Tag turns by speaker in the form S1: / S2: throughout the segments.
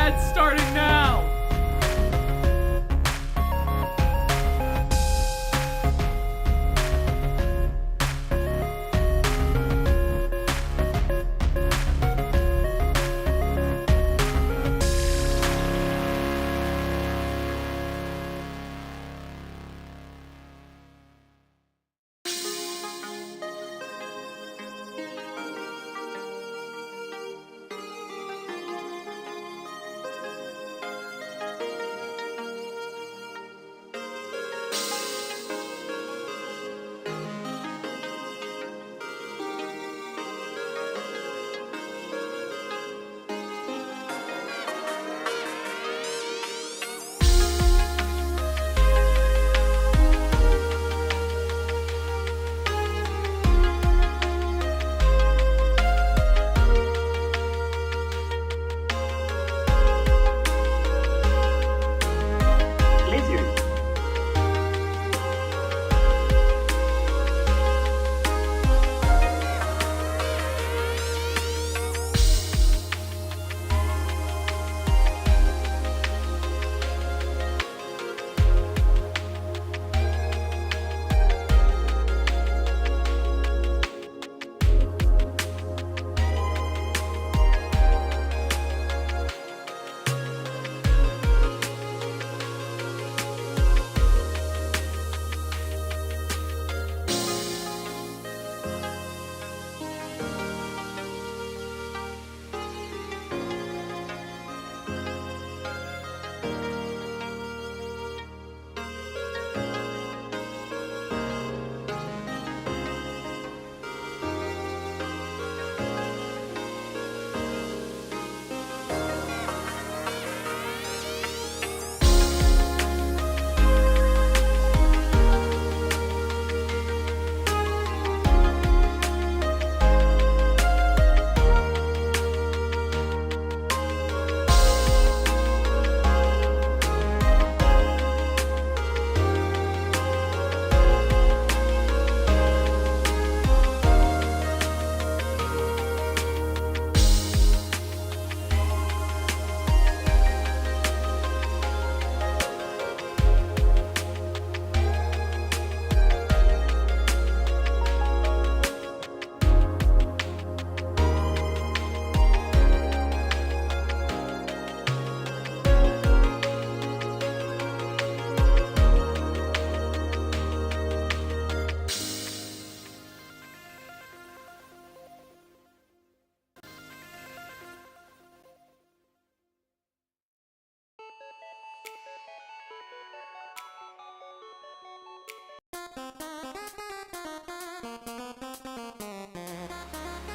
S1: ads starting now.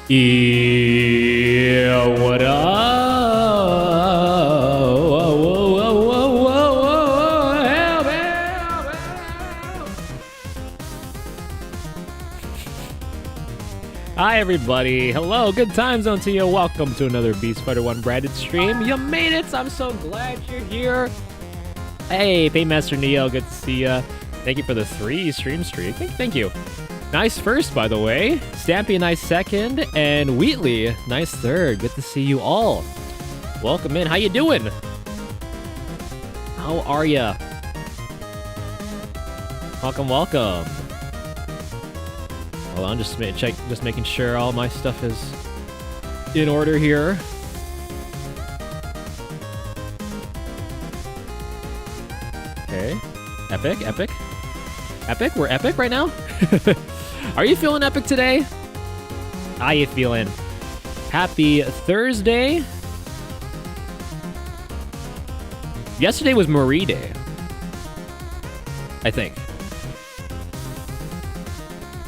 S1: Yeah, what up? Whoa, whoa, whoa, whoa, whoa, whoa, help, help, help. Hi, everybody. Hello, good time zone to you. Welcome to another Beast Fighter 1 branded stream. You made it. I'm so glad you're here. Hey, Paintmaster Neo, good to see ya. Thank you for the 3 stream streak. Thank you. Nice first, by the way. Stampy, nice second. And Wheatley, nice third. Good to see you all. Welcome in. How you doing? How are ya? Welcome, welcome. Hold on, just making sure all my stuff is in order here. Okay. Epic, epic. Epic? We're epic right now? Are you feeling epic today? How you feeling? Happy Thursday. Yesterday was Marie Day, I think.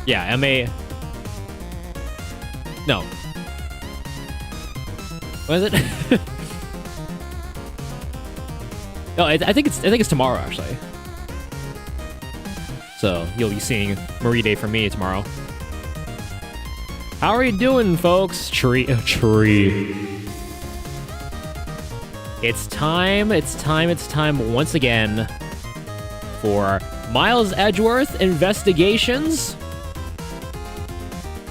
S1: Yeah, M.A. No. What is it? No, I think it's tomorrow, actually. So you'll be seeing Marie Day from me tomorrow. How are you doing, folks? Tree. It's time once again for Miles Edgeworth Investigations.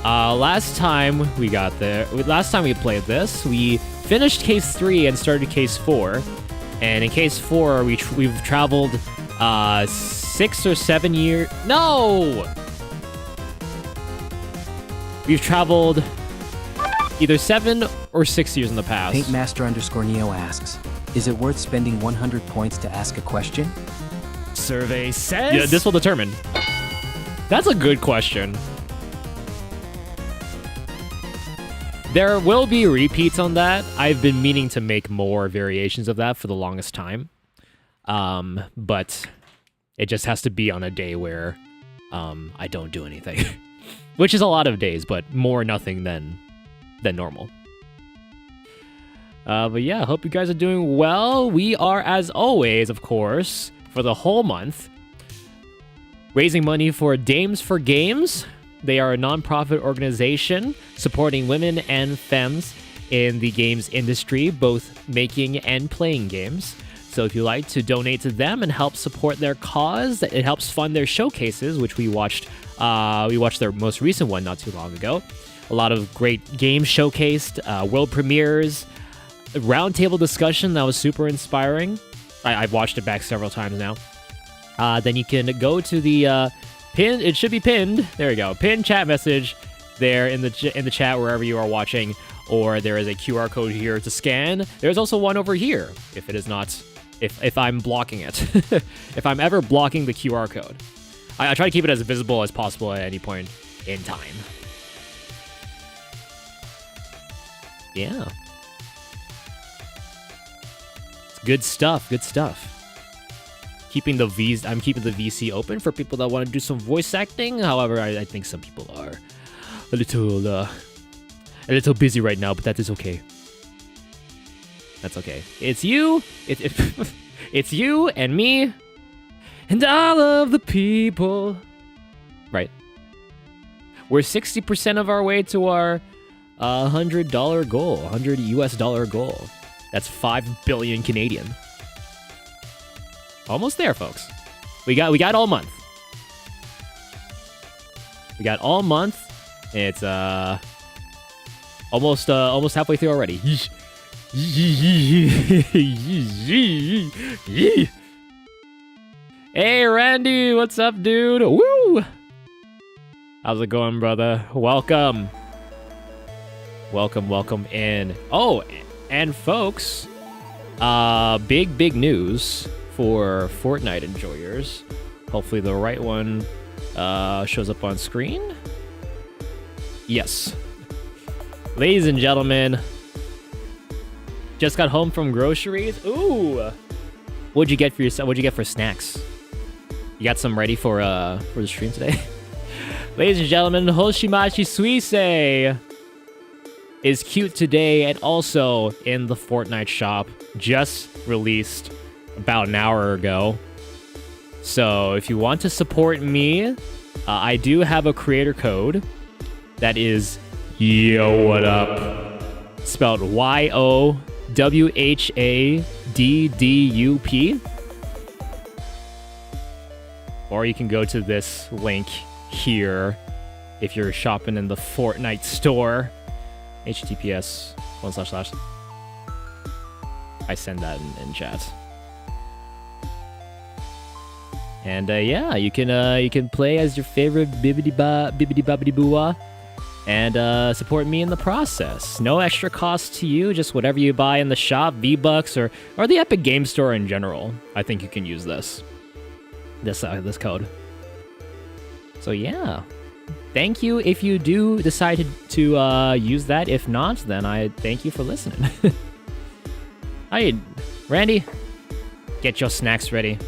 S1: Last time we played this, we finished case 3 and started case 4. And in case 4, we've traveled 6 or 7 years. No! We've traveled either 7 or 6 years in the past.
S2: Paintmaster_Neo asks, is it worth spending 100 points to ask a question?
S3: Survey says...
S1: Yeah, this will determine. That's a good question. There will be repeats on that. I've been meaning to make more variations of that for the longest time. But it just has to be on a day where I don't do anything. Which is a lot of days, but more nothing than normal. But yeah, I hope you guys are doing well. We are, as always, of course, for the whole month, raising money for Dames for Games. They are a non-profit organization supporting women and femmes in the games industry, both making and playing games. So if you like to donate to them and help support their cause, it helps fund their showcases, which we watched. We watched their most recent one not too long ago. A lot of great games showcased, world premieres, roundtable discussion that was super inspiring. I've watched it back several times now. Then you can go to the pin. It should be pinned. There you go. Pinned chat message there in the chat wherever you are watching, or there is a QR code here to scan. There's also one over here if it is not. If I'm blocking it, if I'm ever blocking the QR code, I try to keep it as visible as possible at any point in time. Yeah. It's good stuff, good stuff. I'm keeping the VC open for people that want to do some voice acting. However, I think some people are a little busy right now, but that is okay. That's okay. It's you, it's you and me, and all of the people. Right. We're 60% of our way to our $100 goal, $100 US goal. That's 5 billion Canadian. Almost there, folks. We got all month. We got all month. It's almost halfway through already. Hey Randy, what's up, dude? Woo! How's it going, brother? Welcome in. Oh, and folks, big news for Fortnite enjoyers. Hopefully the right one shows up on screen. Yes. Ladies and gentlemen, just got home from groceries. Ooh. What'd you get for yourself? What'd you get for snacks? You got some ready for the stream today? Ladies and gentlemen, Hoshimachi Suisei is cute today and also in the Fortnite shop. Just released about an hour ago. So if you want to support me, I do have a creator code that is Yo What Up, spelled YOWHADDUP. Or you can go to this link here if you're shopping in the Fortnite store. https:// I send that in chat. And yeah, you can play as your favorite bibbidi bobbidi boo and support me in the process. No extra cost to you, just whatever you buy in the shop, V-Bucks or the Epic Game Store in general. I think you can use this code. So yeah, thank you if you do decide to use that. If not, then I thank you for listening. Hi, Randy. Get your snacks ready.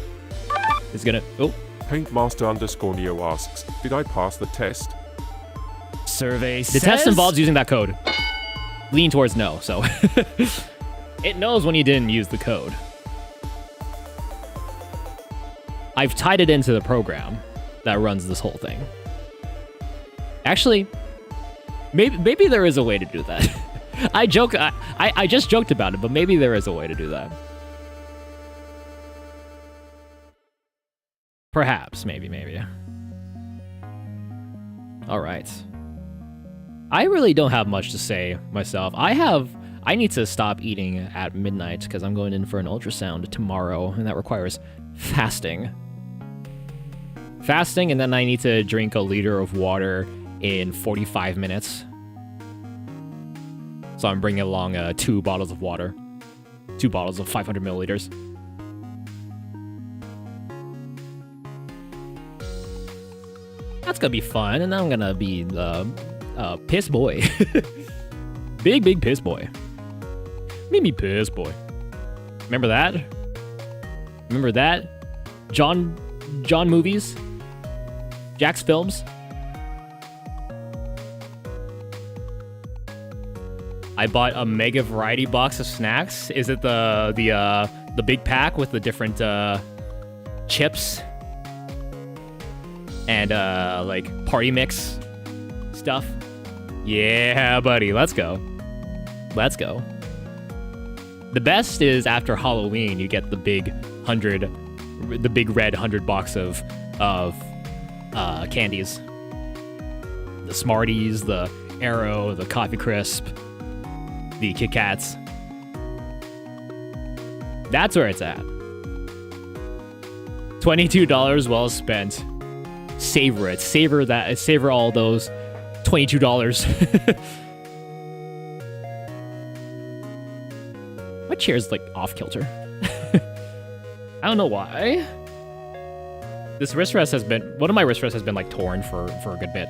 S1: It's gonna. Oh.
S4: Paintmaster_Neo asks, did I pass the test?
S3: Survey
S1: The
S3: says...
S1: test involves using that code. Lean towards no, so. It knows when you didn't use the code. I've tied it into the program that runs this whole thing. Actually, maybe there is a way to do that. I just joked about it, but maybe there is a way to do that. Perhaps, maybe. All right. I really don't have much to say myself. I I need to stop eating at midnight because I'm going in for an ultrasound tomorrow, and that requires fasting. Fasting, and then I need to drink a liter of water in 45 minutes. So I'm bringing along 2 bottles of water. 2 bottles of 500 milliliters. That's gonna be fun, and I'm gonna be the piss boy. Big piss boy. Made me piss boy. Remember that? Remember that? John movies? Jack's films? I bought a mega variety box of snacks. Is it the big pack with the different chips and like party mix stuff? Yeah, buddy, let's go. Let's go. The best is after Halloween, you get the big red 100 box of candies. The Smarties, the Arrow, the Coffee Crisp, the Kit Kats. That's where it's at. $22 well spent. Savor it. Savor that. Savor all those $22. My chair's like off kilter. I don't know why. This wrist rest has been, one of my wrist rests has been like torn for a good bit,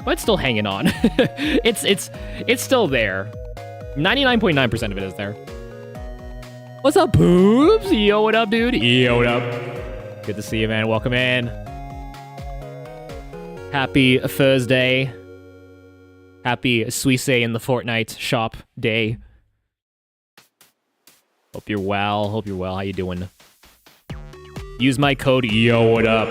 S1: but it's still hanging on. It's still there. 99.9% of it is there. What's up, boobs? Yo, what up, dude? Yo, what up? Good to see you, man. Welcome in. Happy Thursday. Happy Suisse in the Fortnite shop day. Hope you're well. Hope you're well. How you doing? Use my code Yo What Up.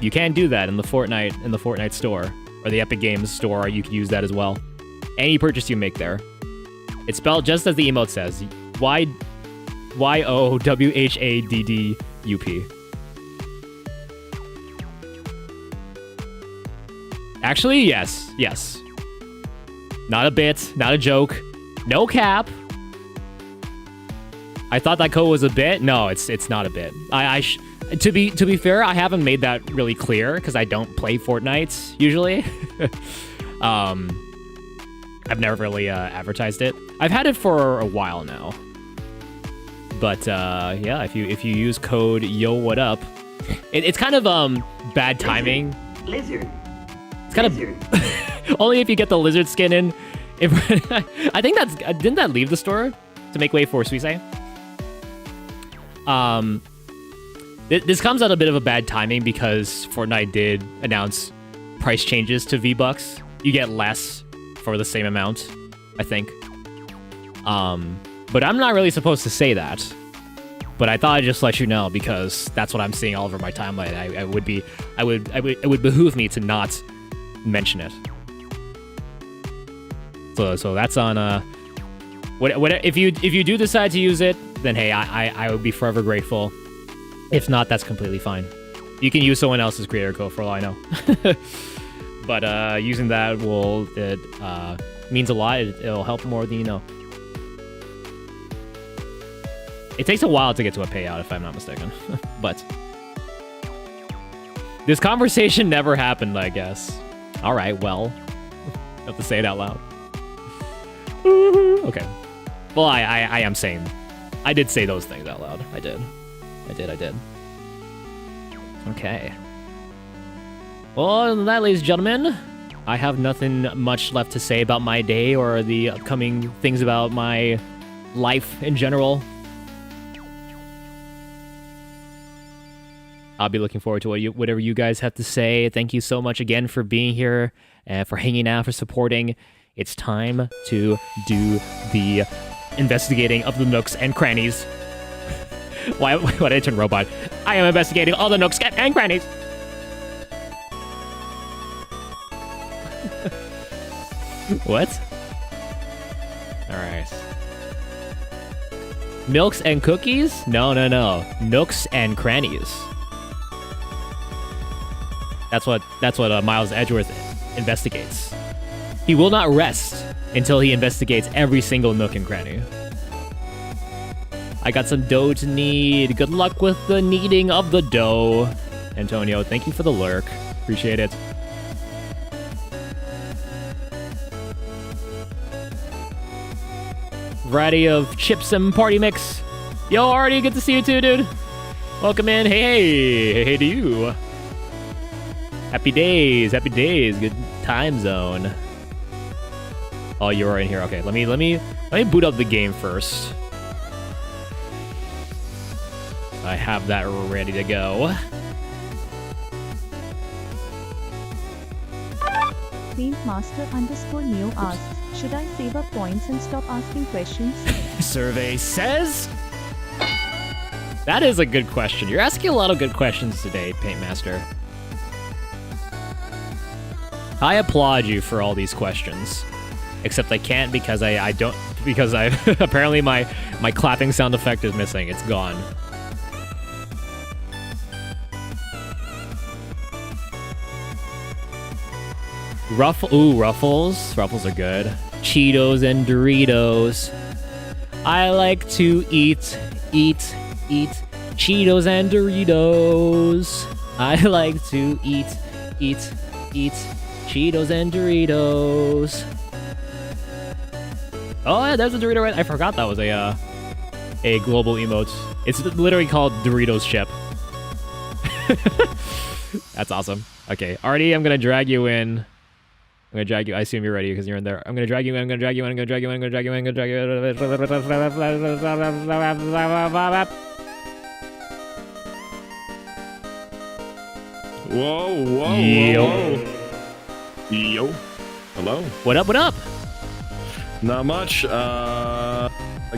S1: You can do that in the Fortnite store or the Epic Games store. You can use that as well. Any purchase you make there. It's spelled just as the emote says. YOWHADDUP. Actually, yes. Not a bit, not a joke. No cap. I thought that code was a bit. No, it's not a bit. To be fair, I haven't made that really clear because I don't play Fortnite usually. I've never really advertised it. I've had it for a while now. But yeah, if you use code Yo What Up, it's kind of bad timing.
S5: Lizard.
S1: It's kind of only if you get the lizard skin in. I think didn't that leave the store to make way for Suisse? This comes at a bit of a bad timing because Fortnite did announce price changes to V-Bucks. You get less for the same amount, I think. But I'm not really supposed to say that. But I thought I'd just let you know because that's what I'm seeing all over my timeline. It would behoove me to not mention it. So that's on what if you do decide to use it, then hey, I would be forever grateful. If not, that's completely fine. You can use someone else's creator code for all I know. But using that means a lot. It'll help more than you know. It takes a while to get to a payout, if I'm not mistaken. But this conversation never happened, I guess. All right, well, I have to say it out loud. Okay. Well, I am saying, I did say those things out loud. I did. Okay. Well, other than that, ladies and gentlemen, I have nothing much left to say about my day or the upcoming things about my life in general. I'll be looking forward to whatever you guys have to say. Thank you so much again for being here and for hanging out, for supporting. It's time to do the investigating of the nooks and crannies. Why did I turn robot? I am investigating all the nooks and crannies. What? Alright. Milks and cookies? No. Nooks and crannies. That's what Miles Edgeworth investigates. He will not rest until he investigates every single nook and cranny. I got some dough to knead. Good luck with the kneading of the dough. Antonio, thank you for the lurk. Appreciate it. Variety of chips and party mix. Yo, Artie, good to see you too, dude. Welcome in. Hey to you. Happy days, good time zone. Oh, you're in here. Okay, let me boot up the game first. I have that ready to go.
S5: Paintmaster_Neo asks, should I save up points and stop asking questions?
S3: Survey says.
S1: That is a good question. You're asking a lot of good questions today, Paintmaster. I applaud you for all these questions. Except I can't because I don't, because I apparently my clapping sound effect is missing. It's gone. Ruffles. Ruffles are good. Cheetos and Doritos. I like to eat Cheetos and Doritos. I like to eat Cheetos and Doritos. Oh, yeah, there's a Dorito right. I forgot that was a global emote. It's literally called Doritos chip. That's awesome. Okay, Artie, I'm gonna drag you in. I'm gonna drag you. I assume you're ready because you're in there. I'm gonna drag you in. I'm gonna drag you in. I'm gonna drag you in. I'm gonna drag you in. I'm gonna drag you in.
S6: Whoa. Yo. Hello.
S1: What up? What up?
S6: Not much. I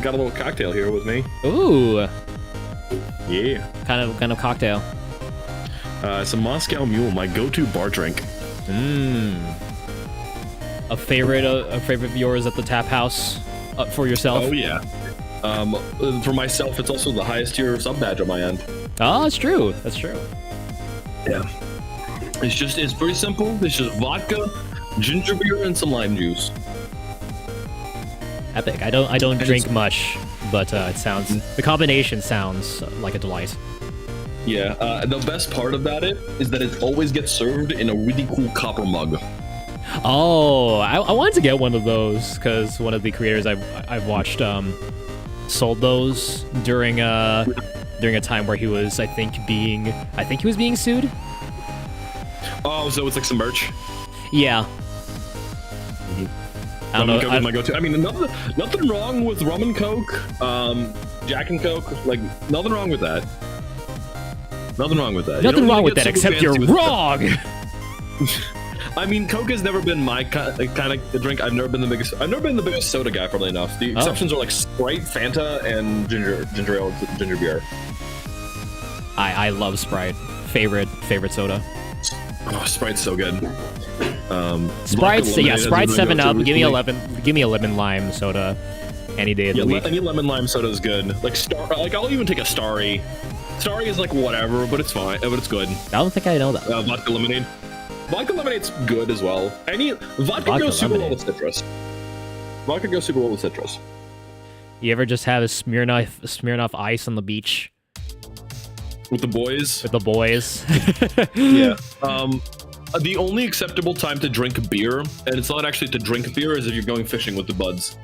S6: got a little cocktail here with me.
S1: Ooh.
S6: Yeah.
S1: Kind of cocktail.
S6: It's a Moscow Mule, my go-to bar drink.
S1: A favorite of yours at the tap house for yourself?
S6: Oh yeah. For myself, it's also the highest tier sub badge on my end.
S1: Oh, that's true. That's true.
S6: Yeah. It's pretty simple. It's just vodka, ginger beer, and some lime juice.
S1: Epic. I don't drink much, but it sounds, the combination sounds like a delight.
S6: Yeah. The best part about it is that it always gets served in a really cool copper mug.
S1: Oh, I wanted to get one of those because one of the creators I've watched sold those during a time where he was I think he was being sued.
S6: Oh, so it's like some merch.
S1: Yeah. I don't know.
S6: Coke is my go-to. I mean, nothing wrong with rum and Coke, Jack and Coke. Like nothing wrong with that. Nothing wrong with that.
S1: Nothing wrong with that, except you're wrong.
S6: I mean, Coke has never been my kind of drink. I've never been the biggest soda guy, probably enough. The exceptions are like Sprite, Fanta, and ginger ale, ginger beer.
S1: I love Sprite. Favorite soda.
S6: Oh, Sprite's so good.
S1: Sprite's 7-Up. Give me a lemon lime soda any day of the week.
S6: Any lemon lime soda is good. Like I'll even take a Starry. Starry is like whatever, but it's fine. But it's good.
S1: I don't think I know that.
S6: Vodka lemonade. Vodka lemonade's good as well. Vodka goes super well with citrus. Vodka goes super well with citrus.
S1: You ever just have a Smirnoff Ice on the beach?
S6: With the boys?
S1: With the boys.
S6: Yeah. The only acceptable time to drink beer, and it's not actually to drink beer, is if you're going fishing with the buds.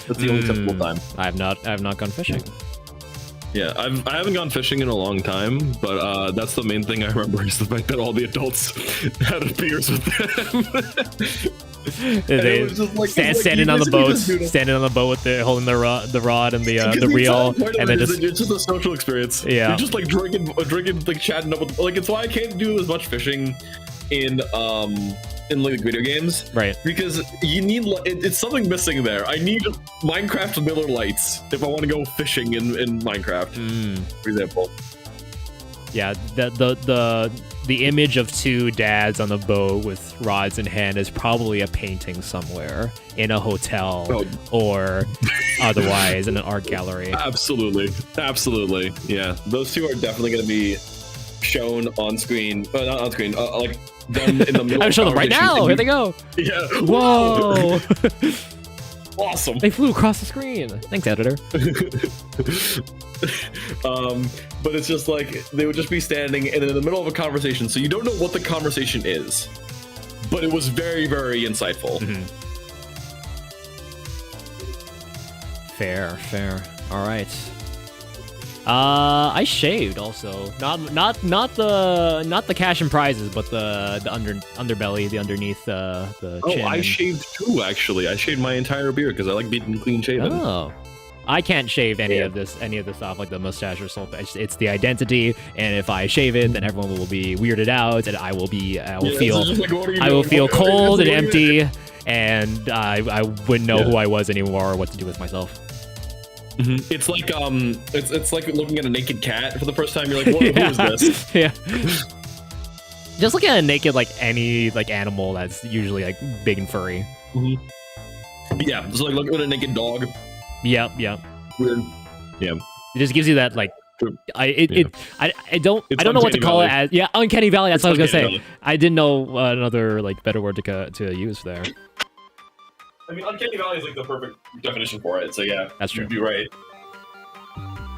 S6: That's the only acceptable time.
S1: I have not gone fishing.
S6: Yeah, I haven't gone fishing in a long time, but that's the main thing I remember is the fact that all the adults had beers with them.
S1: They standing on the boat with holding the rod and the reel, and then it's
S6: just a social experience.
S1: Yeah,
S6: you're just like drinking, like chatting up with, like, it's why I can't do as much fishing in like video games,
S1: right?
S6: Because you need it's something missing there. I need Minecraft Miller Lights if I want to go fishing in Minecraft, for example.
S1: Yeah, the image of two dads on a boat with rods in hand is probably a painting somewhere in a hotel or otherwise in an art gallery.
S6: Absolutely. Yeah, those two are definitely going to be shown on screen. Not on screen. Like them in the middle.
S1: I'm showing them right now. Here they go.
S6: Yeah.
S1: Whoa.
S6: awesome.
S1: They flew across the screen. Thanks, editor.
S6: But it's just like they would just be standing and in the middle of a conversation, so you don't know what the conversation is, but it was very, very insightful.
S1: Fair. All right. I shaved also. Not the cash and prizes, but the underbelly, the underneath the chin.
S6: I shaved too. Actually, I shaved my entire beard because I like being clean shaven.
S1: Oh. I can't shave any of this off, like the mustache or something. It's the identity, and if I shave it, then everyone will be weirded out, and I will feel cold and empty, and I wouldn't know who I was anymore or what to do with myself.
S6: It's like it's like looking at a naked cat for the first time. You're like, who is this?
S1: Yeah. Just looking at a naked any animal that's usually like big and furry.
S6: Yeah, just like looking at a naked dog.
S1: Yep.
S6: Weird. Yeah.
S1: It just gives you that I don't know what to call it as. Yeah, uncanny valley. That's what I was gonna say. I didn't know another better word to use there.
S6: I mean, uncanny valley is like the perfect definition for it. So yeah,
S1: that's true.
S6: You'd be right.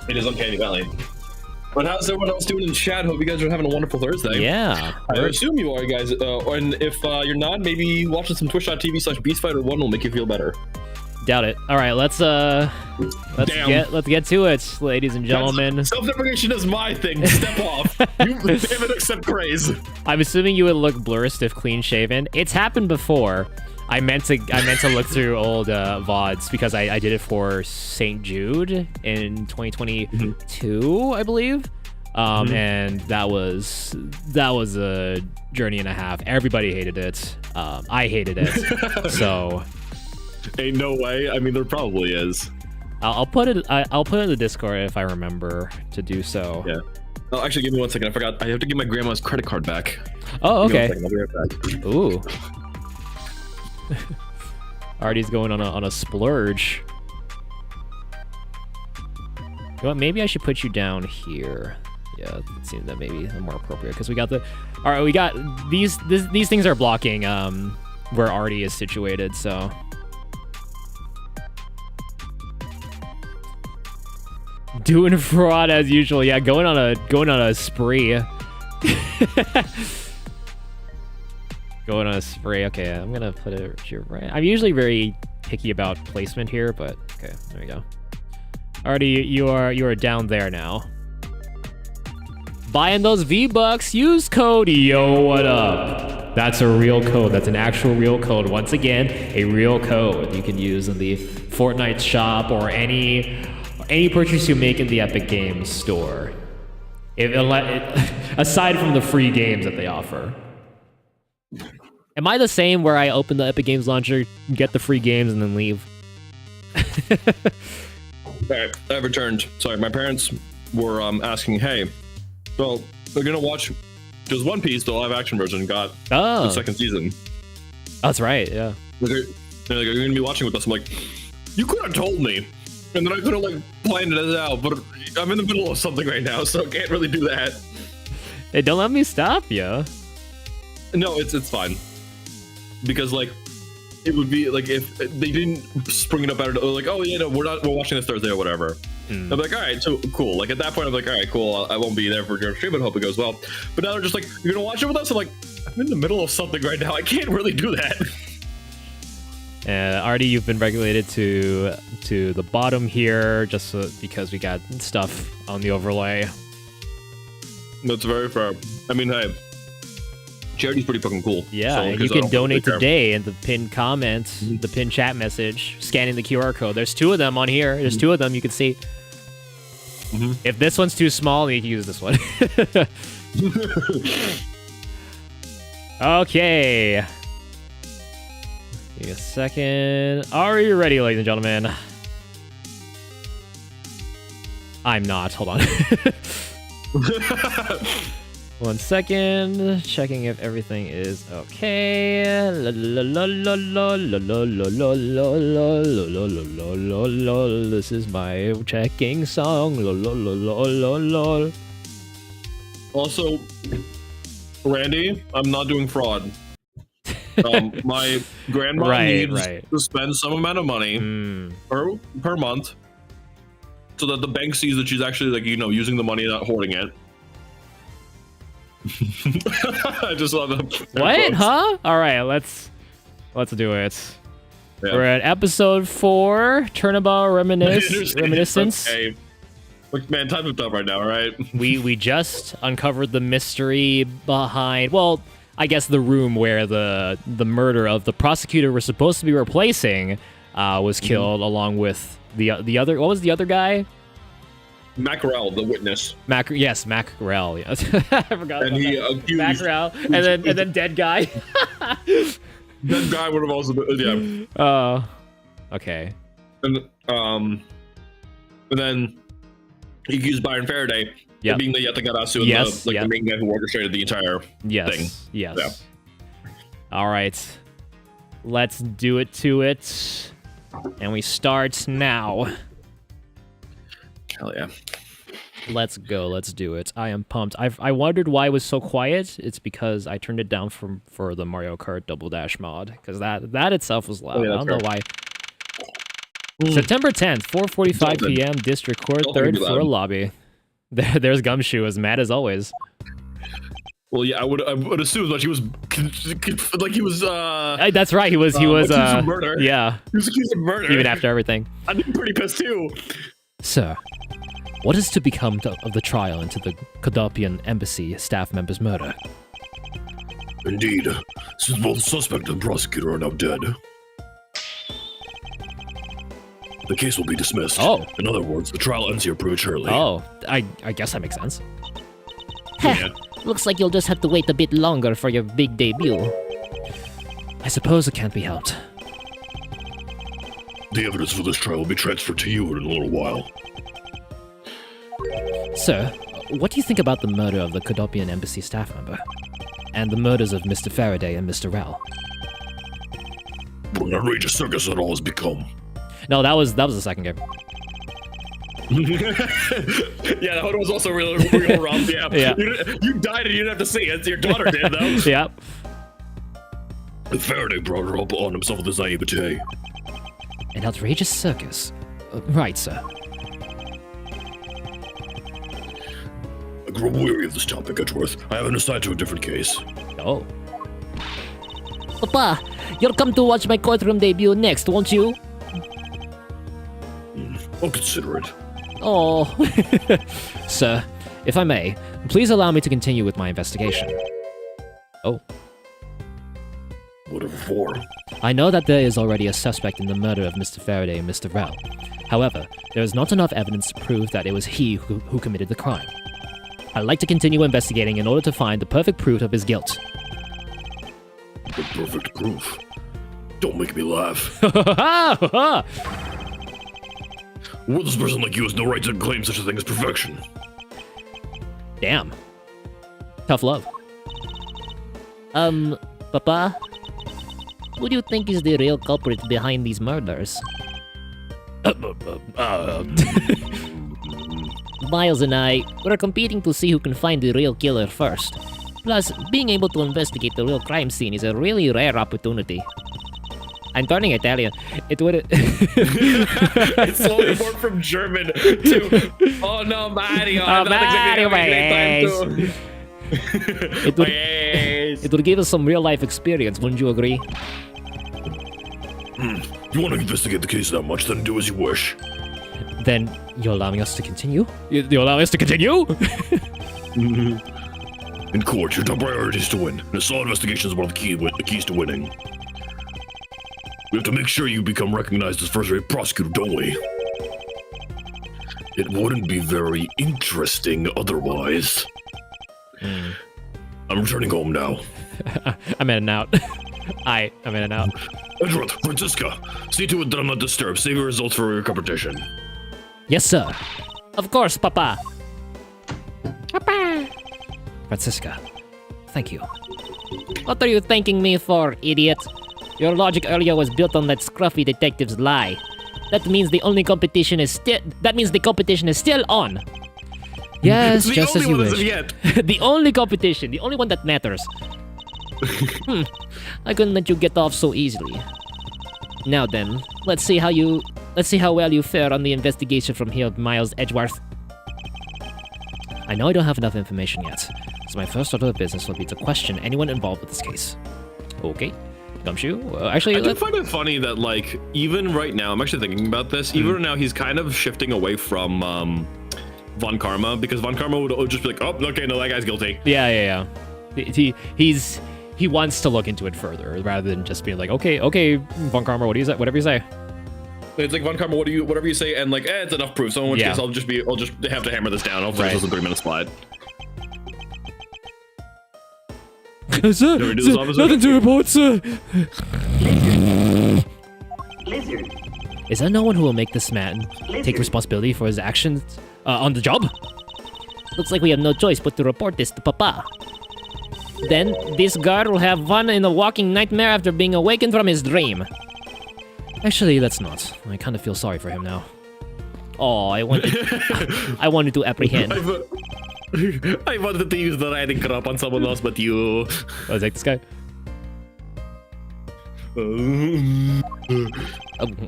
S6: It is uncanny valley. But how's everyone else doing in chat? Hope you guys are having a wonderful Thursday.
S1: Yeah.
S6: I assume you are, guys. And if you're not, maybe watching some twitch.tv/beastfighter1 will make you feel better.
S1: Doubt it. All right, let's get to it, ladies and gentlemen.
S6: Self-deprecation is my thing. Step off. You damn it, accept praise.
S1: I'm assuming you would look blurist if clean shaven. It's happened before. I meant to look through old VODs because I did it for St. Jude in 2022, I believe. And that was a journey and a half. Everybody hated it. I hated it. So.
S6: Ain't no way. I mean, there probably is.
S1: I'll put it. I'll put it in the Discord if I remember to do so.
S6: Yeah. Oh, actually, give me 1 second. I forgot. I have to give my grandma's credit card back.
S1: Oh, okay.
S6: I'll be right back.
S1: Ooh. Artie's going on a splurge. You know what? Maybe I should put you down here. Yeah, it seems that maybe more appropriate because we got the. All right, we got these things are blocking where Artie is situated. So. Doing fraud as usual. Yeah, going on a spree. Going on a spree. Okay, I'm gonna put it here right. I'm usually very picky about placement here, but okay, there we go. Already, you are down there now. Buying those V-Bucks, use code Yo What Up. That's a real code. That's an actual real code. Once again, a real code you can use in the Fortnite shop or any purchase you make in the Epic Games store. Aside from the free games that they offer. Am I the same where I open the Epic Games launcher, get the free games, and then leave?
S6: Alright, I've returned. Sorry, my parents were asking, hey, well, we're gonna watch, because One Piece, the live action version, got the second season.
S1: That's right, yeah.
S6: They're like, are you gonna be watching with us? I'm like, you could have told me. And then I could have planned it out, but I'm in the middle of something right now, so I can't really do that.
S1: Hey, don't let me stop you.
S6: No, it's fine. Because it would be if they didn't spring it up out of oh yeah, no, we're watching this Thursday or whatever. I'm like, all right, so cool. At that point, I'm like, all right, cool. I won't be there for your stream, but hope it goes well. But now they're just you're gonna watch it with us. I'm like, I'm in the middle of something right now. I can't really do that.
S1: Artie, you've been regulated to the bottom here, just because we got stuff on the overlay.
S6: That's very fair. I mean, hey, charity's pretty fucking cool.
S1: Yeah,
S6: so,
S1: and you can donate today in the pinned comment, the pinned chat message, scanning the QR code. There's 2 of them on here. There's 2 of them you can see. If this one's too small, then you can use this one. Okay. Give me a second. Are you ready, ladies and gentlemen? I'm not. Hold on. 1 second. Checking if everything is okay. This is my checking song.
S6: Also, Randy, I'm not doing fraud. My grandma
S1: Right,
S6: needs
S1: right.
S6: to spend some amount of money per month, so that the bank sees that she's actually like using the money, not hoarding it. I just love them.
S1: What? Huh? All right, let's do it.
S6: Yeah.
S1: We're at episode 4, Turnabout Reminiscence.
S6: Okay. Look, man, time's up right now, right?
S1: We just uncovered the mystery behind, well, I guess the room where the murder of the prosecutor we're supposed to be replacing was killed, along with the other. What was the other guy?
S6: Mackerel, the witness.
S1: Yes, Mackerel. Yes. I forgot.
S6: And
S1: about
S6: he
S1: that.
S6: accused
S1: Mackerel, and then dead guy.
S6: that guy would have also been, yeah.
S1: Oh, okay.
S6: And then he accused Byron Faraday of being the Yatagarasu and the main guy who orchestrated the entire thing.
S1: Yes.
S6: Yeah.
S1: All right. Let's do it to it. And we start now.
S6: Hell yeah.
S1: Let's go. Let's do it. I am pumped. I wondered why it was so quiet. It's because I turned it down for the Mario Kart Double Dash mod, because that itself was loud.
S6: Yeah,
S1: I don't know why. September 10th, 4:45 p.m. District Court, third floor lobby. There's Gumshoe, as mad as always.
S6: Well, yeah, I would assume that he was like he was.
S1: That's right. He was
S6: accused of murder.
S1: Yeah.
S6: He was accused of murder.
S1: Even after everything.
S6: I'd be pretty pissed too.
S1: Sir, what is to become of the trial into the Kodopian embassy staff member's murder?
S7: Indeed, since both suspect and prosecutor are now dead, the case will be dismissed.
S1: Oh.
S7: In other words, the trial ends here prematurely.
S1: Oh, I guess that makes sense.
S6: Yeah.
S1: Looks like you'll just have to wait a bit longer for your big debut. I suppose it can't be helped.
S7: The evidence for this trial will be transferred to you in a little while.
S1: Sir, what do you think about the murder of the Kodopian embassy staff member? And the murders of Mr. Faraday and Mr. Rel?
S7: What an outrageous circus that all has become.
S1: No, that was the second game.
S6: Yeah, that one was also real rough. Yeah.
S1: Yeah.
S6: You died and you didn't have to see it. Your daughter did, though.
S1: Yep.
S7: Faraday brought her up on himself with his naivete.
S1: An outrageous circus. Right, sir.
S7: I grow weary of this topic, Edgeworth. I haven't assigned to a different case.
S1: Oh. Papa, you'll come to watch my courtroom debut next, won't you?
S7: I'll consider it.
S1: Oh. Sir, if I may, please allow me to continue with my investigation. Oh.
S7: Whatever for.
S1: I know that there is already a suspect in the murder of Mr. Faraday and Mr. Rel. However, there is not enough evidence to prove that it was he who committed the crime. I'd like to continue investigating in order to find the perfect proof of his guilt.
S7: The perfect proof? Don't make me laugh.
S1: Oh,
S7: A worthless person like you has no right to claim such a thing as perfection.
S1: damn. Tough love. Papa? Who do you think is the real culprit behind these murders? Miles and I, we're competing to see who can find the real killer first. Plus, being able to investigate the real crime scene is a really rare opportunity. I'm turning Italian. It would.
S6: It's slowly morphed from German to oh no, Mario.
S1: It would give us some real life experience, wouldn't you agree?
S7: You want to investigate the case that much, then do as you wish.
S1: Then you're allowing us to continue? You're allowing us to continue?
S7: In court, your top priority is to win, and a solid investigation is one of the keys to winning. We have to make sure you become recognized as first-rate prosecutor, don't we? It wouldn't be very interesting otherwise. I'm returning home now.
S1: I'm in and out. I'm in and out.
S7: Edgeworth, Francisca, see to it that I'm not disturbed. Save your results for your competition.
S1: Yes, sir. Of course, Papa. Papa. Francisca, thank you. What are you thanking me for, idiot? Your logic earlier was built on that scruffy detective's lie. That means the competition is still on. Yes, just as you wish.
S6: Yet.
S1: The only competition, the only one that matters. I couldn't let you get off so easily. Now then, let's see how well you fare on the investigation from here, Miles Edgeworth. I know I don't have enough information yet, so my first order of business will be to question anyone involved with this case. Okay. Gumshoe? Actually,
S6: I do find it funny that, like, even right now, I'm actually thinking about this, even right now he's kind of shifting away from Von Karma, because Von Karma would just be like, oh, okay, no, that guy's guilty.
S1: Yeah. He wants to look into it further, rather than just being like, okay, Von Karma, what do you say? Whatever you say.
S6: It's like, Von Karma, whatever you say, and like, it's enough proof, so in which case I'll just have to hammer this down. I'll finish this in 3 minutes flat.
S1: Sir, nothing to report, sir. Is there no one who will make this man take responsibility for his actions on the job? Looks like we have no choice but to report this to Papa. Then, this guard will have fun in a walking nightmare after being awakened from his dream. Actually, let's not. I kind of feel sorry for him now. Oh, I wanted to apprehend.
S6: I wanted to use the riding crop on someone else but you.
S1: I'll take this guy.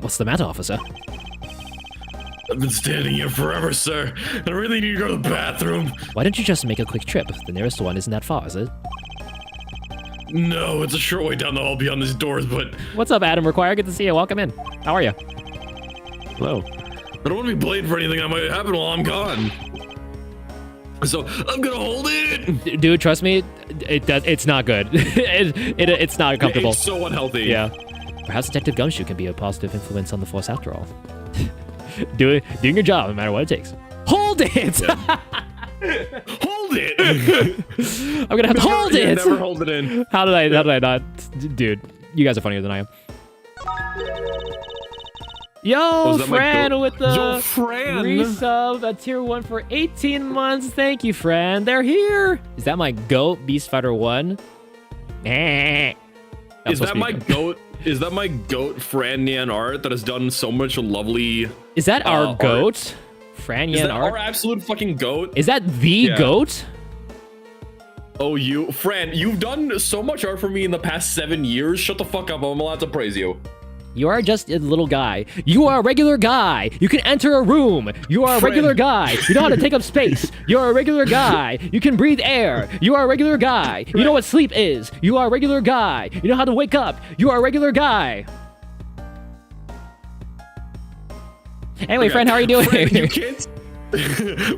S1: What's the matter, officer?
S6: I've been standing here forever, sir. I really need to go to the bathroom.
S1: Why don't you just make a quick trip? The nearest one isn't that far, is it?
S6: No, it's a short way down the hall beyond these doors, but...
S1: What's up, Adam McQuire? Good to see you. Welcome in. How are you?
S6: Hello. I don't want to be blamed for anything that might happen while I'm gone. So, I'm gonna hold it!
S1: Dude, trust me, it's not good. It's not comfortable.
S6: It's so unhealthy.
S1: Yeah. Perhaps Detective Gumshoe can be a positive influence on the Force after all. Doing your job, no matter what it takes. Hold it! Yeah.
S6: Hold it!
S1: I'm gonna have to hold it!
S6: Never hold it in.
S1: How did I not? Dude, you guys are funnier than I am. Yo, Fran with the resub, a tier 1 for 18 months. Thank you, Fran. They're here. Is that my goat, Beast Fighter 1?
S6: Is that my goat? Is that my goat, Fran Yan Art, that has done so much lovely...
S1: Is that our goat? Fran Yan
S6: Art? Is that
S1: Art?
S6: our absolute fucking goat?
S1: Is that the goat?
S6: Oh, Fran, you've done so much art for me in the past 7 years. Shut the fuck up. I'm allowed to praise you.
S1: You are just a little guy. You are a regular guy. You can enter a room. You are a regular guy. You know how to take up space. You are a regular guy. You can breathe air. You are a regular guy. You know what sleep is. You are a regular guy. You know how to wake up. You are a regular guy. Anyway, friend, how are you doing?
S6: Fred, you can't...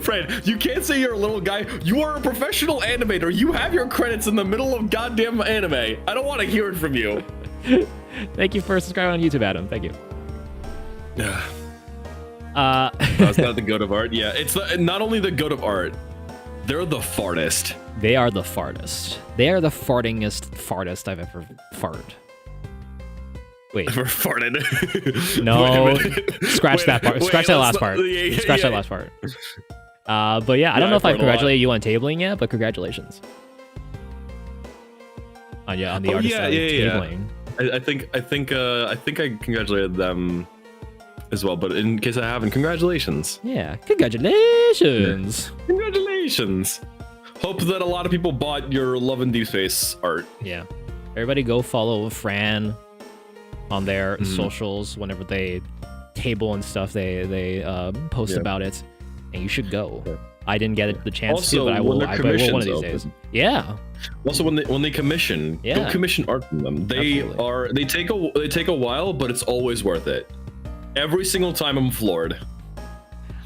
S6: Fred, you can't say you're a little guy. You are a professional animator. You have your credits in the middle of goddamn anime. I don't want to hear it from you.
S1: Thank you for subscribing on YouTube, Adam. Thank you.
S6: That's not the goat of art. Yeah, it's not only the goat of art. They're the fartest.
S1: They are the fartest. They are the fartest I've ever farted. Wait.
S6: Ever farted?
S1: No. Scratch that part. Scratch that last part. Scratch that last part. But yeah, I don't know if I've congratulated you on tabling yet, but congratulations. On the artist tabling.
S6: I think I congratulated them as well, but in case I haven't, congratulations.
S1: Yeah, congratulations.
S6: Yeah. Congratulations. Hope that a lot of people bought your Love and Deep Space art.
S1: Yeah. Everybody go follow Fran on their socials whenever they table and stuff. They post about it, and you should go. Yeah. I didn't get the chance
S6: also,
S1: to, but I will one of these days. Yeah.
S6: Also, when they commission, go commission art from them. They take a while, but it's always worth it. Every single time I'm floored.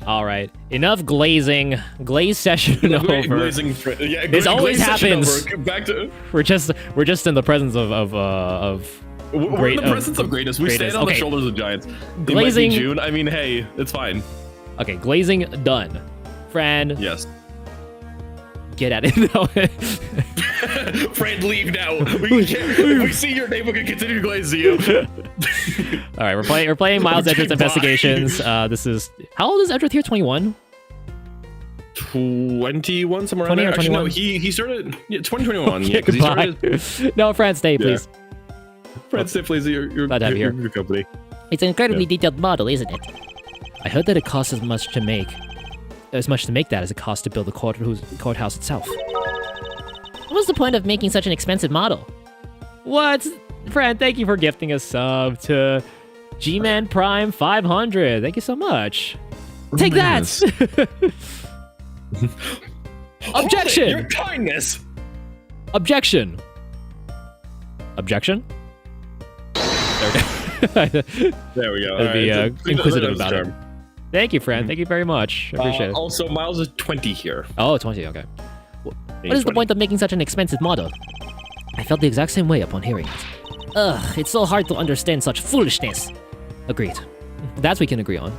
S1: All right, enough glazing. Glaze session over.
S6: Glazing,
S1: this always happens.
S6: Back to
S1: we're just in the presence of
S6: we're in the presence of greatness. We stand on the shoulders of giants.
S1: Glazing.
S6: It might be June. I mean, hey, it's fine.
S1: Okay, glazing done. Fran.
S6: Yes.
S1: Get at it now.
S6: Fran, leave now. If we see your name, we can continue to glaze you.
S1: All right, we're playing Miles Edgeworth Investigations. This is, how old is Edgeworth here? 21.
S6: 21, somewhere around there. Actually, no, he started 2021. Yeah,
S1: because he started. No, Fran, stay, please.
S6: Fran, stay, please. Your company.
S1: It's an incredibly detailed model, isn't it? I heard that it costs as much to make that as it costs to build the courthouse itself. What was the point of making such an expensive model? What? Friend, thank you for gifting a sub to G-Man Prime 500. Thank you so much. Take that! Objection!
S6: Your kindness!
S1: Objection! Objection? There
S6: There we go.
S1: I'd be
S6: Alright, so-
S1: inquisitive
S6: that's
S1: about it.
S6: charm.
S1: Thank you, friend. Thank you very much. I appreciate it.
S6: Also, Miles is 20 here.
S1: Oh, 20, okay. What is the point of making such an expensive model? I felt the exact same way upon hearing it. Ugh, it's so hard to understand such foolishness. Agreed. That we can agree on.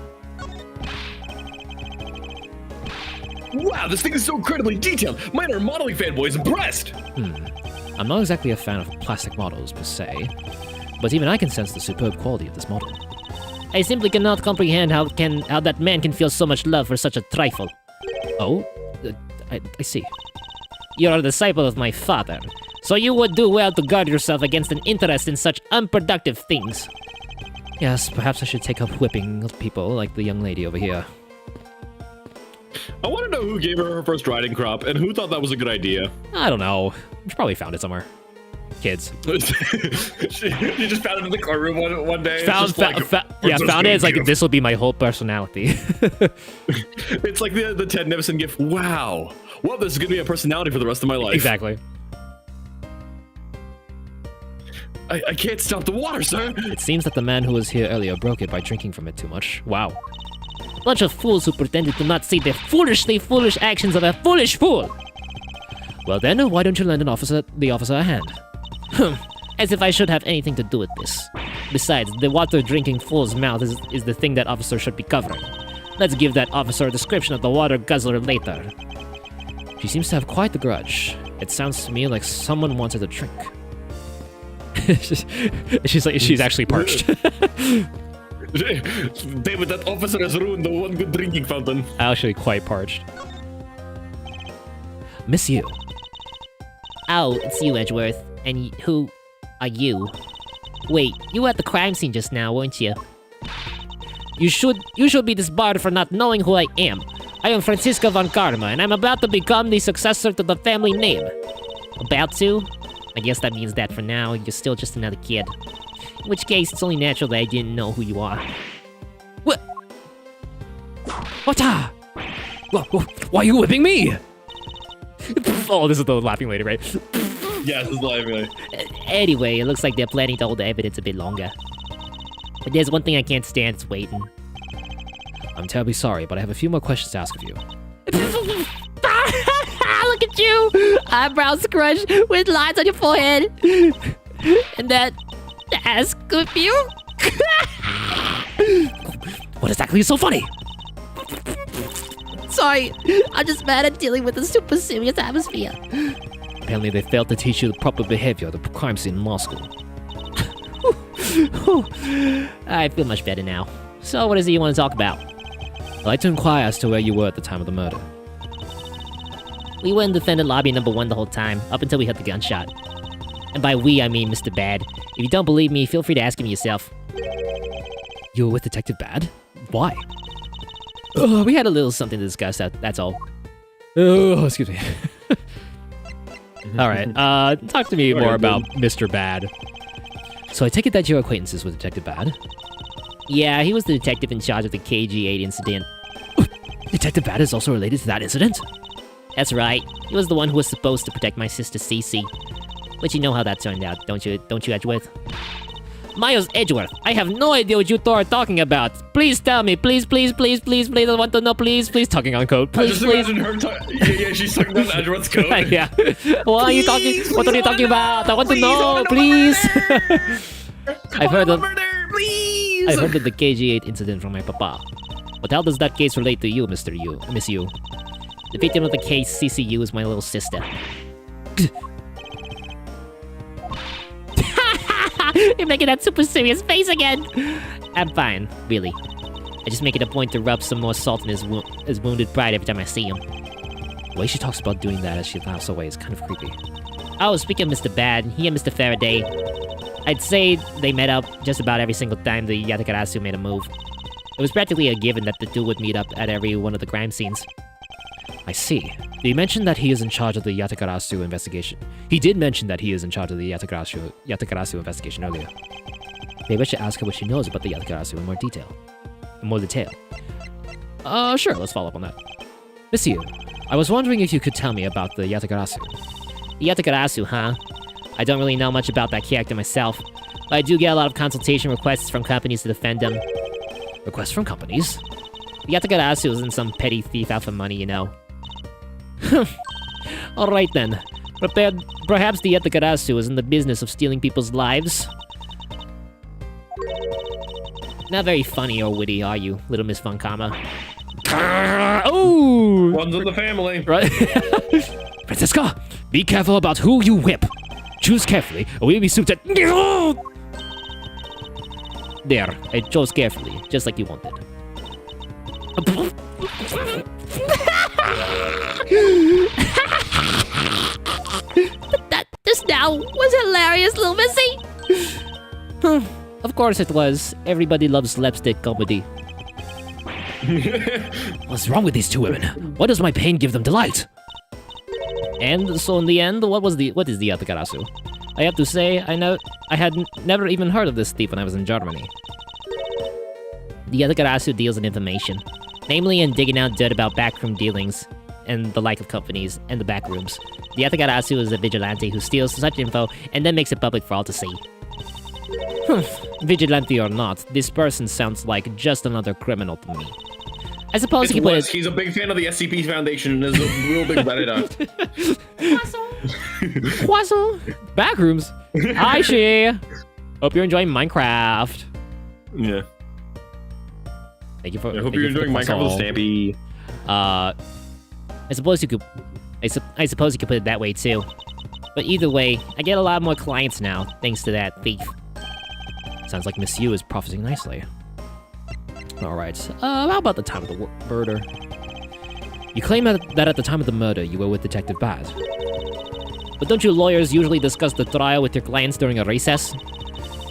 S6: Wow, this thing is so incredibly detailed. Minor modeling fanboy is impressed.
S1: I'm not exactly a fan of plastic models per se, but even I can sense the superb quality of this model. I simply cannot comprehend how that man can feel so much love for such a trifle. Oh, I see. You are a disciple of my father, so you would do well to guard yourself against an interest in such unproductive things. Yes, perhaps I should take up whipping people like the young lady over here.
S6: I want to know who gave her first riding crop and who thought that was a good idea.
S1: I don't know. She probably found it somewhere. Kids.
S6: she just found it in the car room one day.
S1: Found it. It's like, this will be my whole personality.
S6: It's like the Ted Nivison gift. Wow. Well, this is going to be a personality for the rest of my life.
S1: Exactly.
S6: I can't stop the water, sir.
S1: It seems that the man who was here earlier broke it by drinking from it too much. Wow. Bunch of fools who pretended to not see the foolishly foolish actions of a foolish fool. Well then, why don't you lend the officer a hand? As if I should have anything to do with this. Besides, the water-drinking fool's mouth is the thing that officer should be covering. Let's give that officer a description of the water guzzler later. She seems to have quite the grudge. It sounds to me like someone wanted a drink. She's actually parched.
S6: David, that officer has ruined the one good drinking fountain.
S1: Actually quite parched. Miss you.
S8: Oh, it's you, Edgeworth. And who are you? Wait, you were at the crime scene just now, weren't you? You should be disbarred for not knowing who I am. I am Francisco von Karma, and I'm about to become the successor to the family name. About to? I guess that means that for now, you're still just another kid. In which case, it's only natural that I didn't know who you are.
S1: What? What? Why are you whipping me? Oh, this is the laughing lady, right?
S6: Yes, it's live.
S8: Anyway, it looks like they're planning to hold the evidence a bit longer. But there's one thing I can't stand, it's waiting.
S1: I'm terribly sorry, but I have a few more questions to ask of you.
S8: Look at you! Eyebrows scrunched with lines on your forehead. And that ass good for you?
S1: What exactly is so funny?
S8: Sorry, I'm just mad at dealing with a super serious atmosphere.
S1: Apparently they failed to teach you the proper behavior at the crime scene in law school.
S8: I feel much better now. So what is it you want to talk about?
S1: I'd like to inquire as to where you were at the time of the murder.
S8: We were in defendant lobby number 1 the whole time, up until we heard the gunshot. And by we, I mean Mr. Bad. If you don't believe me, feel free to ask him yourself.
S1: You were with Detective Bad? Why?
S8: We had a little something to discuss, that's all.
S1: Oh, excuse me. All right, talk to me more about Mr. Bad. So I take it that you're acquaintances with Detective Bad?
S8: Yeah, he was the detective in charge of the KG-8 incident.
S1: Detective Bad is also related to that incident?
S8: That's right. He was the one who was supposed to protect my sister Cece. But you know how that turned out, don't you, Edgeworth? Miles Edgeworth, I have no idea what you two are talking about. Please tell me, please, I want to know, please.
S1: Talking on code, please.
S6: Imagine her yeah, she's talking down Edgeworth's code.
S8: Yeah. What are you talking about? I want to know, please. I've heard of the KG-8 incident from my papa. But how does that case relate to you, Miss Yu? The victim of the case, CCU, is my little sister. You're making that super serious face again! I'm fine, really. I just make it a point to rub some more salt in his wounded pride every time I see him.
S1: The way she talks about doing that as she laughs away is kind of creepy.
S8: Oh, speaking of Mr. Bad, he and Mr. Faraday, I'd say they met up just about every single time the Yatakarasu made a move. It was practically a given that the two would meet up at every one of the crime scenes.
S1: I see. He mentioned that he is in charge of the Yatagarasu investigation. He did mention that he is in charge of the Yatagarasu investigation earlier. Maybe I should ask her what she knows about the Yatagarasu in more detail. Sure, let's follow up on that. Monsieur, I was wondering if you could tell me about the Yatagarasu.
S8: The Yatagarasu, huh? I don't really know much about that character myself, but I do get a lot of consultation requests from companies to defend him.
S1: Requests from companies?
S8: The Yatagarasu isn't some petty thief out for money, you know.
S1: Alright then.
S8: Perhaps the Yatagarasu is in the business of stealing people's lives. Not very funny or witty, are you, little Miss Von Karma?
S1: Oh!
S6: One's in the family.
S1: Right? Francesca, be careful about who you whip. Choose carefully, or we'll be souped at...
S8: There, I chose carefully, just like you wanted.
S9: That just now was hilarious, little missy.
S8: Of course it was. Everybody loves slapstick comedy.
S1: What's wrong with these two women? Why does my pain give them delight?
S8: And so in the end, what is the Yatagarasu? I have to say, I had never even heard of this thief when I was in Germany. The Yatagarasu deals in information, namely in digging out dirt about backroom dealings and the like of companies and the back rooms. The Yatagarasu is a vigilante who steals such info and then makes it public for all to see. Vigilante or not, this person sounds like just another criminal to me. I suppose he put it...
S6: He's a big fan of the SCP Foundation and is a real big Reddit.
S8: Croissant!
S1: Backrooms? Hi, She! Hope you're enjoying Minecraft.
S6: Yeah.
S1: Thank you for.
S6: I hope you're enjoying Minecraft with Stampy.
S8: I suppose you could put it that way too. But either way, I get a lot more clients now, thanks to that thief.
S1: Sounds like Miss Yu is profiting nicely. Alright, how about the time of the murder? You claim that at the time of the murder, you were with Detective Bad.
S8: But don't you lawyers usually discuss the trial with your clients during a recess?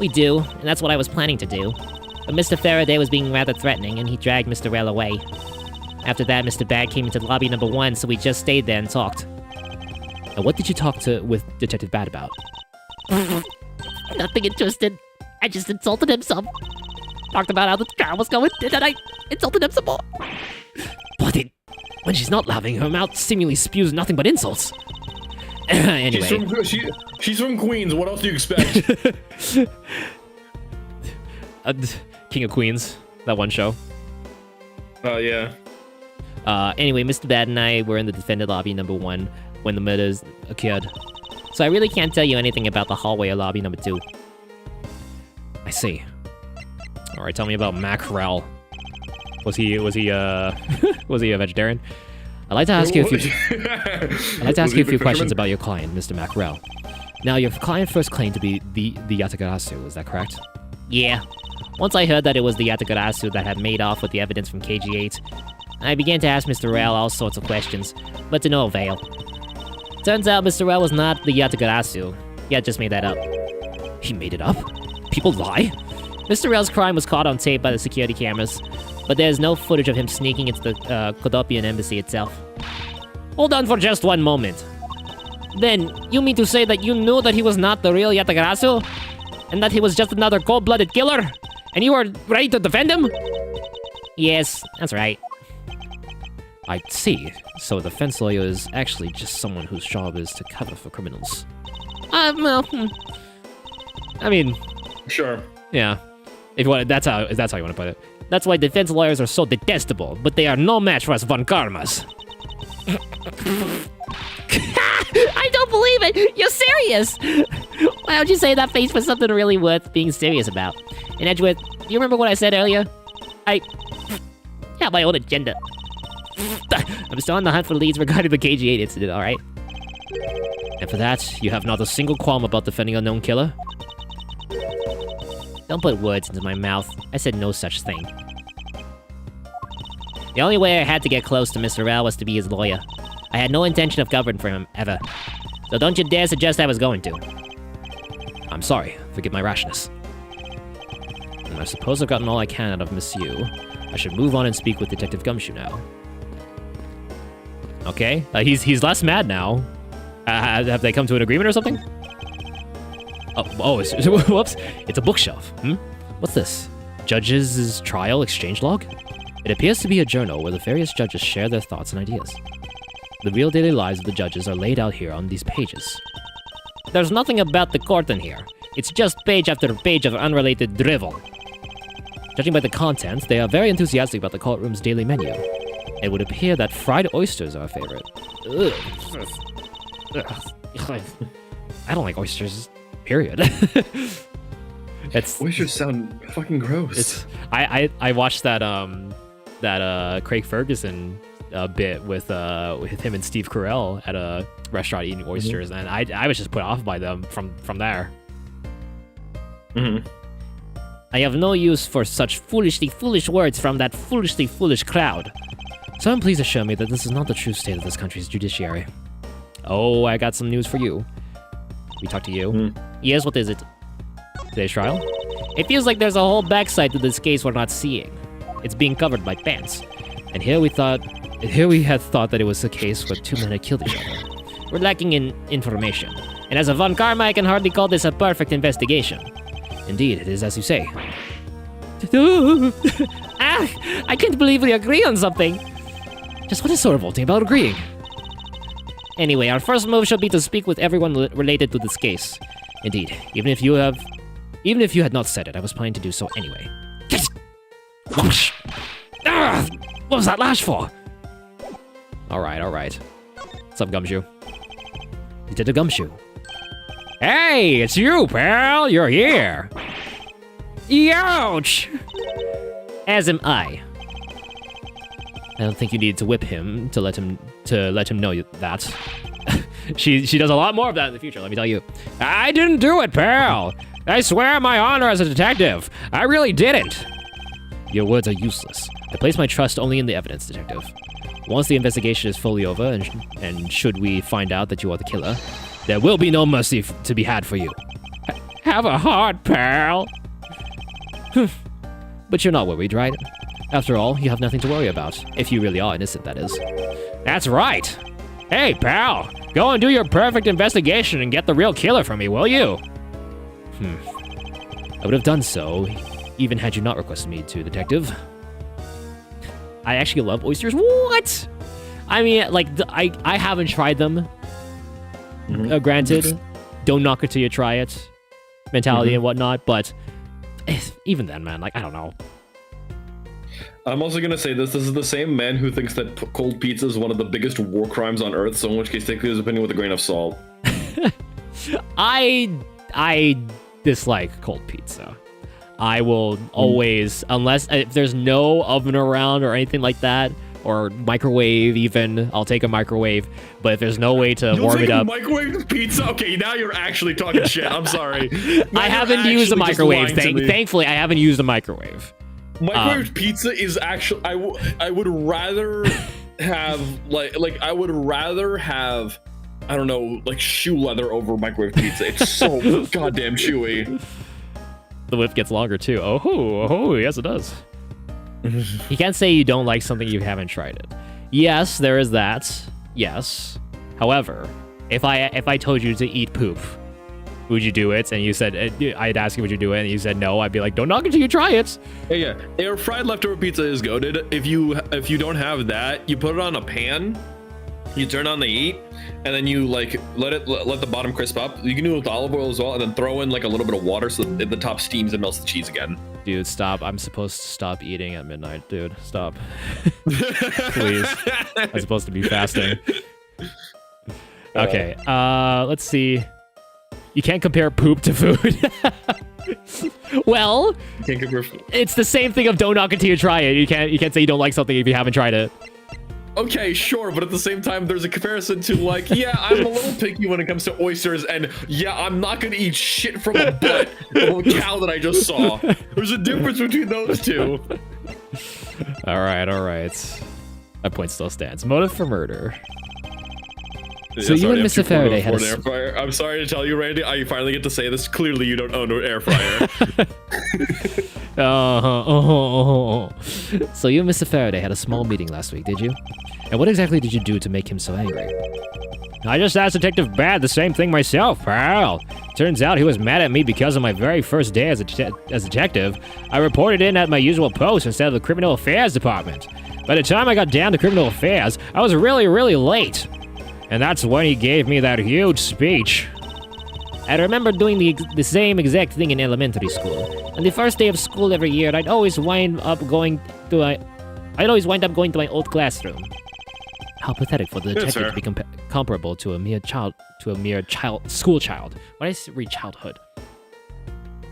S8: We do, and that's what I was planning to do. But Mr. Faraday was being rather threatening, and he dragged Mr. Rail away. After that, Mr. Bad came into lobby number 1, so we just stayed there and talked.
S1: And what did you talk with Detective Bad about?
S9: Nothing interested. I just insulted him some. Talked about how the car was going, and then I insulted him some more.
S1: But when she's not laughing, her mouth seemingly spews nothing but insults. Anyway.
S6: She's from Queens. What else do you expect?
S1: King of Queens, that one show.
S6: Yeah.
S8: Anyway, Mr. Bad and I were in the defendant lobby number 1 when the murders occurred. So I really can't tell you anything about the hallway or lobby number 2.
S1: I see. Alright, tell me about Mackerel. Was he was he a vegetarian? I'd like to ask you a few questions about your client, Mr. Mackerel. Now, your client first claimed to be the Yatagarasu, is that correct?
S8: Yeah. Once I heard that it was the Yatagarasu that had made off with the evidence from KG-8, I began to ask Mr. Rail all sorts of questions, but to no avail. Turns out Mr. Rail was not the Yatagarasu. He had just made that up.
S1: He made it up? People lie?
S8: Mr. Rail's crime was caught on tape by the security cameras, but there's no footage of him sneaking into the Kodopian embassy itself.
S1: Hold on for just one moment.
S8: Then, you mean to say that you knew that he was not the real Yatagarasu? And that he was just another cold-blooded killer? And you were ready to defend him? Yes, that's right.
S1: I see. So a defense lawyer is actually just someone whose job is to cover for criminals.
S8: Well,
S1: I mean...
S6: Sure.
S1: Yeah. If you want, that's how you want to put it.
S8: That's why defense lawyers are so detestable, but they are no match for us Von Karmas.
S9: I don't believe it! You're serious!
S8: Why don't you say that face for something really worth being serious about? And Edgeworth, do you remember what I said earlier? I have my own agenda. I'm still on the hunt for leads regarding the KG-8 incident, alright?
S1: And for that, you have not a single qualm about defending a known killer?
S8: Don't put words into my mouth. I said no such thing. The only way I had to get close to Mr. Rail was to be his lawyer. I had no intention of covering for him, ever. So don't you dare suggest I was going to.
S1: I'm sorry. Forgive my rashness. And I suppose I've gotten all I can out of Miss Yu. I should move on and speak with Detective Gumshoe now. Okay, he's less mad now. Have they come to an agreement or something? Whoops! It's a bookshelf. What's this? Judges' trial exchange log? It appears to be a journal where the various judges share their thoughts and ideas. The real daily lives of the judges are laid out here on these pages.
S8: There's nothing about the court in here. It's just page after page of unrelated drivel.
S1: Judging by the contents, they are very enthusiastic about the courtroom's daily menu. It would appear that fried oysters are a favorite. Ugh. I don't like oysters, period.
S6: Oysters sound fucking gross.
S1: I watched that Craig Ferguson bit with him and Steve Carell at a restaurant eating oysters, and I was just put off by them from there.
S8: I have no use for such foolishly foolish words from that foolishly foolish crowd.
S1: Someone please assure me that this is not the true state of this country's judiciary. Oh, I got some news for you. We talked to you.
S8: Yes, what is it?
S1: Today's trial?
S8: It feels like there's a whole backside to this case we're not seeing. It's being covered by pants.
S1: And here we had thought that it was a case where two men had killed each other.
S8: We're lacking in information. And as a Von Karma, I can hardly call this a perfect investigation.
S1: Indeed, it is as you say.
S8: I can't believe we agree on something.
S1: Just what is so revolting about agreeing?
S8: Anyway, our first move should be to speak with everyone related to this case.
S1: Indeed, even if you had not said it, I was planning to do so anyway. What was that lash for? All right. What's up, Gumshoe? Detective Gumshoe. Hey, it's you, pal. You're here.
S8: Ouch! As am I.
S1: I don't think you need to whip him to let him know that. she does a lot more of that in the future, let me tell you. I didn't do it, pal. I swear on my honor as a detective. I really didn't. Your words are useless. I place my trust only in the evidence, detective. Once the investigation is fully over, and should we find out that you are the killer, there will be no mercy to be had for you. Have a heart, pal. But you're not worried, right? After all, you have nothing to worry about. If you really are innocent, that is. That's right. Hey, pal. Go and do your perfect investigation and get the real killer for me, will you? I would have done so, even had you not requested me to, detective. I actually love oysters. What? I mean, like, I haven't tried them. Granted, don't knock it till you try it. Mentality and whatnot, but even then, man, like, I don't know.
S6: I'm also gonna say this is the same man who thinks that cold pizza is one of the biggest war crimes on Earth, so in which case take his opinion with a grain of salt.
S1: I dislike cold pizza. I will always, unless if there's no oven around or anything like that, or microwave even, I'll take a microwave. But if there's no way to warm it up,
S6: microwave pizza. Okay, now you're actually talking shit. I'm sorry.
S1: I haven't used a microwave. Thankfully, I haven't used a microwave.
S6: Microwave pizza is actually. I would rather have I would rather have, I don't know, like shoe leather over microwave pizza. It's so goddamn chewy.
S1: The whip gets longer too. Oh, yes it does. You can't say you don't like something you haven't tried it. Yes, there is that. Yes. However, if I told you to eat poop, would you do it? And you said, I'd ask you would you do it, and you said no. I'd be like, don't knock it till you try it.
S6: Yeah. Air fried leftover pizza is goated. If you don't have that, you put it on a pan. You turn on the heat, and then you like let the bottom crisp up. You can do it with olive oil as well, and then throw in like a little bit of water so that the top steams and melts the cheese again.
S1: Dude, stop! I'm supposed to stop eating at midnight, dude. Stop, please. I'm supposed to be fasting. Okay, let's see. You can't compare poop to food. Well,
S6: you can't compare food.
S1: It's the same thing of don't knock it till you try it. You can't say you don't like something if you haven't tried it.
S6: Okay, sure, but at the same time, there's a comparison to like, yeah, I'm a little picky when it comes to oysters, and yeah, I'm not gonna eat shit from a butt of a cow that I just saw. There's a difference between those two.
S1: All right. My point still stands. Motive for murder. So you and Mr. Faraday had
S6: an air fryer. I'm sorry to tell you, Randy. I finally get to say this. Clearly, you don't own an air fryer.
S1: So you and Mr. Faraday had a small meeting last week, did you? And what exactly did you do to make him so angry? I just asked Detective Bad the same thing myself, pal. Turns out he was mad at me because of my very first day as a detective. I reported in at my usual post instead of the Criminal Affairs Department. By the time I got down to Criminal Affairs, I was really, really late. And that's when he gave me that huge speech. I remember doing the same exact thing in elementary school. On the first day of school every year, I'd always wind up going to my old classroom. How pathetic for the detective to be comparable to a mere school child. Why did I read childhood?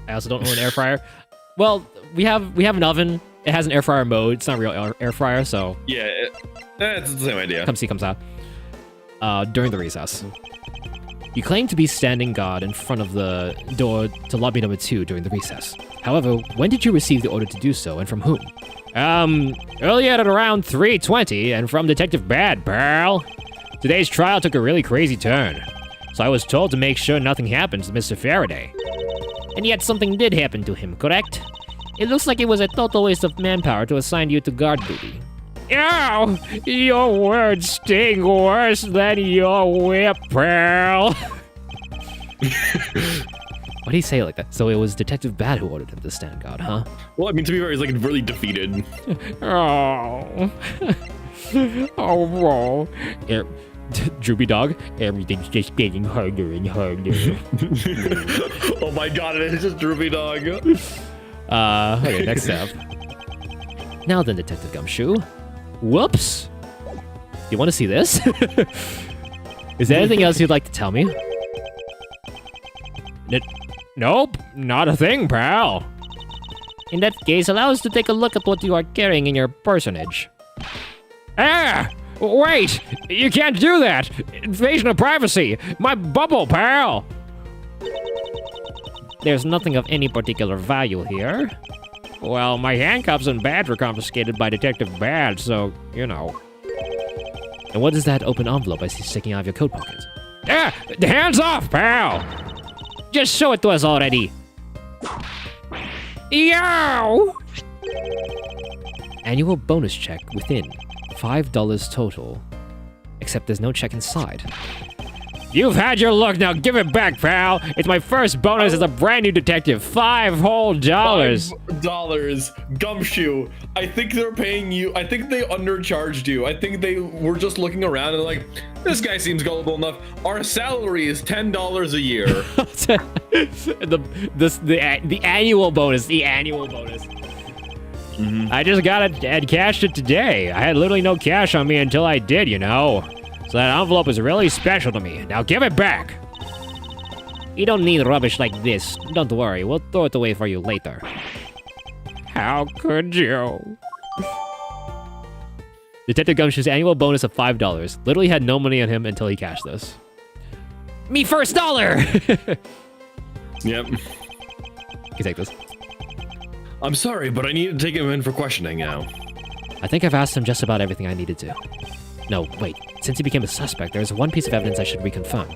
S1: I also don't own an air fryer. Well, we have an oven. It has an air fryer mode. It's not a real air fryer, so
S6: yeah, it's the same idea.
S1: Come see, comes out. During the recess, you claim to be standing guard in front of the door to lobby number 2 during the recess. However, when did you receive the order to do so, and from whom? Earlier at around 3:20, and from Detective Bad, pal. Today's trial took a really crazy turn, so I was told to make sure nothing happens to Mr. Faraday.
S8: And yet something did happen to him, correct? It looks like it was a total waste of manpower to assign you to guard duty.
S1: Ow! Your words sting worse than your whip, pal. Why do you say it like that? So it was Detective Bad who ordered him to stand guard, huh?
S6: Well, I mean, to be fair, he's like really defeated.
S1: Oh. Oh, Droopy Dog, everything's just getting harder and harder.
S6: Oh my god, it is just Droopy Dog.
S1: Okay, next step. Now then, Detective Gumshoe. Whoops! You want to see this? Is there anything else you'd like to tell me? Nope, not a thing, pal.
S8: In that case, allow us to take a look at what you are carrying in your personage.
S1: Ah! Wait! You can't do that! Invasion of privacy! My bubble, pal!
S8: There's nothing of any particular value here.
S1: Well, my handcuffs and badge were confiscated by Detective Bad, so, you know. And what is that open envelope I see sticking out of your coat pocket? Ah! Hands off, pal!
S8: Just show it to us already.
S1: Yow!
S2: Annual bonus check within. $5 total. Except there's no check inside.
S1: You've had your look, now give it back, pal! It's my first bonus as a brand new detective. $5 whole dollars!
S6: $5. Gumshoe. I think they're paying you. I think they undercharged you. I think they were just looking around and like, this guy seems gullible enough. Our salary is $10 a year.
S1: the annual bonus. The annual bonus. Mm-hmm. I just got it and cashed it today. I had literally no cash on me until I did, you know. So that envelope is really special to me. Now give it back.
S8: You don't need rubbish like this. Don't worry, we'll throw it away for you later.
S1: How could you? Detective Gumshoe's annual bonus of $5. Literally had no money on him until he cashed this.
S8: Me first dollar!
S6: Yep.
S1: You can take this.
S6: I'm sorry, but I need to take him in for questioning now.
S1: I think I've asked him just about everything I needed to. No, wait. Since he became a suspect, there's one piece of evidence I should reconfirm.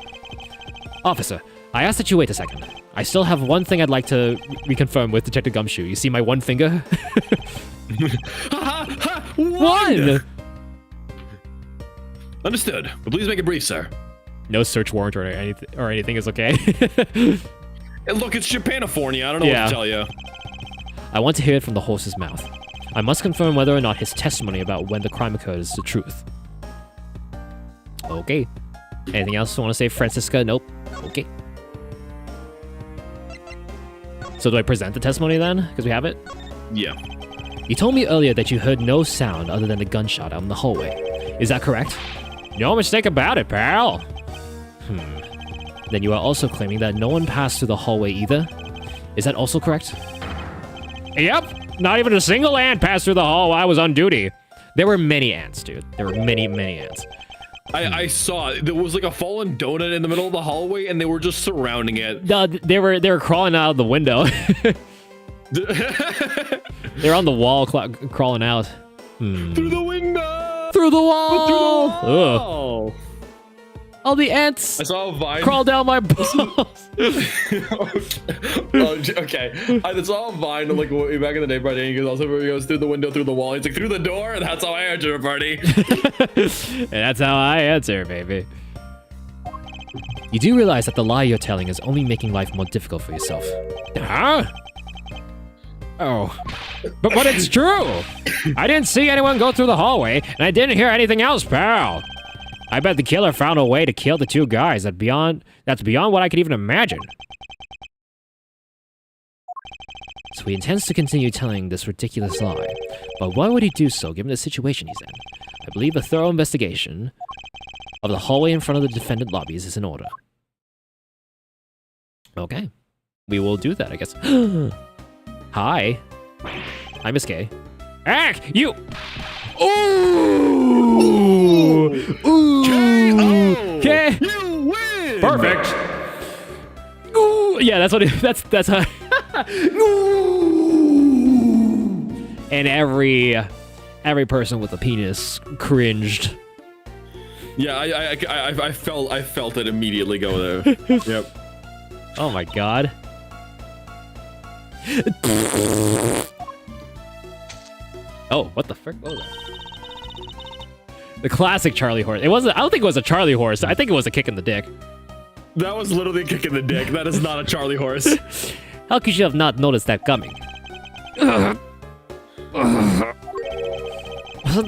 S1: Officer, I ask that you wait a second. I still have one thing I'd like to reconfirm with Detective Gumshoe. You see my one finger? One!
S6: Understood. But please make it brief, sir.
S1: No search warrant or anything is okay.
S6: Hey, look, it's Japanifornia. I don't know what to tell you.
S1: I want to hear it from the horse's mouth. I must confirm whether or not his testimony about when the crime occurred is the truth. Okay. Anything else you want to say, Francisca? Nope. Okay. So do I present the testimony then? Because we have it?
S6: Yeah.
S1: You told me earlier that you heard no sound other than the gunshot out in the hallway. Is that correct? No mistake about it, pal. Then you are also claiming that no one passed through the hallway either? Is that also correct? Yep. Not even a single ant passed through the hall while I was on duty. There were many ants, dude. There were many, many ants.
S6: I saw it. There was like a fallen donut in the middle of the hallway, and they were just surrounding it.
S1: No, they were crawling out of the window. They're on the wall crawling out.
S6: Through the window.
S1: Through the wall.
S6: Through the wall.
S1: All the ants
S6: I saw a vine.
S1: crawl down my balls.
S6: Okay. I saw a vine like way back in the day, Brady. He goes through the window, through the wall. He's like through the door, and that's how I answer a party.
S1: And that's how I answer, baby.
S2: You do realize that the lie you're telling is only making life more difficult for yourself.
S1: Huh? Oh. But it's true. I didn't see anyone go through the hallway, and I didn't hear anything else, pal. I bet the killer found a way to kill the two guys that's beyond what I could even imagine.
S2: So he intends to continue telling this ridiculous lie. But why would he do so given the situation he's in? I believe a thorough investigation of the hallway in front of the defendant lobbies is in order.
S1: Okay. We will do that, I guess. Hi. Hi, Miss K. Ack! You! Ooh! Ooh! Okay.
S6: You win.
S1: Perfect. Ooh! Yeah, that's what it, that's how. Ooh! And every person with a penis cringed.
S6: Yeah, I felt it immediately go there. Yep.
S1: Oh my god. Oh, what the frick? What was that? The classic Charlie horse. It wasn't. I don't think it was a Charlie horse. I think it was a kick in the dick.
S6: That was literally a kick in the dick. That is not a Charlie horse.
S1: How could you have not noticed that coming? Wasn't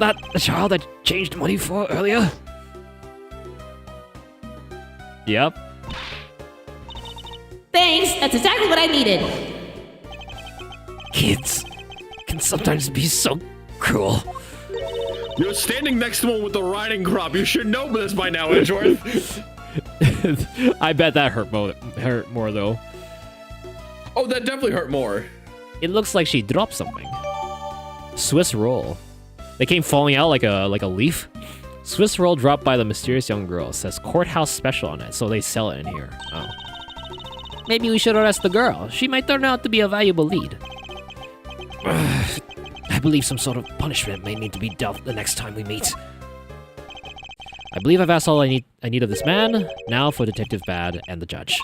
S1: that the child I changed money for earlier? Yep.
S9: Thanks, that's exactly what I needed.
S2: Kids can sometimes be so cruel.
S6: You're standing next to one with the riding crop. You should know this by now, Edgeworth.
S1: I bet that hurt more though.
S6: Oh, that definitely hurt more.
S1: It looks like she dropped something. Swiss roll. They came falling out like a leaf. Swiss roll dropped by the mysterious young girl. It says courthouse special on it, so they sell it in here. Oh.
S8: Maybe we should arrest the girl. She might turn out to be a valuable lead.
S2: I believe some sort of punishment may need to be dealt the next time we meet. I believe I've asked all I need of this man. Now for Detective Bad and the judge.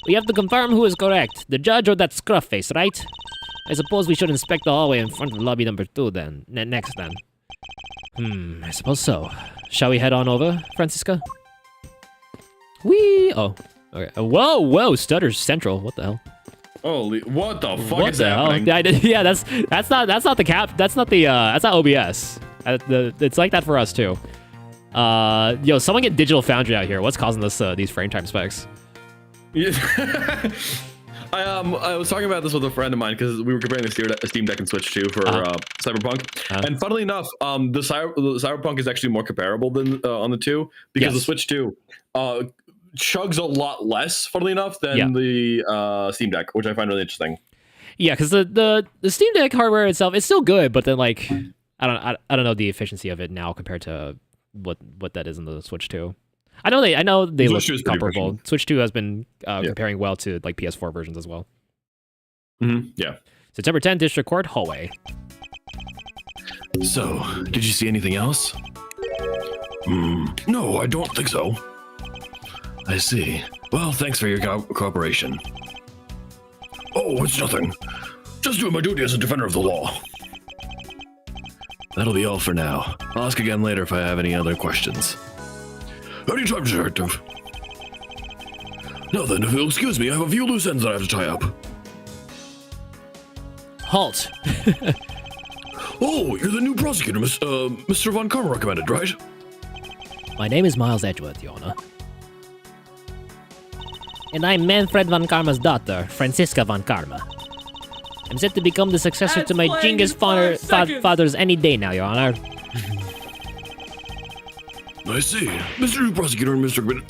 S8: We have to confirm who is correct, the judge or that scruff face, right? I suppose we should inspect the hallway in front of lobby number 2 then. Next then.
S2: I suppose so. Shall we head on over, Francisca?
S1: Whee! Oh. Okay. Whoa! Stutters Central. What the hell?
S6: Holy, what the fuck
S1: What
S6: is
S1: the hell?
S6: happening?
S1: Yeah, that's not the cap. That's not the that's not OBS. It's like that for us too. Yo, someone get Digital Foundry out here. What's causing this these frame time spikes?
S6: Yeah. I was talking about this with a friend of mine because we were comparing the Steam Deck and Switch 2 for Cyberpunk, and funnily enough, the Cyberpunk is actually more comparable than on the 2 because the Switch 2 chugs a lot less, funnily enough, than the Steam Deck, which I find really interesting.
S1: Yeah, because the Steam Deck hardware itself is still good, but then like I don't know the efficiency of it now compared to what that is in the Switch 2. I know they look comparable. Switch 2 has been comparing well to like PS4 versions as well.
S6: Yeah.
S1: September 10th, District Court hallway.
S7: So, did you see anything else? No, I don't think so. I see. Well, thanks for your cooperation. Oh, it's nothing. Just doing my duty as a defender of the law. That'll be all for now. I'll ask again later if I have any other questions. Anytime, Detective. Now then, if you'll excuse me, I have a few loose ends that I have to tie up.
S1: Halt.
S7: Oh, you're the new prosecutor, Mr. Von Karma recommended, right?
S2: My name is Miles Edgeworth, Your Honor.
S8: And I'm Manfred von Karma's daughter, Francisca von Karma. I'm set to become the successor to my Genghis fathers any day now, Your Honor.
S7: I see. Mr. New Prosecutor and Mr. Commit.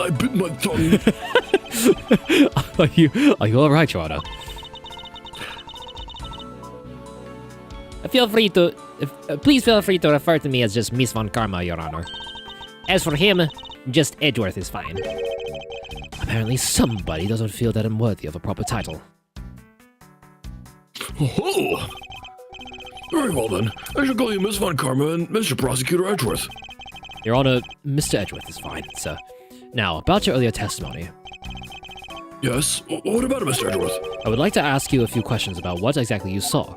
S7: I bit my tongue.
S2: Are you all right, Your Honor?
S8: Please feel free to refer to me as just Miss von Karma, Your Honor. As for him, just Edgeworth is fine.
S2: Apparently somebody doesn't feel that I'm worthy of a proper title.
S7: Oh. Very well then. I shall call you Miss Von Karma and Mr. Prosecutor Edgeworth.
S2: Your Honor, Mr. Edgeworth is fine, sir. Now, about your earlier testimony.
S7: Yes. What about it, Mr. Edgeworth?
S2: I would like to ask you a few questions about what exactly you saw.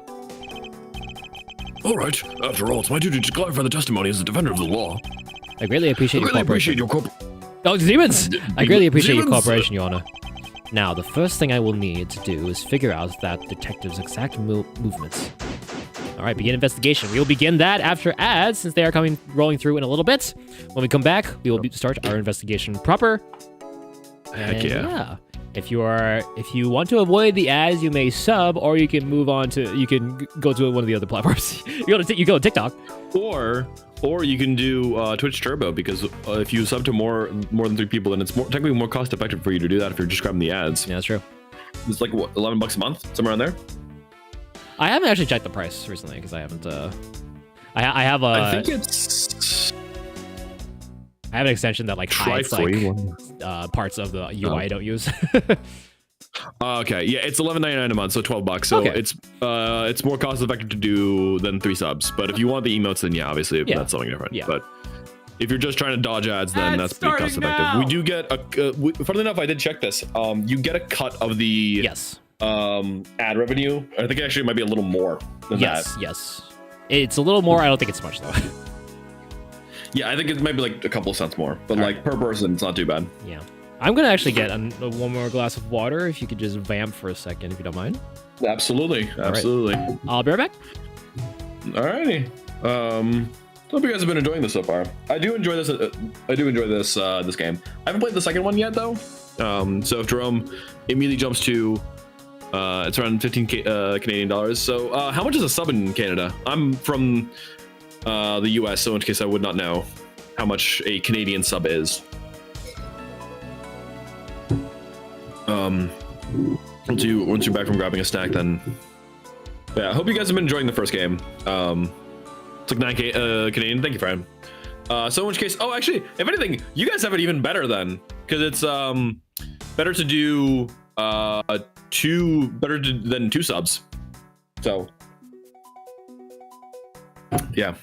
S7: All right. After all, it's my duty to clarify the testimony as a defender of the law.
S2: I greatly appreciate your cooperation. Oh, demons! I greatly appreciate your cooperation, Your Honor. Now, the first thing I will need to do is figure out that detective's exact movements. All right, begin investigation. We will begin that after ads, since they are rolling through in a little bit. When we come back, we will start our investigation proper.
S6: Heck yeah.
S2: If you want to avoid the ads, you may sub, or you can move on to, you can go to one of the other platforms. you go to TikTok,
S6: or you can do Twitch Turbo, because if you sub to more than 3 people, then it's technically more cost effective for you to do that if you're just grabbing the ads.
S2: Yeah, that's true.
S6: It's like what, $11 a month, somewhere around there.
S2: I haven't actually checked the price recently because I haven't. I have a.
S6: I think it's.
S2: I have an extension that like hides parts of the UI I don't use.
S6: Okay, yeah, it's $11.99 a month, so $12. So it's more cost effective to do than 3 subs. But if you want the emotes, then obviously that's something different.
S2: Yeah.
S6: But if you're just trying to dodge ads, then that's pretty cost effective. We do get funnily enough, I did check this. You get a cut of the ad revenue. I think actually it might be a little more than that.
S2: Yes. It's a little more. I don't think it's much though.
S6: Yeah, I think it might be like a couple of cents more, but like per person, it's not too bad.
S2: Yeah. I'm gonna actually get one more glass of water. If you could just vamp for a second, if you don't mind.
S6: Absolutely.
S2: Right. I'll be right back.
S6: Alrighty. Hope you guys have been enjoying this so far. I do enjoy this. This game. I haven't played the second one yet though. So if Jerome immediately jumps to, it's around 15 Canadian dollars. So how much is a sub in Canada? I'm from the US, so in case I would not know how much a Canadian sub is. Once you're back from grabbing a snack, then yeah. I hope you guys have been enjoying the first game. It's like 9K Canadian. Thank you, friend. So in which case, oh, actually, if anything, you guys have it even better then, because it's better to do than 2 subs. So yeah.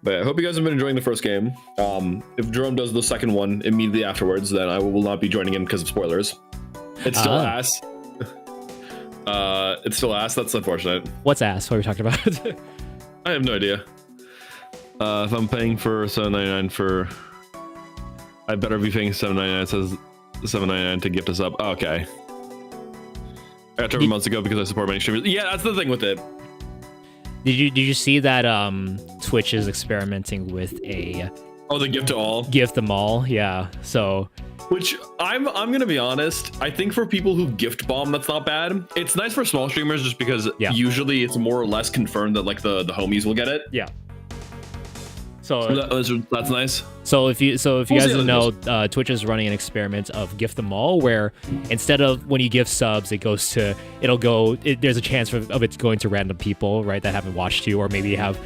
S6: But I hope you guys have been enjoying the first game. If Jerome does the second one immediately afterwards, then I will not be joining in because of spoilers. It's still ass. It's still ass. That's unfortunate.
S2: What's ass? What are we talking about?
S6: I have no idea. If I'm paying for $7.99 for, I better be paying $7.99. It says $7.99 to gift us up. Oh, okay. I got 2 months ago because I support many streamers. Yeah, that's the thing with it.
S2: Did you see that Twitch is experimenting with the
S6: gift to all?
S2: Gift them all, yeah. So
S6: which I'm gonna be honest, I think for people who gift bomb, that's not bad. It's nice for small streamers just because usually it's more or less confirmed that like the homies will get it.
S2: Yeah. So
S6: that's nice.
S2: So if you guys don't know, Twitch is running an experiment of gift them all, where instead of when you give subs, there's a chance of it going to random people, right, that haven't watched you or maybe have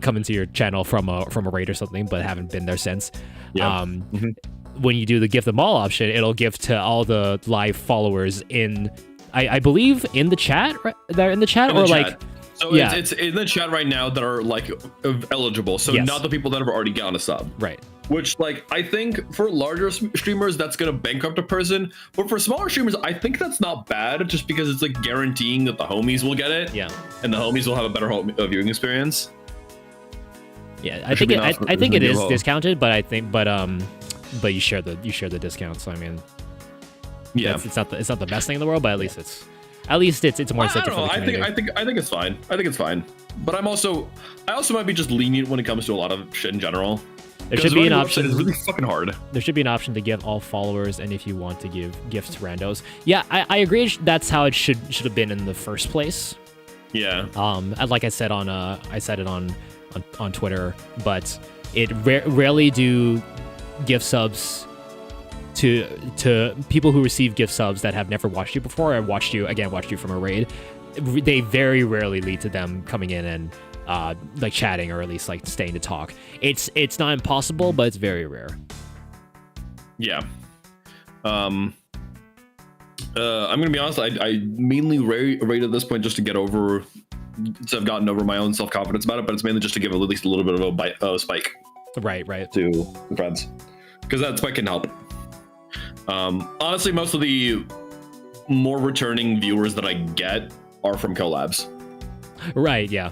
S2: come into your channel from a raid or something, but haven't been there since. Yeah. When you do the gift them all option, it'll give to all the live followers in, I believe, in the chat. Right? They're in the chat,
S6: So it's in the chat right now that are like eligible. So not the people that have already gotten a sub.
S2: Right.
S6: Which like I think for larger streamers that's gonna bankrupt a person, but for smaller streamers I think that's not bad just because it's like guaranteeing that the homies will get it.
S2: Yeah.
S6: And the homies will have a better viewing experience.
S2: Yeah, I think it is discounted, but you share the discount. So I mean, yeah, it's not the best thing in the world, but at least it's more incentive for the community.
S6: I think it's fine. I think it's fine. But I also might be just lenient when it comes to a lot of shit in general.
S2: There should be an option.
S6: It's really fucking hard.
S2: There should be an option to give all followers, and if you want to give gifts to randos. Yeah, I agree. That's how it should have been in the first place.
S6: Yeah.
S2: Like I said I said it on Twitter, but it rarely do gift subs to people who receive gift subs that have never watched you before or watched you from a raid. They very rarely lead to them coming in and like chatting or at least like staying to talk. It's not impossible, but it's very rare.
S6: Yeah. I'm gonna be honest. I mainly rate at this point just to get over. So I've gotten over my own self confidence about it, but it's mainly just to give at least a little bit of a spike.
S1: Right.
S6: To friends, because that spike can help. Honestly, most of the more returning viewers that I get are from collabs.
S1: Right. Yeah.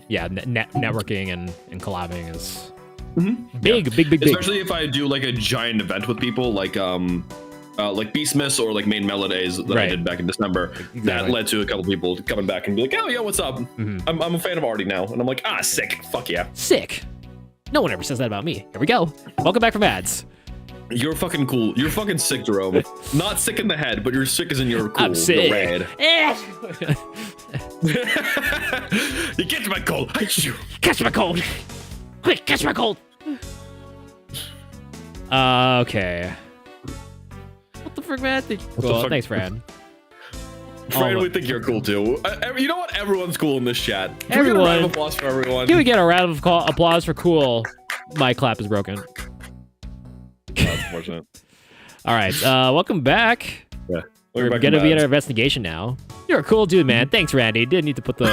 S1: Yeah. Networking and collabing is big.
S6: Especially if I do like a giant event with people, like Beastmas or like Main Melodies that I did back in December.
S1: Exactly.
S6: That led to a couple people coming back and be like, "Oh yeah, what's up? I'm a fan of Artie now," and I'm like, "Ah, sick, fuck yeah,
S1: sick." No one ever says that about me. Here we go. Welcome back from ads.
S6: You're fucking cool. You're fucking sick, Jerome. Not sick in the head, but you're sick as in you're cool.
S1: I'm sick.
S6: You're rad. You catch my cold.
S9: Catch my cold. Quick, catch my cold.
S1: Okay. What the frick, man? Cool. Thanks, Fran.
S6: Fran, we think you're cool too. You know what? Everyone's cool in this chat. Can
S1: Everyone.
S6: we get a round of applause for everyone?
S1: Can we get a round of applause for cool? My clap is broken.
S6: That's unfortunate.
S1: All right. Welcome back.
S6: Yeah.
S1: We're gonna be at our investigation now. You're a cool dude, man. Thanks, Randy. Didn't need to put the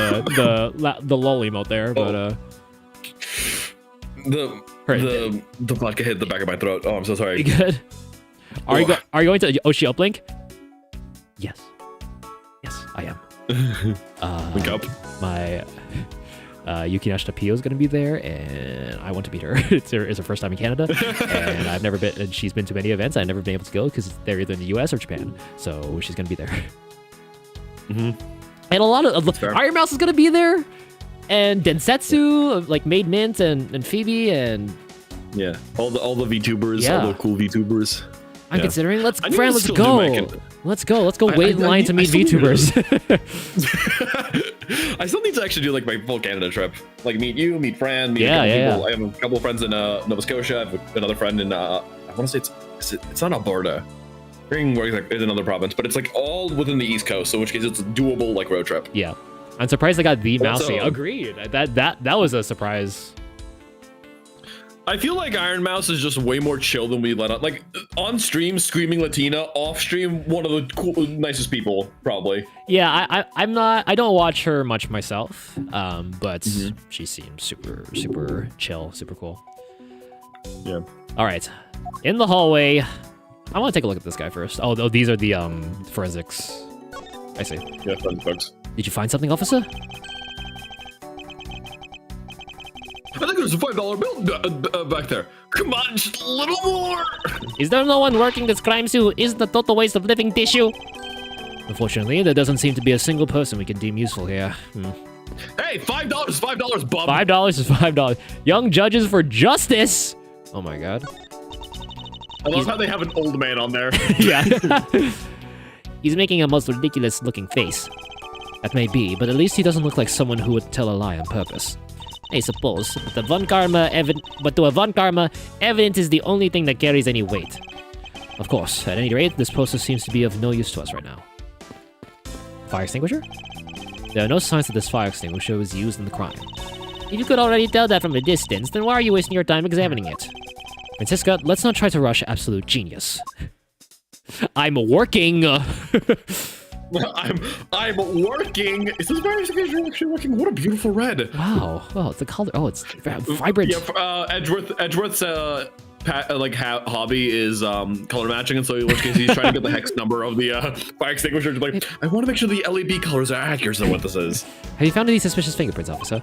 S1: lol emote there, but
S6: the vodka hit the back of my throat. Oh, I'm so sorry.
S1: You good? Are you going to Oshi uplink? Yes, I am.
S6: Wake up.
S1: My Yukinashita Pio is going to be there, and I want to meet her. It's her first time in Canada, and I've never been. And she's been to many events. I've never been able to go because they're either in the U.S. or Japan. So she's going to be there.
S6: And
S1: a lot of Iron Mouse is going to be there, and Densetsu, like Made Mint, and Phoebe, and
S6: yeah, all the VTubers, all the cool VTubers.
S1: I'm considering. Let's go. Let's go.
S6: I
S1: Wait in line to meet VTubers.
S6: I still need to actually do like my full Canada trip. Like meet you, meet Fran, meet
S1: a couple
S6: people. I have a couple of friends in Nova Scotia. I have another friend in I want to say it's not Alberta. It's another province, but it's like all within the East Coast. So in which case it's a doable like road trip.
S1: Yeah, I'm surprised I got the Mousy.
S6: Also,
S1: Agreed. That was a surprise.
S6: I feel like Iron Mouse is just way more chill than we let on. Like on stream, screaming Latina. Off stream, one of the nicest people, probably.
S1: Yeah, I'm not. I don't watch her much myself. But she seems super chill, super cool.
S6: Yeah.
S1: All right, in the hallway. I want to take a look at this guy first. Oh, these are the forensics. I see.
S6: Yeah, fun folks.
S1: Did you find something, officer?
S6: I think there's a $5 bill back there. Come on, just a little more.
S9: Is there no one working this crime scene? Is the total waste of living tissue?
S2: Unfortunately, there doesn't seem to be a single person we can deem useful here.
S6: Hey, $5, bub.
S1: $5 is $5. Young judges for justice. Oh my god.
S6: I love how they have an old man on there.
S1: Yeah.
S2: He's making a most ridiculous-looking face. That may be, but at least he doesn't look like someone who would tell a lie on purpose.
S9: I suppose, but to a Von Karma, evidence is the only thing that carries any weight.
S2: Of course, at any rate, this poster seems to be of no use to us right now. Fire extinguisher? There are no signs that this fire extinguisher was used in the crime.
S9: If you could already tell that from a distance, then why are you wasting your time examining it?
S2: Francisca, let's not try to rush absolute genius.
S1: I'm working.
S6: I'm working. Is this fire extinguisher actually working? What a beautiful red.
S2: Wow. Well, it's the color. Oh, it's vibrant.
S6: Yeah, Edgeworth's hobby is color matching, and so in which case he's trying to get the hex number of the fire extinguisher. Like, I want to make sure the LED colors are accurate to what this is.
S2: Have you found any suspicious fingerprints, officer?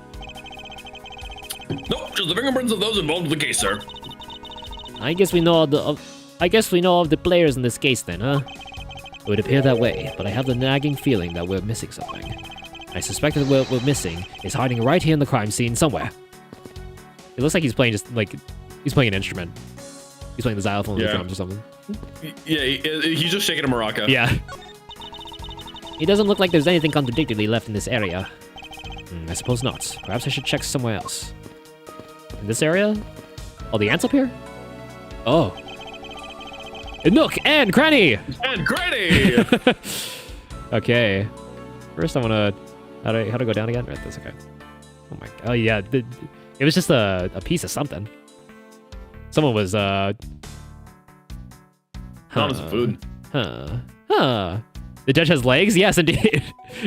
S6: Nope, just the fingerprints of those involved with the case, sir.
S9: I guess we know of the players in this case then, huh?
S2: It would appear that way, but I have the nagging feeling that we're missing something. I suspect that what we're missing is hiding right here in the crime scene somewhere.
S1: It looks like he's playing he's playing an instrument. He's playing the xylophone or the drums or something.
S6: Yeah, he's just shaking a maraca.
S1: Yeah.
S9: It doesn't look like there's anything contradictory left in this area.
S2: I suppose not. Perhaps I should check somewhere else.
S1: In this area? Oh, the ant's up here? Oh. Nook and cranny!
S6: And cranny!
S1: Okay. First I wanna... How to go down again? Right, that's okay. Oh my god. Oh yeah, it was just a piece of something. Someone was,
S6: Found some food.
S1: Huh. Ah. The judge has legs? Yes, indeed.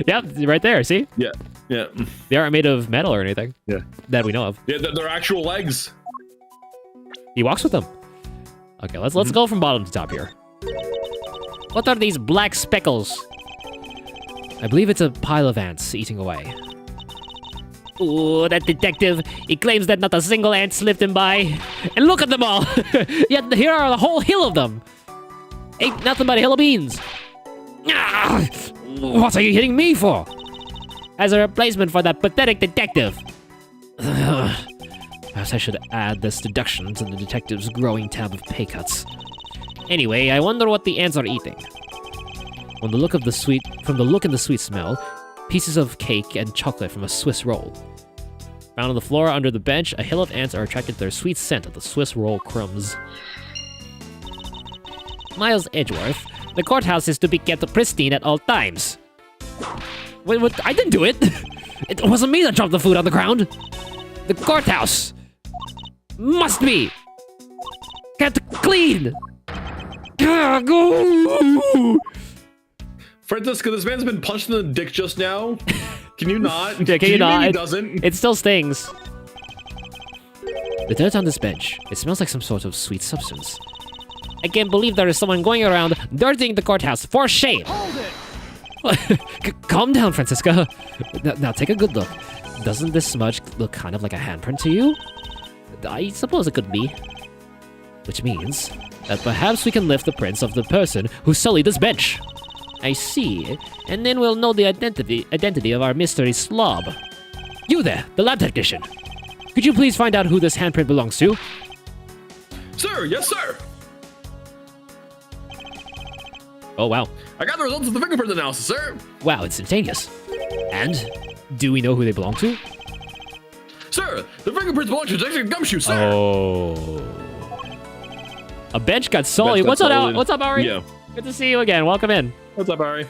S1: Yep, right there. See?
S6: Yeah. Yeah.
S1: They aren't made of metal or anything.
S6: Yeah.
S1: That we know of.
S6: Yeah, they're actual legs.
S1: He walks with them. Okay, let's go from bottom to top here.
S8: What are these black speckles?
S2: I believe it's a pile of ants eating away.
S8: Ooh, that detective. He claims that not a single ant slipped him by. And look at them all.
S1: Yet here are a whole hill of them.
S8: Ain't nothing but a hill of beans.
S1: Ah, what are you hitting me for?
S8: As a replacement for that pathetic detective.
S2: Perhaps I should add this deduction to the detective's growing tab of pay cuts.
S8: Anyway, I wonder what the ants are eating.
S2: From the look and the sweet smell, pieces of cake and chocolate from a Swiss roll.
S1: Found on the floor under the bench, a hill of ants are attracted to their sweet scent of the Swiss roll crumbs.
S8: Miles Edgeworth, the courthouse is to be kept pristine at all times.
S1: Wait, what? I didn't do it! It wasn't me that dropped the food on the ground!
S8: The courthouse must be kept clean.
S1: Go!
S6: Francisco, this man's been punched in the dick just now. Can you not?
S1: Yeah, can you not?
S6: He doesn't.
S1: It still stings.
S2: The dirt on this bench, it smells like some sort of sweet substance.
S8: I can't believe there is someone going around dirtying the courthouse. For shame.
S2: Calm down, Francisca. Now take a good look. Doesn't this smudge look kind of like a handprint to you?
S8: I suppose it could be.
S2: Which means that perhaps we can lift the prints of the person who sullied this bench.
S8: I see. And then we'll know the identity of our mystery slob.
S2: You there, the lab technician. Could you please find out who this handprint belongs to?
S6: Sir, yes, sir.
S1: Oh, wow.
S6: I got the results of the fingerprint analysis, sir.
S2: Wow, instantaneous. And do we know who they belong to?
S6: Sir, the fingerprints belong to Detective Gumshoe, sir.
S1: Oh. A bench got sullied.
S6: Bench got sullied.
S1: What's up, Ari?
S6: Yeah.
S1: Good to see you again. Welcome in.
S6: What's up, Ari?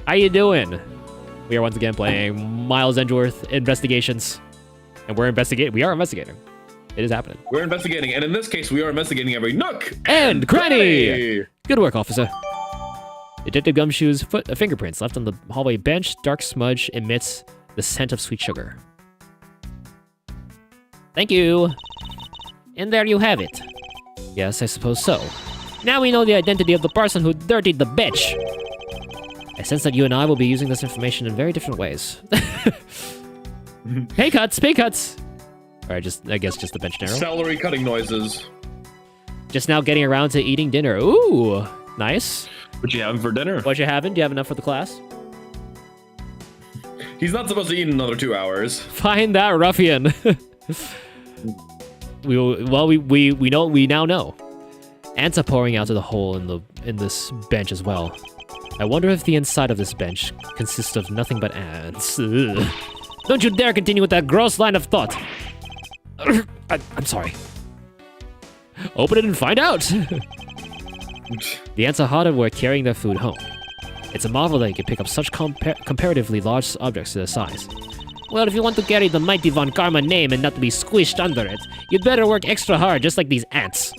S1: How you doing? We are once again playing Miles Edgeworth Investigations. And we are investigating. It is happening.
S6: We're investigating, and in this case, we are investigating every nook
S1: and cranny.
S6: cranny.
S2: Good work, officer.
S1: Detective Gumshoe's fingerprints left on the hallway bench. Dark smudge emits the scent of sweet sugar.
S8: Thank you. And there you have it.
S2: Yes, I suppose so.
S8: Now we know the identity of the person who dirtied the bench.
S2: I sense that you and I will be using this information in very different ways.
S1: Pay cuts, pay cuts. All right, I guess just the bench narrow.
S6: Celery cutting noises.
S1: Just now getting around to eating dinner. Ooh, nice.
S6: What you having for dinner?
S1: What you having? Do you have enough for the class?
S6: He's not supposed to eat in another 2 hours.
S1: Find that ruffian. We now know.
S2: Ants are pouring out of the hole in this bench as well. I wonder if the inside of this bench consists of nothing but ants. Ugh.
S8: Don't you dare continue with that gross line of thought.
S2: I'm sorry.
S1: Open it and find out.
S2: The ants are hard at work carrying their food home. It's a marvel that you can pick up such comparatively large objects to their size.
S8: Well, if you want to carry the mighty Von Karma name and not to be squished under it, you'd better work extra hard, just like these ants.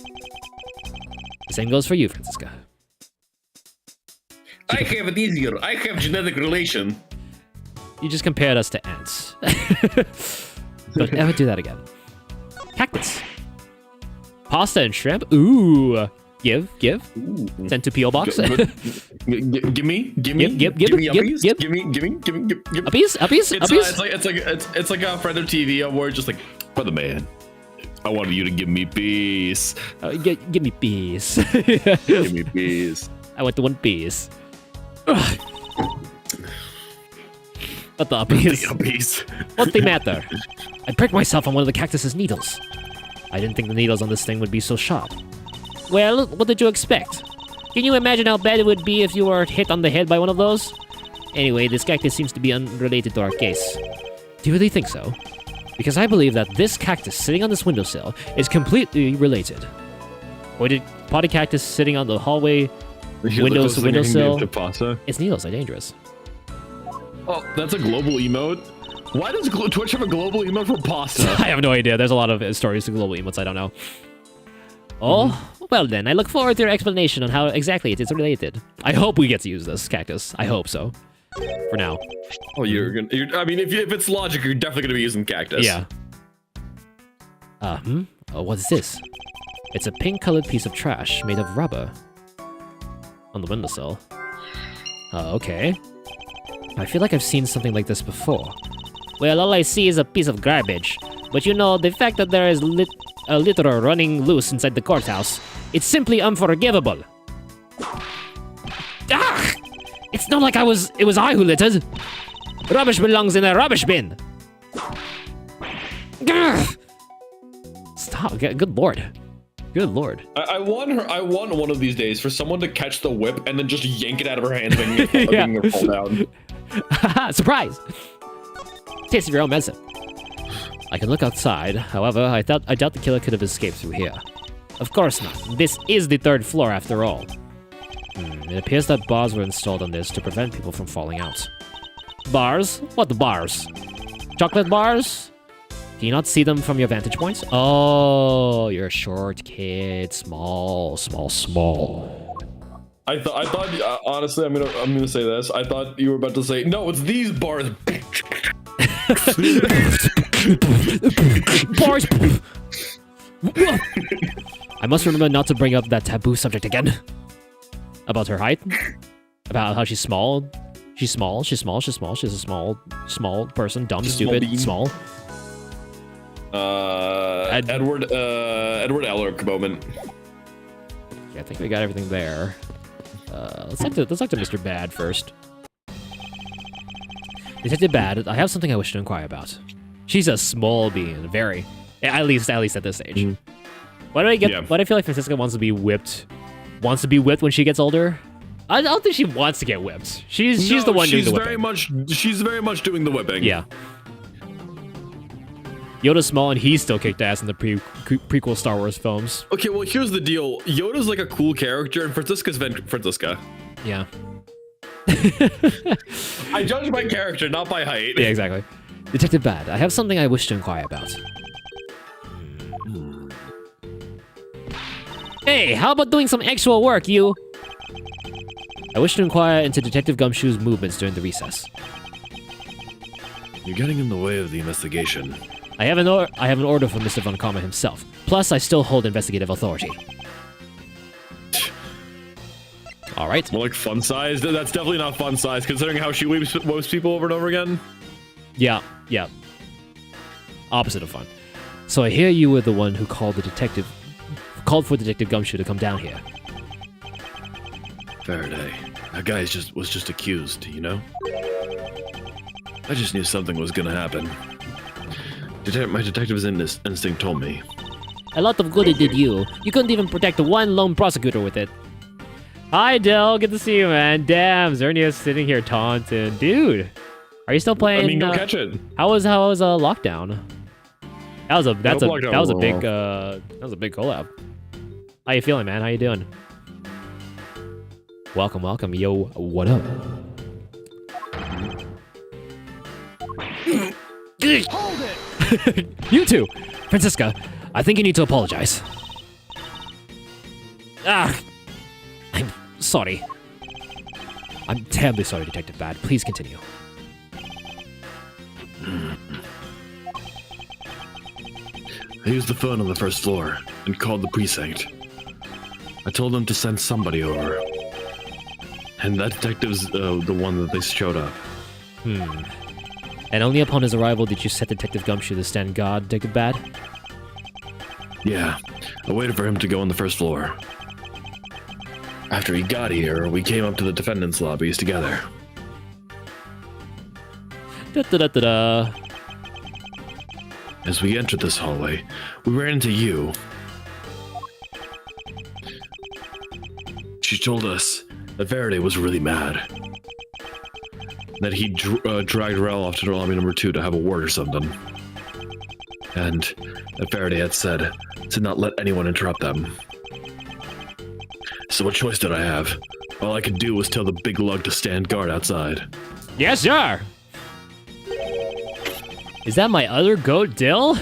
S2: The same goes for you, Francisca.
S6: I have it easier. I have genetic relation.
S2: You just compared us to ants. Don't ever do that again.
S1: Cactus. Pasta and shrimp. Ooh. Give.
S6: Ooh.
S1: Send to P.O. Box.
S6: Give me
S1: A piece.
S6: It's like a friend of TV where it's just like, brother man, I wanted you to give me peace.
S1: Give me peace.
S6: Give me peace.
S1: I want the one piece. What the piece? What's the matter?
S2: I pricked myself on one of the cactus's needles. I didn't think the needles on this thing would be so sharp.
S8: Well, what did you expect? Can you imagine how bad it would be if you were hit on the head by one of those? Anyway, this cactus seems to be unrelated to our case.
S2: Do you really think so? Because I believe that this cactus sitting on this windowsill is completely related.
S1: Or did potty cactus sitting on the hallway windows to windowsill?
S2: Its needles are dangerous.
S6: Oh, that's a global emote. Why does Twitch have a global emote for pasta?
S1: I have no idea. There's a lot of stories to global emotes I don't know.
S2: Oh, well then, I look forward to your explanation on how exactly it is related. I hope we get to use this cactus. I hope so. For now.
S6: Oh, I mean, if it's logic, you're definitely gonna be using cactus.
S2: Yeah. Oh, what is this? It's a pink-colored piece of trash made of rubber. On the windowsill. Okay. I feel like I've seen something like this before.
S8: Well, all I see is a piece of garbage. But you know, the fact that there is a litter running loose inside the courthouse, it's simply unforgivable.
S2: Ah! It's not like it was I who littered.
S8: Rubbish belongs in a rubbish bin.
S2: Gah! Stop. Good lord. Good lord.
S6: I want one of these days for someone to catch the whip and then just yank it out of her hands, making her fall down.
S2: Surprise! Taste of your own medicine. I can look outside. However, I doubt the killer could have escaped through here.
S8: Of course not. This is the 3rd floor after all.
S2: It appears that bars were installed on this to prevent people from falling out.
S8: Bars? What bars? Chocolate bars?
S2: Can you not see them from your vantage points? Oh, you're a short kid. Small.
S6: I thought honestly, I'm gonna say this. I thought you were about to say, no, it's these bars.
S2: Bars. I must remember not to bring up that taboo subject again. About her height. About how she's small. She's small. She's a small person. Dumb, stupid, small.
S6: Edward Elric moment.
S2: Yeah, I think we got everything there. Let's talk to Mr. Bad first. Detective Bad, I have something I wish to inquire about. She's a small being, very. At least at this age. Why do I feel like Francisca wants to be whipped? Wants to be whipped when she gets older? I don't think she wants to get whipped. She's the one doing the whipping.
S6: She's very much doing the whipping.
S2: Yeah. Yoda's small and he still kicked ass in the prequel Star Wars films.
S6: Okay, well, here's the deal. Yoda's like a cool character, and Francisca's Francisca.
S2: Yeah.
S6: I judge by character, not by height.
S2: Yeah, exactly. Detective Bad, I have something I wish to inquire about.
S8: Hey, how about doing some actual work, you?
S2: I wish to inquire into Detective Gumshoe's movements during the recess.
S7: You're getting in the way of the investigation.
S2: I have an order from Mr. Von Karma himself. Plus, I still hold investigative authority. All right.
S6: More like fun size. That's definitely not fun size, considering how she whips people over and over again.
S2: Yeah. Opposite of fun. So I hear you were the one who called for Detective Gumshoe to come down here.
S7: Faraday, that guy was just accused, you know? I just knew something was gonna happen. My detective's instinct told me.
S8: A lot of good it did you. You couldn't even protect one lone prosecutor with it.
S1: Hi, Del. Good to see you, man. Damn, Zernia's sitting here taunting. Dude, are you still playing?
S6: I mean, go catch it.
S1: How was lockdown? That was a big collab. How you feeling, man? How you doing? Welcome. Yo, what up?
S3: Hold it!
S2: You two! Francisca, I think you need to apologize. I'm sorry. I'm terribly sorry, Detective Bad. Please continue.
S7: I used the phone on the first floor and called the precinct. I told them to send somebody over. And that detective's the one that they showed up.
S2: And only upon his arrival did you set Detective Gumshoe to stand guard, Detective Bad?
S7: Yeah, I waited for him to go on the first floor. After he got here, we came up to the defendant's lobbies together.
S2: Da-da-da-da-da.
S7: As we entered this hallway, we ran into you. She told us that Faraday was really mad. That he dragged Rel off to lobby number 2 to have a word or something. And that Faraday had said to not let anyone interrupt them. So what choice did I have? All I could do was tell the big lug to stand guard outside.
S1: Yes, sir. Is that my other goat, Dill?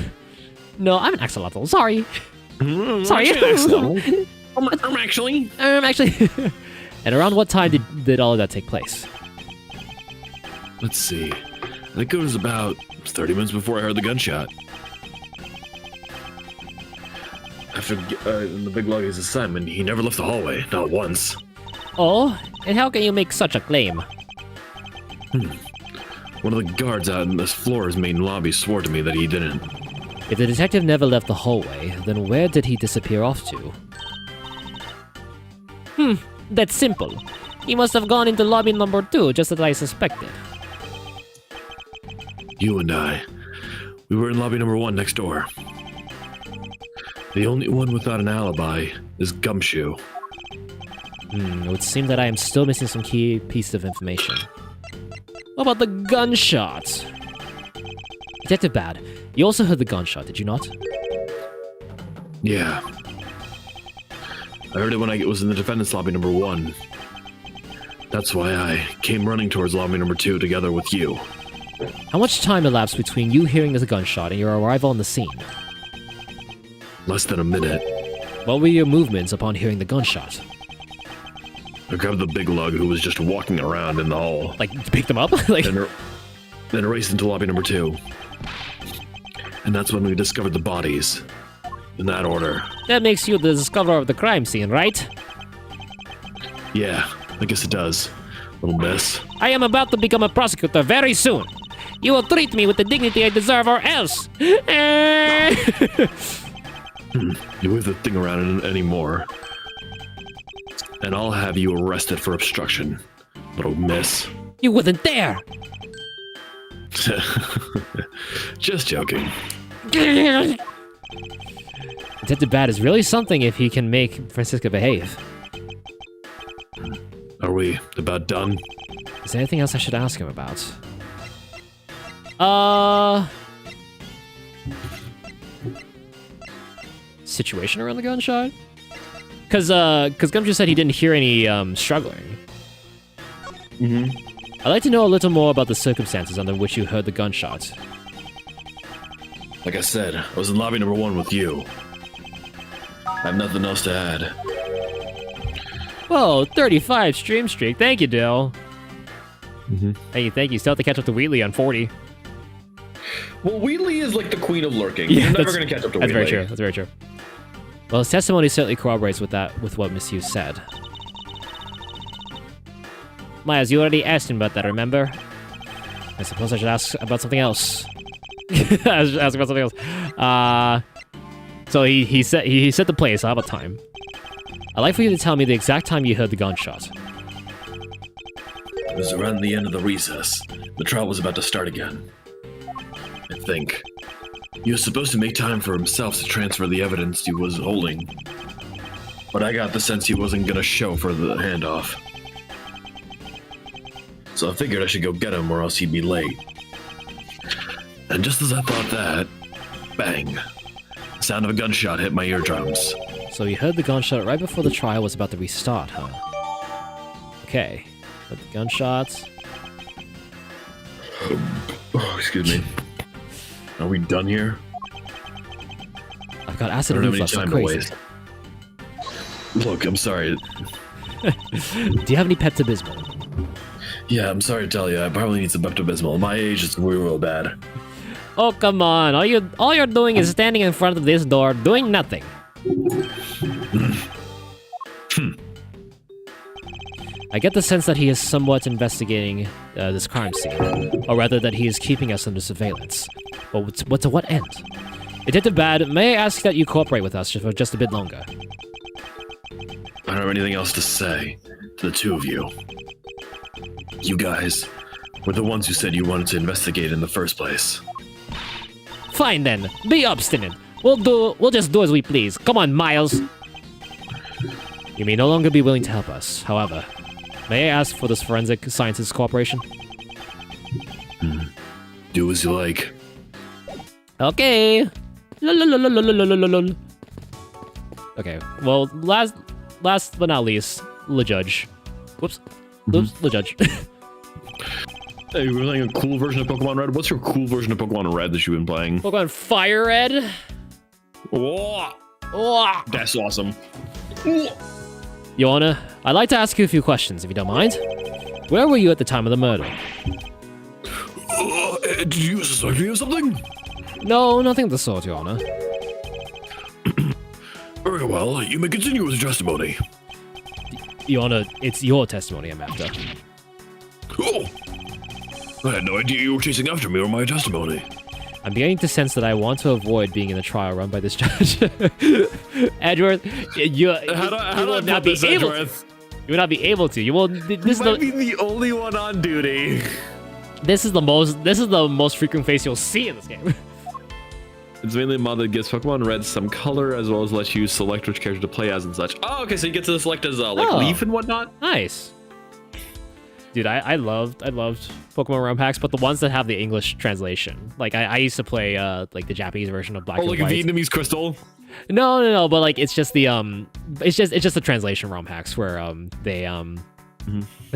S1: No, I'm an axolotl. Sorry.
S8: Sorry.
S7: Actually.
S8: Actually.
S2: And around what time did all of that take place?
S7: Let's see. I think it was about 30 minutes before I heard the gunshot. After the big log is assignment, he never left the hallway, not once.
S8: Oh, and how can you make such a claim?
S7: One of the guards out in this floor's main lobby swore to me that he didn't.
S2: If the detective never left the hallway, then where did he disappear off to?
S8: That's simple. He must have gone into lobby number 2, just as I suspected.
S7: You and I, we were in lobby number 1 next door. The only one without an alibi is Gumshoe.
S2: It would seem that I am still missing some key pieces of information.
S8: What about the gunshot?
S2: Detective Bad, you also heard the gunshot, did you not?
S7: Yeah. I heard it when I was in the defendant's lobby number 1. That's why I came running towards lobby number 2 together with you.
S2: How much time elapsed between you hearing the gunshot and your arrival on the scene?
S7: Less than a minute.
S2: What were your movements upon hearing the gunshot?
S7: I grabbed the big lug who was just walking around in the hall.
S2: Like, you picked them up? Like,
S7: then raced into lobby number 2. And that's when we discovered the bodies. In that order.
S8: That makes you the discoverer of the crime scene, right?
S7: Yeah, I guess it does. Little miss.
S8: I am about to become a prosecutor very soon. You will treat me with the dignity I deserve or else.
S7: You move the thing around anymore. And I'll have you arrested for obstruction. Little miss.
S8: You wouldn't dare.
S7: Just joking.
S2: Detective Bad is really something if he can make Francisca behave.
S7: Are we about done?
S2: Is there anything else I should ask him about? Situation around the gunshot? Cause Gumshoe said he didn't hear any struggling. I'd like to know a little more about the circumstances under which you heard the gunshot.
S7: Like I said, I was in lobby number 1 with you. I have nothing else to add.
S8: Whoa, 35 stream streak. Thank you, Dill. Thank you. Still have to catch up to Wheatley on 40.
S6: Well, Wheatley is like the queen of lurking.
S8: Yeah,
S6: You're never
S8: that's-
S6: going to catch up to
S8: That's
S6: Wheatley.
S8: very true. That's very true.
S2: Well, his testimony certainly corroborates with what Miss Hughes said.
S8: Miles, you already asked him about that, remember?
S2: I suppose I should ask about something else.
S8: Ask about something else. So he set the place. How about time?
S2: I'd like for you to tell me the exact time you heard the gunshot.
S7: It was around the end of the recess. The trial was about to start again. I think. He was supposed to make time for himself to transfer the evidence he was holding. But I got the sense he wasn't gonna show for the handoff. So I figured I should go get him or else he'd be late. And just as I thought that, bang. The sound of a gunshot hit my eardrums.
S2: So you heard the gunshot right before the trial was about to restart, huh? Okay. Heard the gunshots.
S7: Oh, excuse me. Are we done here?
S2: I've got
S7: I
S2: acid
S7: don't have any
S2: reflux like
S7: time to
S2: crazy.
S7: waste. Look, I'm sorry.
S2: Do you have any Pepto-Bismol?
S7: Yeah, I'm sorry to tell you. I probably need some Pepto-Bismol. My age is real bad.
S8: Oh, come on. All you're doing is standing in front of this door, doing nothing.
S2: I get the sense that he is somewhat investigating this crime scene, or rather that he is keeping us under surveillance. But to what end? Detective Bad, may I ask that you cooperate with us for just a bit longer?
S7: I don't have anything else to say to the two of you. You guys were the ones who said you wanted to investigate in the first place.
S8: Fine then. Be obstinate. We'll just do as we please. Come on, Miles.
S2: You may no longer be willing to help us. However, may I ask for this forensic sciences cooperation?
S7: Do as you like.
S8: Okay. Lolololololololol.
S2: Okay, well, last but not least, the judge. Whoops. Oops, the judge.
S6: Hey, we're playing a cool version of Pokemon Red. What's your cool version of Pokemon Red that you've been playing?
S8: Pokemon Fire Red.
S6: Whoa! That's awesome.
S2: Your Honor, I'd like to ask you a few questions, if you don't mind. Where were you at the time of the murder?
S7: Did you suspect me of something?
S2: No, nothing of the sort, Your Honor.
S7: Very well, you may continue with your testimony.
S2: Your Honor, it's your testimony I'm after.
S7: Oh! I had no idea you were chasing after me or my testimony.
S2: I'm beginning to sense that I want to avoid being in a trial run by this judge. Edgeworth, you will not be able to. You will not be able to. You will. This
S6: might be the only one on duty.
S2: This is the most frequent face you'll see in this game.
S6: It's mainly a mod that gives Pokemon Red some color as well as lets you select which character to play as and such. Oh, okay, so you get to select as Leaf and whatnot.
S2: Nice. Dude, I loved Pokemon ROM packs, but the ones that have the English translation. Like I used to play like the Japanese version of Black and White.
S6: Like a Vietnamese Crystal?
S2: No, but like it's just the translation ROM packs where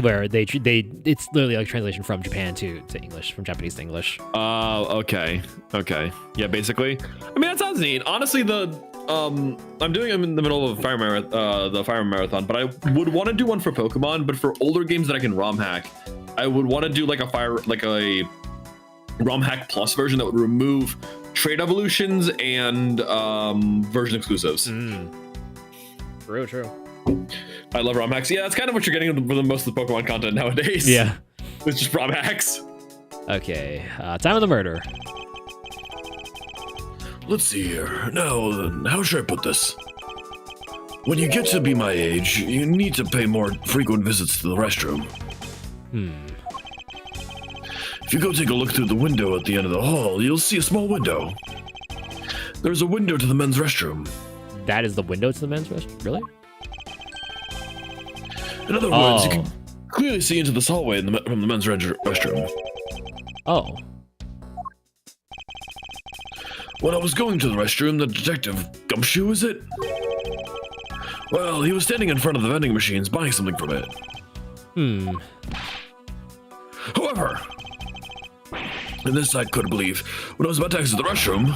S2: where it's literally like translation from Japan to English, from Japanese to English.
S6: Okay. Yeah, basically. I mean, that sounds neat. Honestly, I'm doing them in the middle of the Fire Marathon, but I would want to do one for Pokemon, but for older games that I can ROM hack, I would want to do like a ROM hack plus version that would remove trade evolutions and version exclusives.
S2: True.
S6: I love ROM hacks. Yeah, that's kind of what you're getting for most of the Pokemon content nowadays.
S2: Yeah.
S6: It's just ROM hacks.
S2: Okay, time of the murder.
S7: Let's see here. Now, then, how should I put this? When you get to be my age, you need to pay more frequent visits to the restroom. If you go take a look through the window at the end of the hall, you'll see a small window. There's a window to the men's restroom.
S2: That is the window to the men's restroom? Really?
S7: In other words, you can clearly see into this hallway from the men's restroom.
S2: Oh.
S7: When I was going to the restroom, the detective, Gumshoe, is it? Well, he was standing in front of the vending machines buying something from it. However, and this I couldn't believe, when I was about to exit the restroom,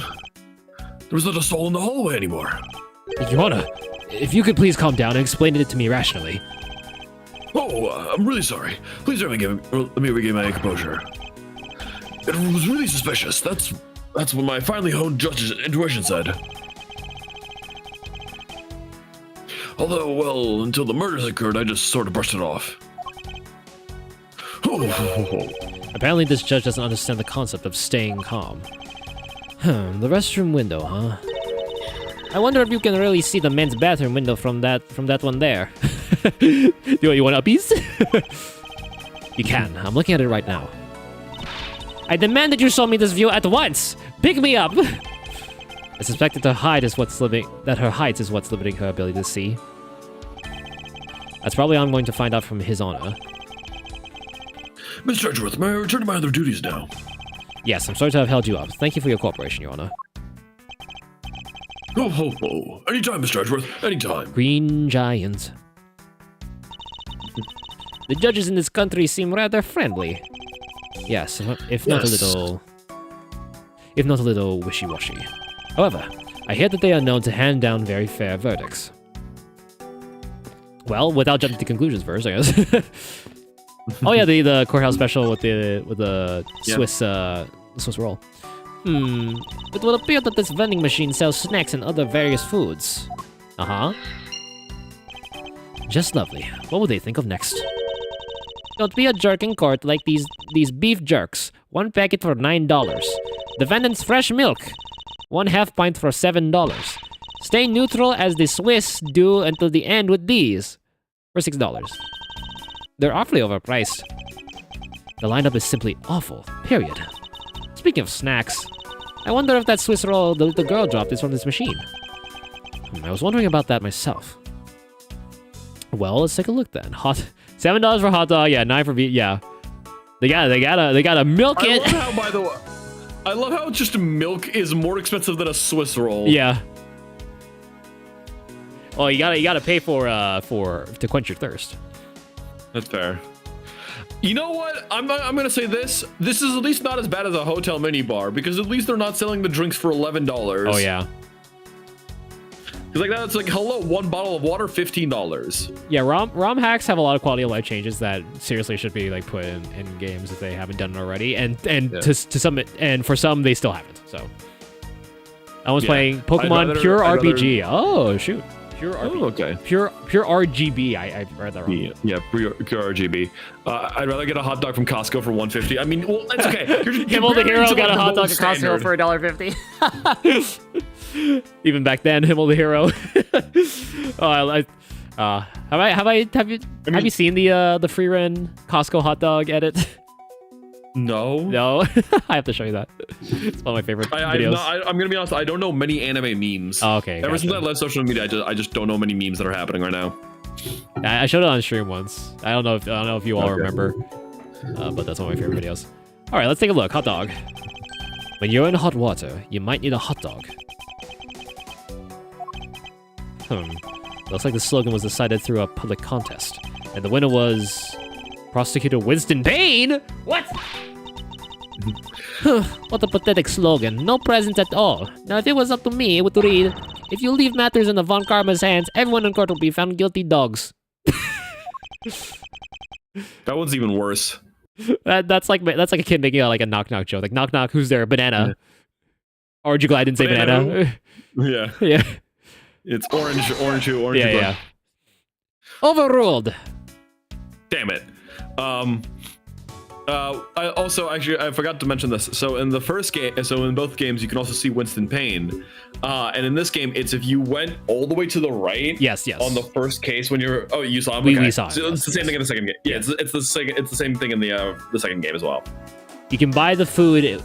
S7: there was not a soul in the hallway anymore.
S2: Your Honor, if you could please calm down and explain it to me rationally.
S7: Oh, I'm really sorry. Please let me regain my composure. It was really suspicious. That's what my finely honed judge's intuition said. Although, well, until the murders occurred, I just sort of brushed it off.
S2: Apparently this judge doesn't understand the concept of staying calm. The restroom window, huh? I wonder if you can really see the men's bathroom window from that one there. You want a piece? You can. I'm looking at it right now. I demand that you show me this view at once! Pick me up! I suspect that her height is what's limiting her ability to see. That's probably all I'm going to find out from His Honor.
S7: Mr. Edgeworth, may I return to my other duties now?
S2: Yes, I'm sorry to have held you up. Thank you for your cooperation, Your Honor.
S7: Oh, ho, ho. Anytime, Mr. Edgeworth. Anytime.
S2: Green Giant. The judges in this country seem rather friendly. Yes, if not a little wishy-washy. However, I hear that they are known to hand down very fair verdicts. Well, without jumping to conclusions first, I guess. Oh yeah, the courthouse special with the Swiss roll. It would appear that this vending machine sells snacks and other various foods. Just lovely. What would they think of next? Don't be a jerk in court like these beef jerks. One packet for $9. Defendant's fresh milk. 1/2 pint for $7. Stay neutral as the Swiss do until the end with these for $6. They're awfully overpriced. The lineup is simply awful, period. Speaking of snacks, I wonder if that Swiss roll the girl dropped is from this machine. I was wondering about that myself. Well, let's take a look then. $7 for hot dog, yeah, 9 for beef, yeah. They gotta milk it.
S6: I love how just milk is more expensive than a Swiss roll.
S2: Yeah. Oh, you gotta pay to quench your thirst.
S6: That's fair. You know what? I'm gonna say this. This is at least not as bad as a hotel mini bar because at least they're not selling the drinks for $11.
S2: Oh yeah.
S6: Because like that's like, hello, one bottle of water, $15.
S1: Yeah, ROM hacks have a lot of quality of life changes that seriously should be like put in games if they haven't done it already, and to some, and for some they still haven't. So I was playing Pokemon Pure RPG. Oh shoot, Pure RGB.
S6: Oh, okay.
S1: Pure RGB. I read that wrong.
S6: Yeah, pure RGB. I'd rather get a hot dog from Costco for $1.50. I mean, well, that's okay.
S1: Himmel the Hero got a hot dog at Costco for $1.50. Even back then, Himmel the Hero. Have you seen the free run Costco hot dog edit?
S6: No.
S1: I have to show you that. It's one of my favorite videos.
S6: I'm gonna be honest. I don't know many anime memes.
S1: Oh, okay.
S6: Ever since I left social media, I just don't know many memes that are happening right now.
S1: I showed it on stream once. I don't know if you all remember, but that's one of my favorite videos. All right, let's take a look. Hot dog. When you're in hot water, you might need a hot dog. Looks like the slogan was decided through a public contest, and the winner was Prosecutor Winston Payne. What?
S8: What a pathetic slogan. No presents at all. Now, if it was up to me, it would read, if you leave matters in the Von Karma's hands, everyone in court will be found guilty dogs.
S6: That one's even worse.
S1: That's like a kid making a knock knock joke. Like knock knock, who's there? Banana. Yeah. Or you glad I didn't say banana?
S6: Yeah.
S1: Yeah.
S6: It's orange.
S1: Yeah.
S8: Overruled.
S6: Damn it. I also I forgot to mention this. So in the first game, so in both games, you can also see Winston Payne. And in this game, it's if you went all the way to the right.
S1: Yes.
S6: On the first case when you're you saw him.
S1: We saw.
S6: So it's the same thing in the second game. Yeah, it's the same thing in the second game as well.
S1: You can buy the food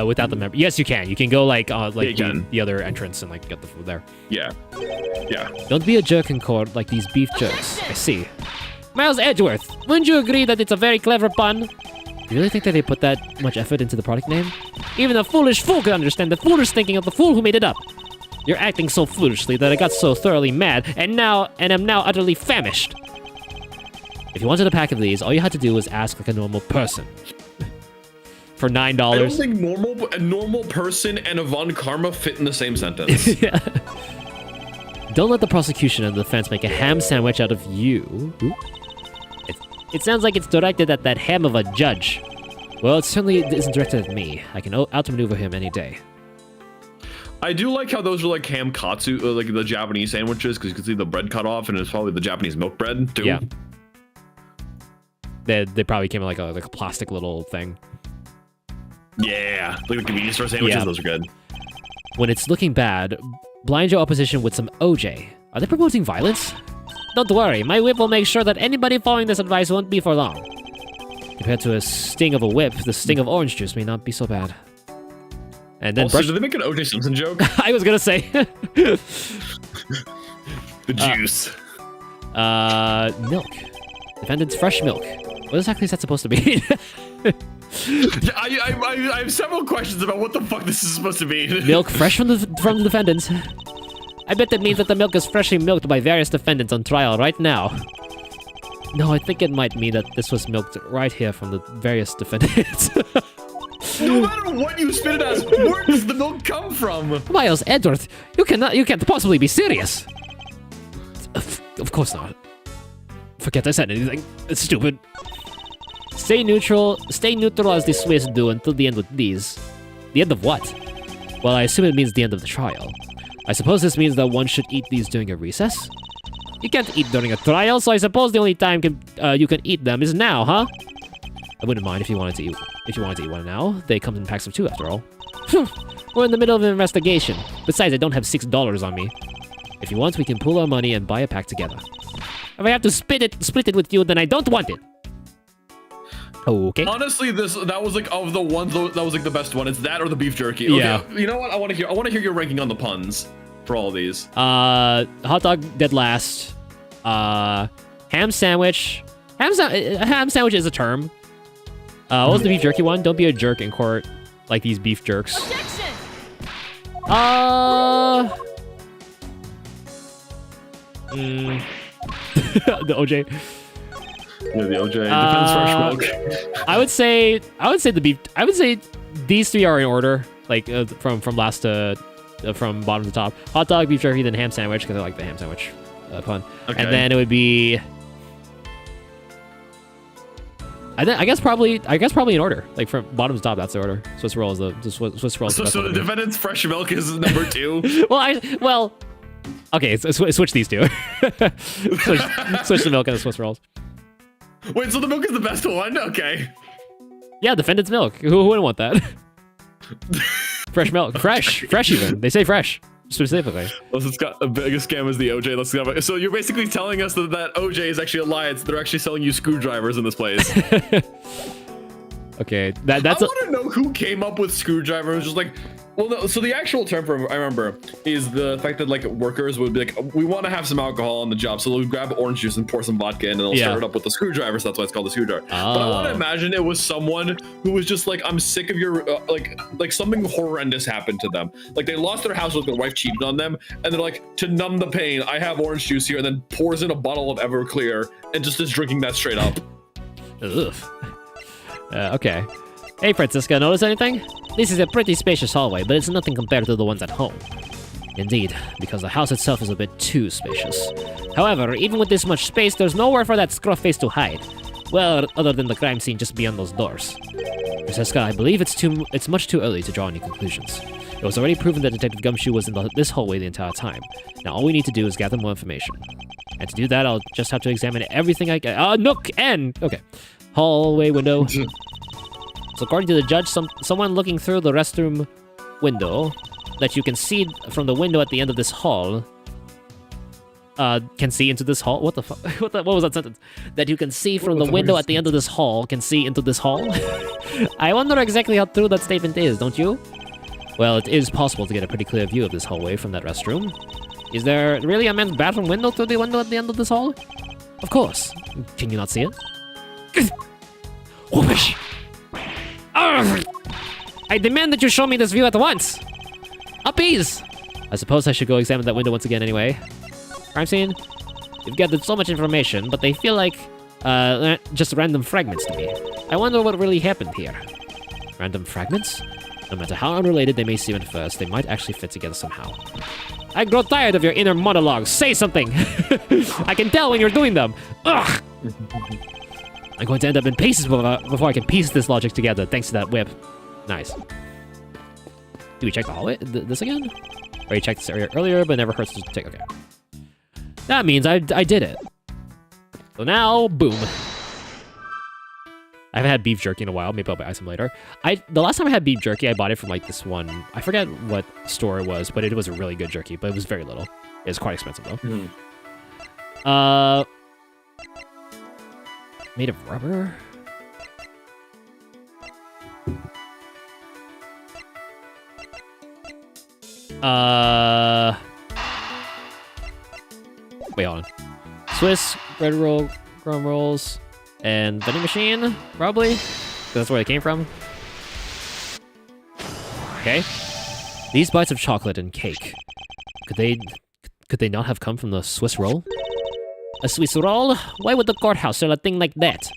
S1: without the member. Yes, you can. You can go the other entrance and get the food there.
S6: Yeah.
S1: Don't be a jerk in court like these beef jerks. I see.
S8: Miles Edgeworth, wouldn't you agree that it's a very clever pun?
S1: You really think that they put that much effort into the product name?
S8: Even a foolish fool could understand the foolish thinking of the fool who made it up. You're acting so foolishly that I got so thoroughly mad, and am now utterly famished.
S1: If you wanted a pack of these, all you had to do was ask like a normal person. For $9.
S6: I don't think a normal person and a Von Karma fit in the same sentence.
S1: Yeah. Don't let the prosecution and the defense make a ham sandwich out of you.
S8: It sounds like it's directed at that ham of a judge.
S1: Well, it certainly isn't directed at me. I can outmaneuver him any day.
S6: I do like how those are like ham katsu, like the Japanese sandwiches, because you can see the bread cut off, and it's probably the Japanese milk bread too.
S1: Yeah. They probably came in like a plastic little thing.
S6: Yeah, like the convenience store sandwiches. Yeah. Those are good.
S1: When it's looking bad, blind your opposition with some OJ. Are they promoting violence?
S8: Don't worry, my whip will make sure that anybody following this advice won't be for long.
S1: Compared to a sting of a whip, the sting of orange juice may not be so bad. And then
S6: also, did they make an O.J. Simpson joke?
S1: I was gonna say
S6: the juice.
S1: Milk. Defendant's fresh milk. What exactly is that supposed to be?
S6: Yeah, I have several questions about what the fuck this is supposed to be.
S1: Milk fresh from the defendants.
S8: I bet that means that the milk is freshly milked by various defendants on trial right now.
S1: No, I think it might mean that this was milked right here from the various defendants.
S6: No matter what you spit it as, where does the milk come from?
S8: Miles Edgeworth, you can't possibly be serious.
S1: Of course not. Forget I said anything. It's stupid.
S8: Stay neutral as the Swiss do until the end with these.
S1: The end of what? Well, I assume it means the end of the trial. I suppose this means that one should eat these during a recess?
S8: You can't eat during a trial, so I suppose the only time you can eat them is now, huh?
S1: I wouldn't mind if you wanted to eat one now. They come in packs of 2 after all.
S8: We're in the middle of an investigation. Besides, I don't have $6 on me.
S1: If you want, we can pool our money and buy a pack together.
S8: If I have to split it with you, then I don't want it.
S1: Okay.
S6: Honestly, that was like of the ones that was like the best one. It's that or the beef jerky. Okay,
S1: yeah.
S6: You know what? I want to hear your ranking on the puns for all of these.
S1: Hot dog dead last. Ham sandwich. Ham sandwich is a term. What was the beef jerky one? Don't be a jerk in court like these beef jerks.
S9: Objection!
S1: The OJ.
S6: Yeah, the OJ. Defense fresh milk.
S1: I would say the beef. I would say these three are in order, like from last to from bottom to top. Hot dog, beef jerky, then ham sandwich, because I like the ham sandwich pun.
S6: Okay.
S1: And then it would be... I guess probably in order, like from bottom to top. That's the order. Swiss roll is the Swiss roll. Is
S6: So,
S1: the best
S6: so
S1: one
S6: the
S1: to do.
S6: defendant's fresh milk is number 2.
S1: well, okay. Switch these two. switch the milk and the Swiss rolls.
S6: Wait, so the milk is the best one? Okay.
S1: Yeah, defendant's milk. Who wouldn't want that? Fresh milk, fresh even. They say fresh specifically.
S6: Well, it's got a big scam as the OJ. Let's go. So you're basically telling us that OJ is actually a lie. They're actually selling you screwdrivers in this place.
S1: Okay, that's.
S6: I want to know who came up with screwdrivers. Just like, well, no, so the actual term for I remember is the fact that like workers would be like, we want to have some alcohol on the job, so they'll grab orange juice and pour some vodka in, and they'll stir it up with the screwdriver. So that's why it's called the screwdriver. But I want to imagine it was someone who was just like, I'm sick of your like something horrendous happened to them. Like they lost their house, like their wife cheated on them, and they're like, to numb the pain, I have orange juice here, and then pours in a bottle of Everclear and just is drinking that straight up.
S1: Ugh. Okay. Hey, Francisca, notice anything?
S8: This is a pretty spacious hallway, but it's nothing compared to the ones at home.
S2: Indeed, because the house itself is a bit too spacious. However, even with this much space, there's nowhere for that scruff face to hide. Well, other than the crime scene just beyond those doors. Francesca, I believe it's much too early to draw any conclusions. It was already proven that Detective Gumshoe was in this hallway the entire time. Now all we need to do is gather more information. And to do that, I'll just have to examine everything I can. Nook and... Okay. Hallway window. So according to the judge, someone looking through the restroom window that you can see from the window at the end of this hall can see into this hall. What the fuck? What was that sentence? That you can see from the window at the end of this hall can see into this hall. I wonder exactly how true that statement is, don't you? Well, it is possible to get a pretty clear view of this hallway from that restroom. Is there really a men's bathroom window through the window at the end of this hall? Of course. Can you not see it? Whoopish! I demand that you show me this view at once! Uppies! I suppose I should go examine that window once again anyway. Crime scene? You've gathered so much information, but they feel like, just random fragments to me. I wonder what really happened here. Random fragments? No matter how unrelated they may seem at first, they might actually fit together somehow. I grow tired of your inner monologues. Say something! I can tell when you're doing them! Ugh! I'm going to end up in pieces before I can piece this logic together, thanks to that whip. Nice. Do we check the hallway? This again? Already checked this area earlier, but it never hurts to check. Okay. That means I did it. So now, boom. I haven't had beef jerky in a while. Maybe I'll buy some later. The last time I had beef jerky, I bought it from like this one. I forget what store it was, but it was a really good jerky. But it was very little. It was quite expensive though. Made of rubber. Wait, hold on. Swiss bread roll, crumb rolls, and vending machine, probably. 'Cause that's where they came from. Okay. These bites of chocolate and cake. Could they not have come from the Swiss roll? A Swiss roll? Why would the courthouse sell a thing like that?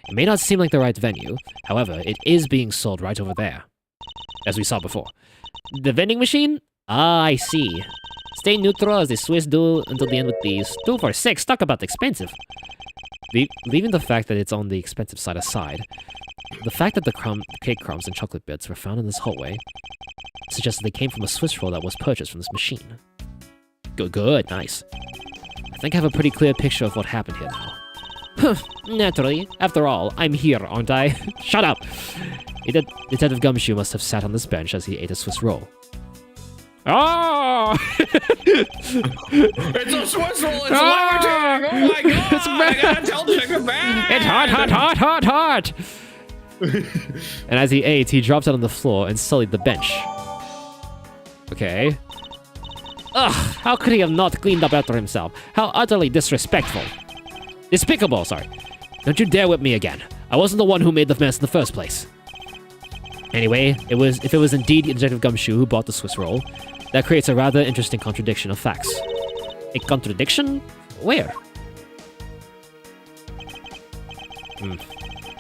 S2: It may not seem like the right venue. However, it is being sold right over there. As we saw before. The vending machine? Ah, I see. Stay neutral as the Swiss do until the end with these. 2 for $6. Talk about expensive. Leaving the fact that it's on the expensive side aside, the fact that the cake crumbs and chocolate bits were found in this hallway suggests that they came from a Swiss roll that was purchased from this machine. Good, nice. I think I have a pretty clear picture of what happened here now.
S8: Naturally.
S1: After all, I'm here, aren't I? Shut up! Detective Gumshoe must have sat on this bench as he ate a Swiss roll. Oh!
S6: It's a Swiss roll! It's levitating! Oh my god!
S1: It's bad.
S6: I gotta tell Chick it's bad!
S1: It's hot! And as he ate, he dropped it on the floor and sullied the bench. Okay. Ugh, how could he have not cleaned up after himself? How utterly disrespectful. Despicable, sorry. Don't you dare whip me again. I wasn't the one who made the mess in the first place. Anyway, if it was indeed Detective Gumshoe who bought the Swiss roll, that creates a rather interesting contradiction of facts. A contradiction? Where?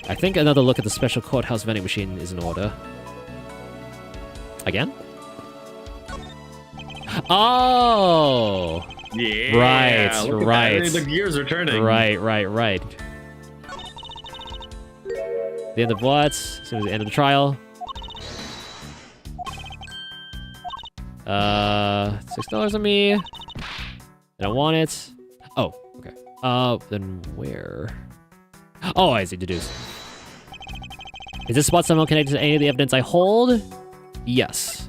S1: I think another look at the special courthouse vending machine is in order. Again? Oh!
S6: Yeah.
S1: Right,
S6: look at
S1: right.
S6: that. The gears are turning.
S1: Right. The end of what? As soon as the end of the trial. $6 on me. I don't want it. Oh, okay. Then where? Oh, I see. Deduce. Is this spot somehow connected to any of the evidence I hold? Yes.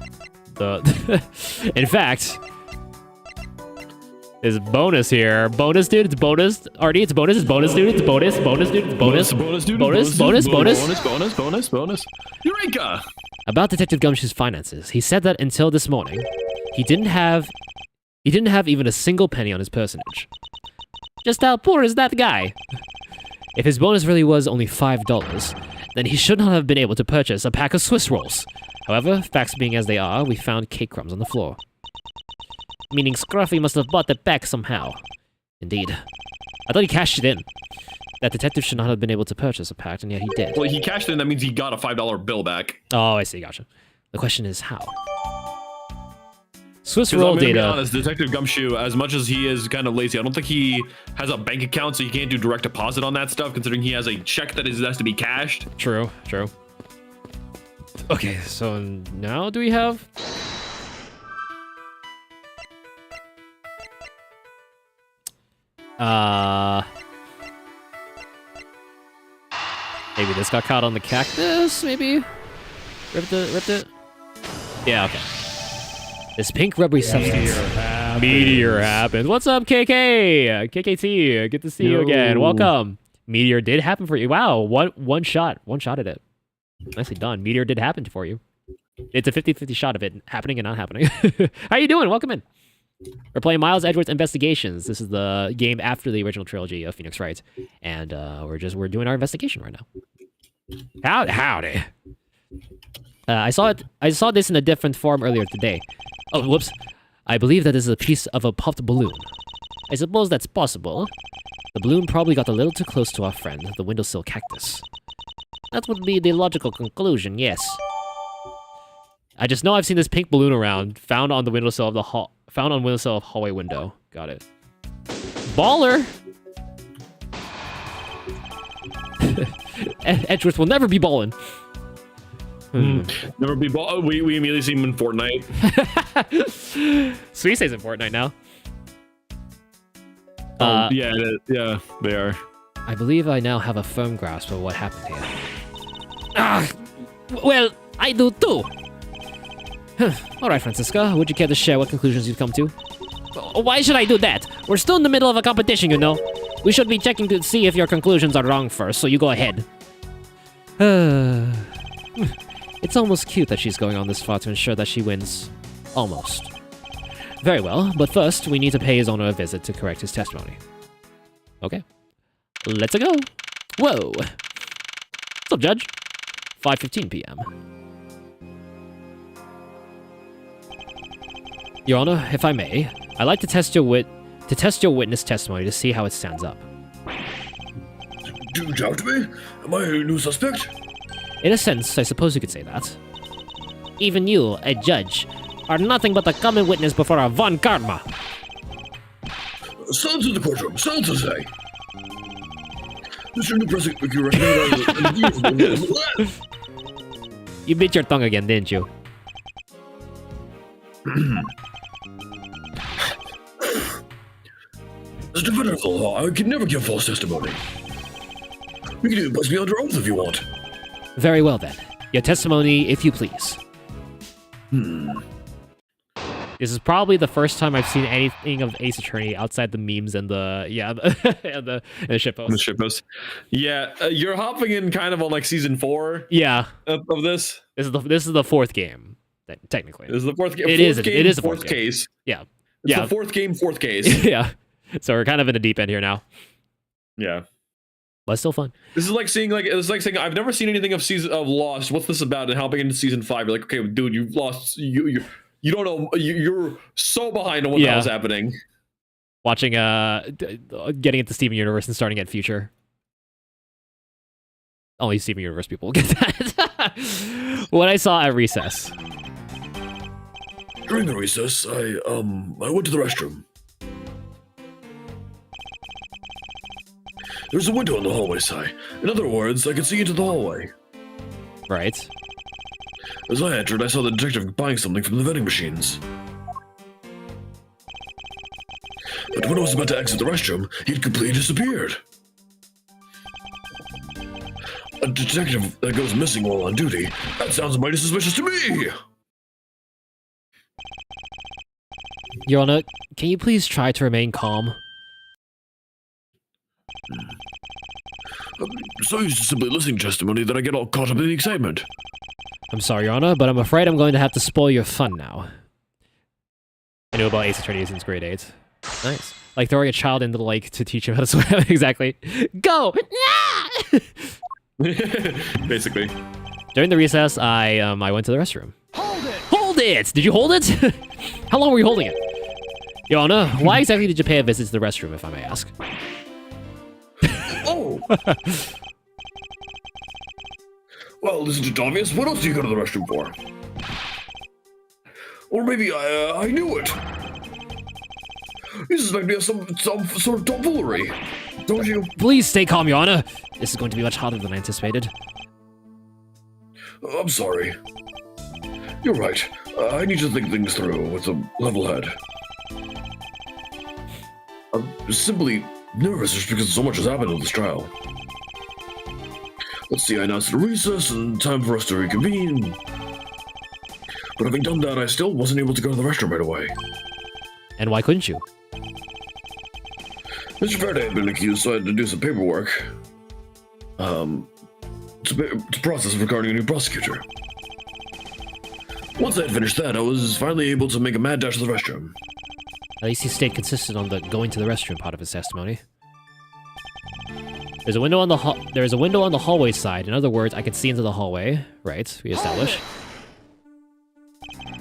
S1: In fact, there's bonus here. Bonus, dude. It's bonus. Artie, it's bonus. It's bonus, dude. It's bonus. Bonus, dude. It's bonus.
S7: Bonus, dude.
S1: Bonus.
S7: Bonus. Eureka!
S2: About Detective Gumshoe's finances, he said that until this morning, he didn't have even a single penny on his personage. Just how poor is that guy? If his bonus really was only $5, then he should not have been able to purchase a pack of Swiss rolls. However, facts being as they are, we found cake crumbs on the floor. Meaning Scruffy must have bought the pack somehow. Indeed. I thought he cashed it in. That detective should not have been able to purchase a pack, and yet he did.
S6: Well, he cashed in. That means he got a $5 bill back.
S2: Oh, I see. Gotcha. The question is how? Swiss
S6: 'Cause
S2: roll
S6: I'm gonna be
S2: data.
S6: honest, Detective Gumshoe, as much as he is kind of lazy, I don't think he has a bank account, so he can't do direct deposit on that stuff, considering he has a check that has to be cashed.
S1: True. Okay, so now do we have... Maybe this got caught on the cactus, maybe? Ripped it? Yeah, okay.
S2: This pink rubbery substance.
S1: Meteor happens. What's up, KK? KKT, good to see you again. Welcome. Meteor did happen for you. Wow, one shot at it. Nicely done. Meteor did happen for you. It's a 50-50 shot of it happening and not happening. How you doing? Welcome in. We're playing Miles Edgeworth Investigations. This is the game after the original trilogy of Phoenix Wright, and we're doing our investigation right now. Howdy. I saw this in a different form earlier today. Oh, whoops. I believe that this is a piece of a popped balloon. I suppose that's possible. The balloon probably got a little too close to our friend, the windowsill cactus. That would be the logical conclusion, yes. I just know I've seen this pink balloon around, found on windowsill of hallway window. Got it. Baller! Edgeworth will never be ballin'.
S6: Never be ball. We immediately see him in Fortnite.
S1: Suisei's in Fortnite now.
S6: Yeah, they are.
S2: I believe I now have a firm grasp of what happened here.
S8: Well, I do too.
S2: All right, Francisca, would you care to share what conclusions you've come to?
S8: Why should I do that? We're still in the middle of a competition, you know. We should be checking to see if your conclusions are wrong first, so you go ahead.
S2: It's almost cute that she's going on this far to ensure that she wins. Almost. Very well, but first, we need to pay his owner a visit to correct his testimony. Okay. Let's go. Whoa. What's up, Judge? 5:15 p.m. Your Honor, if I may, I'd like to test your witness testimony to see how it stands up.
S7: Do you doubt me? Am I a new suspect?
S2: In a sense, I suppose you could say that.
S8: Even you, a judge, are nothing but a common witness before a Von Karma.
S7: Silence in the courtroom. Silence, I say. Mr. New President, you recognize
S1: You bit your tongue again, didn't you?
S7: As a defender of the law, I can never give false testimony. You can even place me under oath if you want.
S2: Very well, then. Your testimony, if you please.
S1: This is probably the first time I've seen anything of Ace Attorney outside the memes and the and the shitpost.
S6: The shitpost. Yeah, you're hopping in kind of on like season 4.
S1: Yeah,
S6: of this.
S1: This is the fourth game, technically.
S6: This is the fourth game.
S1: It is the
S6: fourth case.
S1: Yeah,
S6: It's the fourth game, fourth case.
S1: Yeah. So we're kind of in the deep end here now,
S6: Yeah.
S2: But still fun.
S6: This is like saying I've never seen anything of Lost. What's this about? And hopping into season 5, you're like, okay, dude, you've lost. You don't know. You're so behind on what the hell's happening.
S1: Watching getting into Steven Universe and starting at Future. Only Steven Universe people will get that. What I saw at Recess.
S7: During the recess, I went to the restroom. There's a window in the hallway side. In other words, I could see into the hallway.
S2: Right.
S7: As I entered, I saw the detective buying something from the vending machines. But when I was about to exit the restroom, he'd completely disappeared. A detective that goes missing while on duty? That sounds mighty suspicious to me!
S2: Your Honor, can you please try to remain calm?
S7: I'm so used to simply listening to testimony that I get all caught up in the excitement.
S2: I'm sorry, Your Honor, but I'm afraid I'm going to have to spoil your fun now. I knew about Ace Attorney since grade 8. Nice. Like throwing a child into the lake to teach him how to swim. Exactly. Go!
S6: Basically.
S2: During the recess, I went to the restroom.
S3: Hold it!
S2: Hold it! Did you hold it? How long were you holding it? Your Honor, why exactly did you pay a visit to the restroom, if I may ask?
S7: Oh! Well, isn't it obvious? What else do you go to the restroom for? Or maybe I knew it. You suspect me of some sort of tomfoolery, don't you?
S2: Please stay calm, Your Honor. This is going to be much harder than I anticipated.
S7: I'm sorry. You're right. I need to think things through with a level head. I'm simply nervous just because so much has happened in this trial. Let's see, I announced a recess and time for us to reconvene. But having done that, I still wasn't able to go to the restroom right away.
S2: And why couldn't you?
S7: Mr. Faraday had been accused, so I had to do some paperwork. To process regarding a new prosecutor. Once I had finished that, I was finally able to make a mad dash to the restroom.
S2: At least he stayed consistent on the going to the restroom part of his testimony. There's a window on the hallway side. In other words, I could see into the hallway. Right, we established.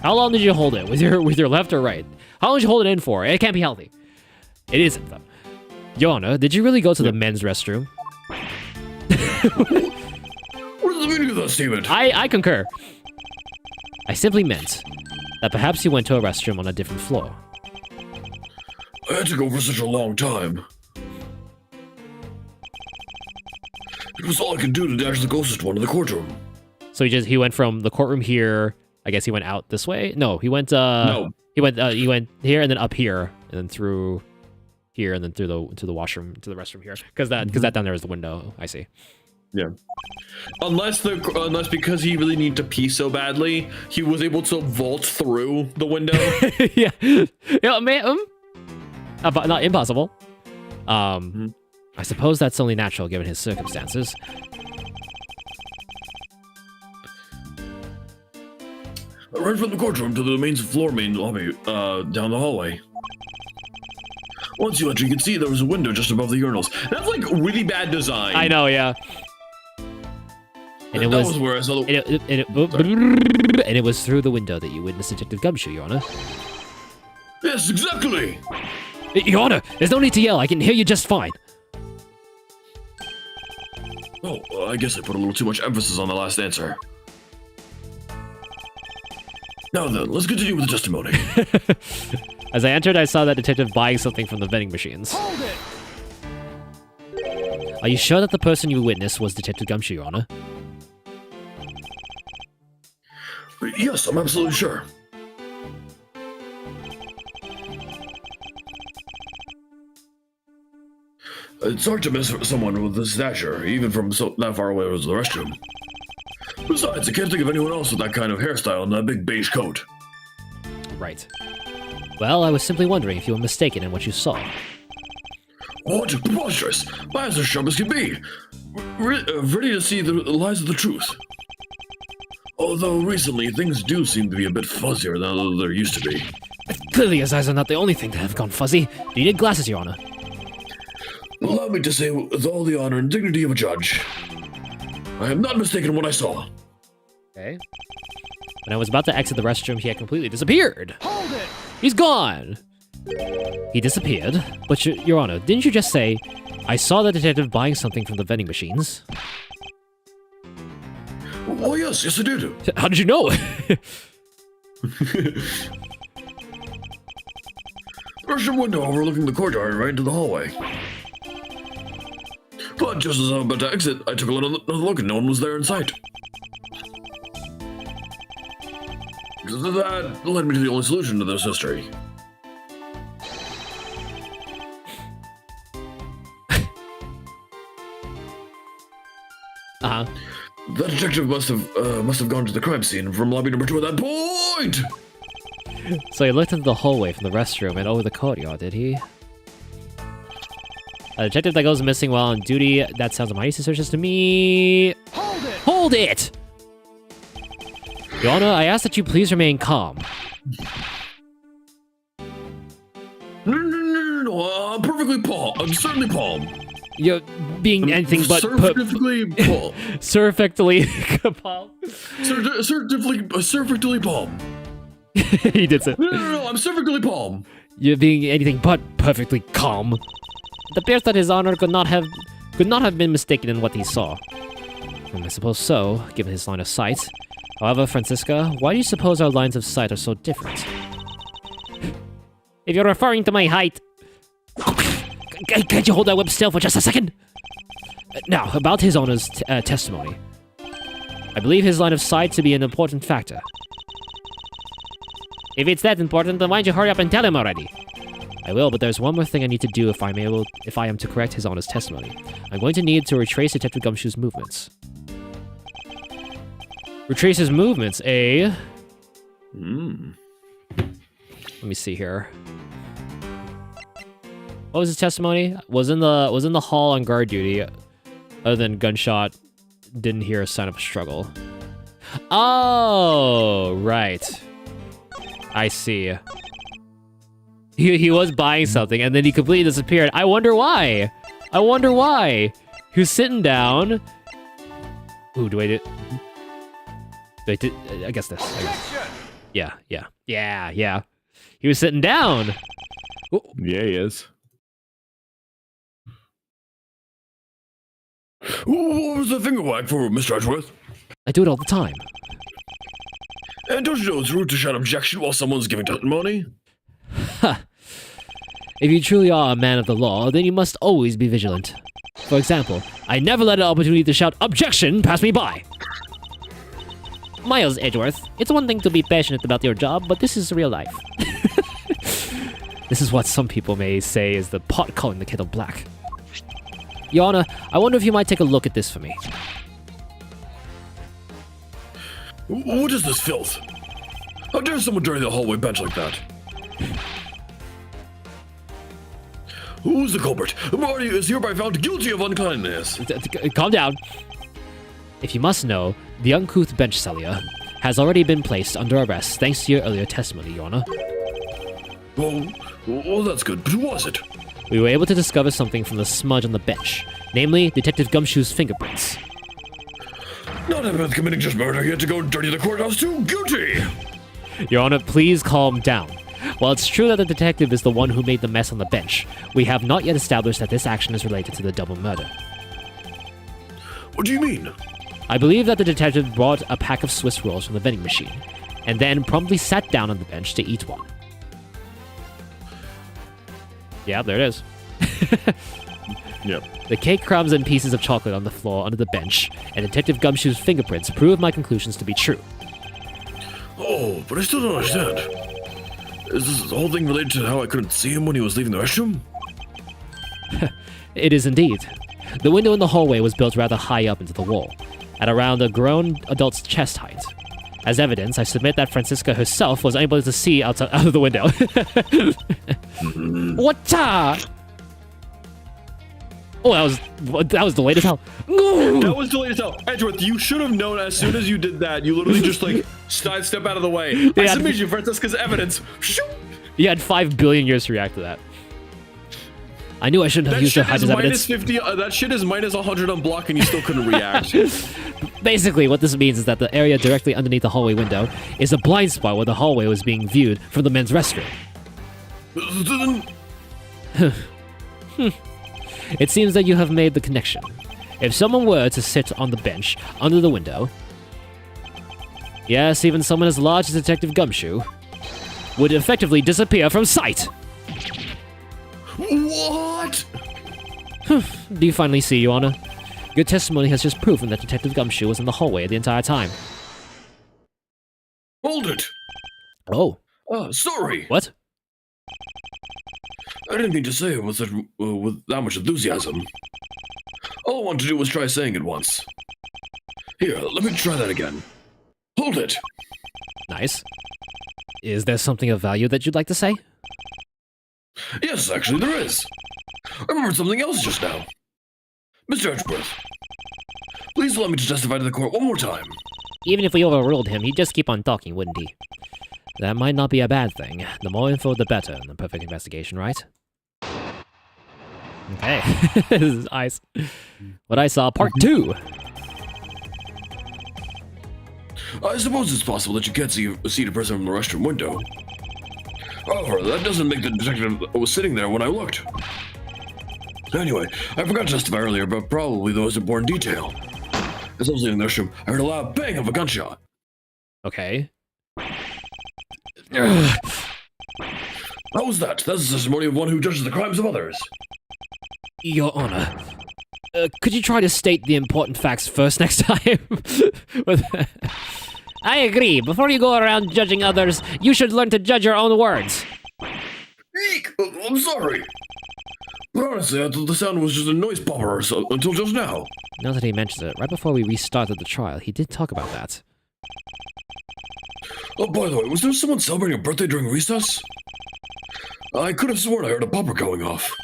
S2: How long did you hold it? With your left or right? How long did you hold it in for? It can't be healthy. It isn't though. Your Honor, did you really go to the men's restroom?
S7: What does the meaning of that statement?
S2: I concur. I simply meant that perhaps you went to a restroom on a different floor.
S7: I had to go for such a long time. It was all I could do to dash the closest one to the courtroom.
S2: So he went from the courtroom here. I guess he went out this way. No, he went.
S6: No,
S2: he went here and then up here and then through here and then through the washroom to the restroom here because that down there is the window. I see.
S6: Yeah. Unless because he really needed to pee so badly, he was able to vault through the window.
S2: Yeah, but not impossible. I suppose that's only natural given his circumstances.
S7: I ran from the courtroom to the main lobby, down the hallway. Once you enter, you can see there was a window just above the urinals.
S6: That's like really bad design.
S2: I know, yeah. And
S7: that was where I saw the...
S2: And it was through the window that you witnessed Detective Gumshoe, Your Honor.
S7: Yes, exactly!
S2: Your Honor, there's no need to yell. I can hear you just fine.
S7: Oh, I guess I put a little too much emphasis on the last answer. Now then, let's continue with the testimony.
S2: As I entered, I saw that detective buying something from the vending machines.
S3: Hold it!
S2: Are you sure that the person you witnessed was Detective Gumshoe, Your Honor?
S7: Yes, I'm absolutely sure. It's hard to miss someone with this stature, even from that far away as the restroom. Besides, I can't think of anyone else with that kind of hairstyle and that big beige coat.
S2: Right. Well, I was simply wondering if you were mistaken in what you saw.
S7: What? Preposterous! My eyes are sharp as can be. Ready to see the lies of the truth. Although recently, things do seem to be a bit fuzzier than there used to be.
S2: Clearly, his eyes are not the only thing that have gone fuzzy. Do you need glasses, Your Honor?
S7: Allow me to say with all the honor and dignity of a judge, I am not mistaken in what I saw.
S2: Okay. When I was about to exit the restroom, he had completely disappeared.
S3: Hold it!
S2: He's gone! He disappeared, but Your Honor, didn't you just say, I saw the detective buying something from the vending machines?
S7: Oh yes, I did.
S2: How did you know?
S7: Russian window overlooking the courtyard right into the hallway. But just as I'm about to exit, I took another look and no one was there in sight. That led me to the only solution to this mystery.
S2: Uh-huh.
S7: The detective must have gone to the crime scene from lobby number 2 at that point!
S2: So he looked into the hallway from the restroom and over the courtyard, did he? A detective that goes missing while on duty. That sounds mighty suspicious to me.
S3: Hold it!
S2: Hold it! Your Honor, I ask that you please remain calm.
S7: No, I'm perfectly calm. I'm certainly calm.
S2: You're being anything but...
S7: Perfectly calm.
S2: Perfectly calm.
S7: Perfectly calm.
S2: He did it.
S7: No, I'm perfectly calm.
S2: You're being anything but perfectly calm. It appears that His Honor could not have been mistaken in what he saw. I suppose so, given his line of sight. However, Francisca, why do you suppose our lines of sight are so different?
S8: If you're referring to my height,
S2: Can't you hold that whip still for just a second? Now, about His Honor's testimony. I believe his line of sight to be an important factor.
S8: if it's that important, then why don't you hurry up and tell him already?
S2: I will, but there's one more thing I need to do if I am to correct His Honor's testimony. I'm going to need to retrace Detective Gumshoe's movements. Retrace his movements, eh? Let me see here. What was his testimony? Was in the hall on guard duty. Other than gunshot, didn't hear a sign of a struggle. Oh, right. I see. He was buying something and then he completely disappeared. I wonder why. I wonder why. He was sitting down. Ooh, do I do? I guess this. Yeah. He was sitting down.
S4: Yeah, he is.
S7: What was the finger wag for, Mr. Edgeworth?
S2: I do it all the time.
S7: And don't you know it's rude to shout objection while someone's giving testimony?
S2: If you truly are a man of the law, then you must always be vigilant. For example, I never let an opportunity to shout objection pass me by.
S8: Miles Edgeworth, it's one thing to be passionate about your job, but this is real life.
S2: This is what some people may say is the pot calling the kettle black. Your Honor, I wonder if you might take a look at this for me.
S7: What is this filth? How dare someone dirty the hallway bench like that? Who's the culprit? Marty is hereby found guilty of unkindness.
S2: Calm down. If you must know, the uncouth bench cellier has already been placed under arrest thanks to your earlier testimony, Your Honor.
S7: Well, that's good, but who was it?
S2: We were able to discover something from the smudge on the bench, namely Detective Gumshoe's fingerprints.
S7: Not even committing just murder, yet to go dirty the courthouse too. Guilty!
S2: Your Honor, please calm down. While it's true that the detective is the one who made the mess on the bench, we have not yet established that this action is related to the double murder.
S7: What do you mean?
S2: I believe that the detective brought a pack of Swiss rolls from the vending machine, and then promptly sat down on the bench to eat one. Yeah, there it is.
S4: Yep.
S2: The cake crumbs and pieces of chocolate on the floor under the bench, and Detective Gumshoe's fingerprints prove my conclusions to be true.
S7: Oh, but I still don't understand. Is this whole thing related to how I couldn't see him when he was leaving the restroom?
S2: It is indeed. The window in the hallway was built rather high up into the wall, at around a grown adult's chest height. As evidence, I submit that Francisca herself was unable to see out of the window. What? Oh, that was delayed as hell.
S6: That was delayed as hell. Edgeworth, you should have known as soon as you did that. You literally just like step out of the way. I submit you Francisca's evidence.
S2: You had 5 billion years to react to that. I knew I shouldn't have used the height as evidence.
S6: 50, that shit is minus 100 on block and you still couldn't react.
S2: Basically, what this means is that the area directly underneath the hallway window is a blind spot where the hallway was being viewed from the men's restroom. It seems that you have made the connection. If someone were to sit on the bench under the window, yes, even someone as large as Detective Gumshoe would effectively disappear from sight.
S7: What?
S2: Do you finally see, Your Honor? Your testimony has just proven that Detective Gumshoe was in the hallway the entire time.
S7: Hold it.
S2: Oh,
S7: Sorry.
S2: what?
S7: I didn't mean to say it with that much enthusiasm. All I wanted to do was try saying it once. Here, let me try that again. Hold it.
S2: Nice. Is there something of value that you'd like to say?
S7: Yes, actually, there is. I remembered something else just now. Mr. Edgeworth, please allow me to testify to the court one more time.
S8: Even if we overruled him, he'd just keep on talking, wouldn't he?
S2: That might not be a bad thing. The more info, the better in the perfect investigation, right? Okay. This is nice. What I saw, part 2.
S7: I suppose it's possible that you can't see a person from the restroom window. However, that doesn't make the detective was sitting there when I looked. Anyway, I forgot to testify earlier, but probably the most important detail. As I was leaving the restroom, I heard a loud bang of a gunshot.
S2: Okay.
S7: How was that? That's the testimony of one who judges the crimes of others.
S2: Your Honor, could you try to state the important facts first next time?
S8: I agree. Before you go around judging others, you should learn to judge your own words.
S7: Eek! I'm sorry. But honestly, I thought the sound was just a noise popper until just now.
S2: Now that he mentions it, right before we restarted the trial, he did talk about that.
S7: Oh, by the way, was there someone celebrating a birthday during recess? I could have sworn I heard a popper going off.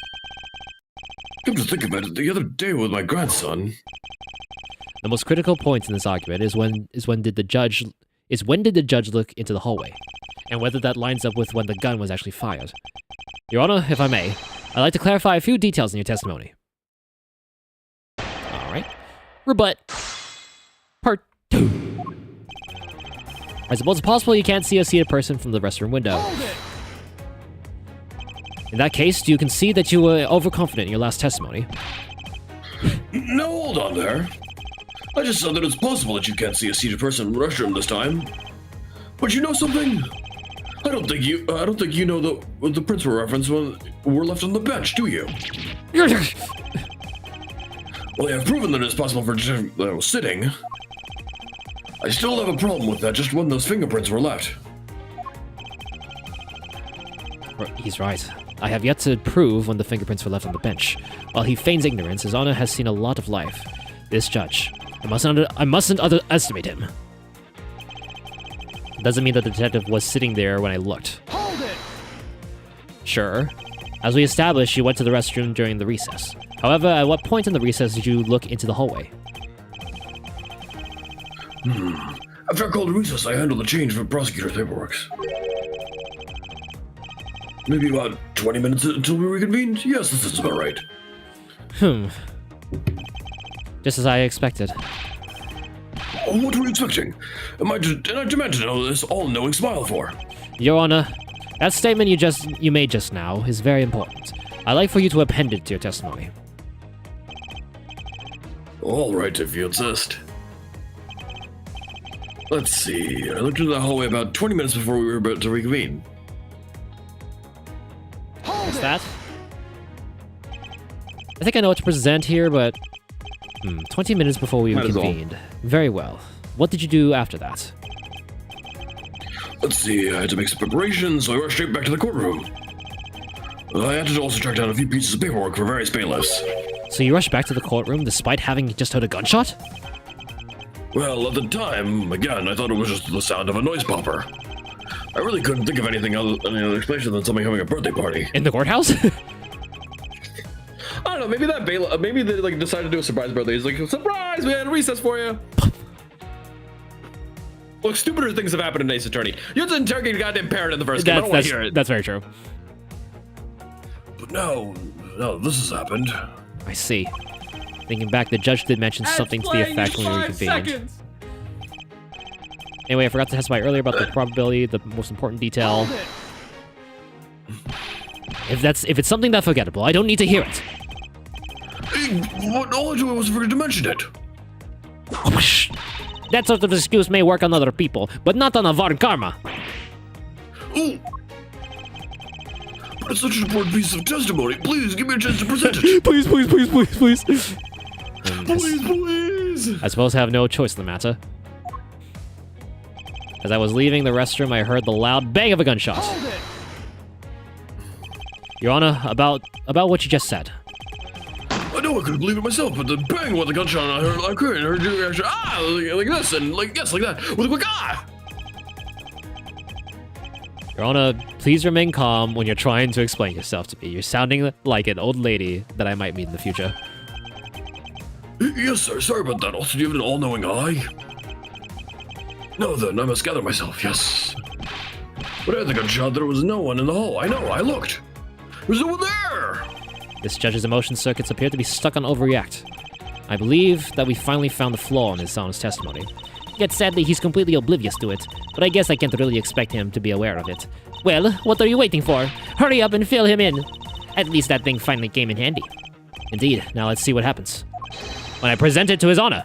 S7: Come to think of it, the other day with my grandson.
S2: The most critical point in this argument is when did the judge look into the hallway, and whether that lines up with when the gun was actually fired. Your Honor, if I may, I'd like to clarify a few details in your testimony. All right. Rebut. Part 2. I suppose it's possible you can't see a seated person from the restroom window. In that case, do you concede that you were overconfident in your last testimony?
S7: No, hold on there. I just said that it's possible that you can't see a seated person in the restroom this time. But you know something? I don't think you know the principal reference when we're left on the bench, do you? Well, I've proven that it's possible for sitting. I still have a problem with that just when those fingerprints were left.
S2: He's right. I have yet to prove when the fingerprints were left on the bench. While he feigns ignorance, His Honor has seen a lot of life. This judge, I mustn't underestimate him. Doesn't mean that the detective was sitting there when I looked.
S3: Hold it!
S2: Sure. As we established, you went to the restroom during the recess. However, at what point in the recess did you look into the hallway?
S7: After I called recess, I handled the change for prosecutor's paperwork. Maybe about 20 minutes until we reconvened? Yes, this is about right.
S2: Just as I expected.
S7: What were you expecting? Did I demand to know this all-knowing smile for?
S2: Your Honor, that statement you made just now is very important. I'd like for you to append it to your testimony.
S7: All right, if you insist. Let's see. I looked into the hallway about 20 minutes before we were about to reconvene.
S2: What's that? I think I know what to present here, but 20 minutes before we reconvened. Very well. What did you do after that?
S7: Let's see, I had to make some preparations, so I rushed straight back to the courtroom. I had to also track down a few pieces of paperwork for various bailiffs.
S2: So you rushed back to the courtroom despite having just heard a gunshot?
S7: Well, at the time, again, I thought it was just the sound of a noise popper. I really couldn't think of any other explanation than somebody having a birthday party.
S2: In the courthouse?
S6: I don't know, maybe that bailiff, maybe they like decided to do a surprise birthday. He's like, surprise, we had a recess for you. Look, stupider things have happened in Ace Attorney. You have to interrogate a goddamn parent in the first game. I don't want to hear it.
S2: That's very true.
S7: But now this has happened.
S2: I see. Thinking back, the judge did mention something to the effect when we reconvened. Anyway, I forgot to testify earlier about the probability, the most important detail. If it's something that's forgettable, I don't need to hear it.
S7: All I do was forget to mention it.
S8: That sort of excuse may work on other people, but not on a Varn Karma.
S7: Ooh. But It's such an important piece of testimony. Please give me a chance to present it.
S1: Please.
S7: Please.
S1: I suppose I have no choice in the matter. As I was leaving the restroom, I heard the loud bang of a gunshot.
S3: Hold it!
S1: Your Honor, about what you just said.
S7: I know I couldn't believe it myself, but the bang with the gunshot, I heard your reaction, like this, and like that, with a quick
S1: Your Honor, please remain calm when you're trying to explain yourself to me. You're sounding like an old lady that I might meet in the future.
S7: Yes, sir. Sorry about that. Also, do you have an all-knowing eye? No, then I must gather myself. Yes. But I had the gunshot. There was no one in the hall. I know. I looked. There's no one there.
S1: This judge's emotion circuits appear to be stuck on overreact. I believe that we finally found the flaw in his honest testimony. Yet sadly, he's completely oblivious to it, but I guess I can't really expect him to be aware of it.
S8: Well, what are you waiting for? Hurry up and fill him in. At least that thing finally came in handy.
S1: Indeed. Now let's see what happens when I present it to his honor.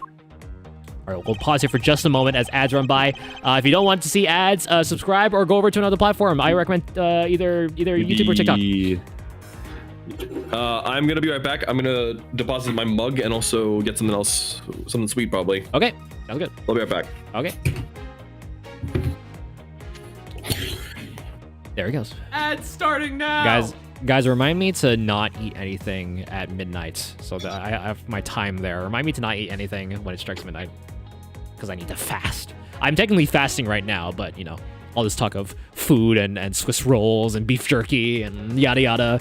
S1: All right, we'll pause here for just a moment as ads run by. If you don't want to see ads, subscribe or go over to another platform. I recommend either YouTube or TikTok.
S6: I'm gonna be right back. I'm gonna deposit my mug and also get something else, something sweet probably.
S1: Okay, sounds good.
S6: I'll be right back.
S1: Okay. There he goes.
S3: Ads starting now!
S1: Guys, remind me to not eat anything at midnight so that I have my time there. Remind me to not eat anything when it strikes midnight because I need to fast. I'm technically fasting right now, but, you know, all this talk of food and Swiss rolls and beef jerky and yada yada.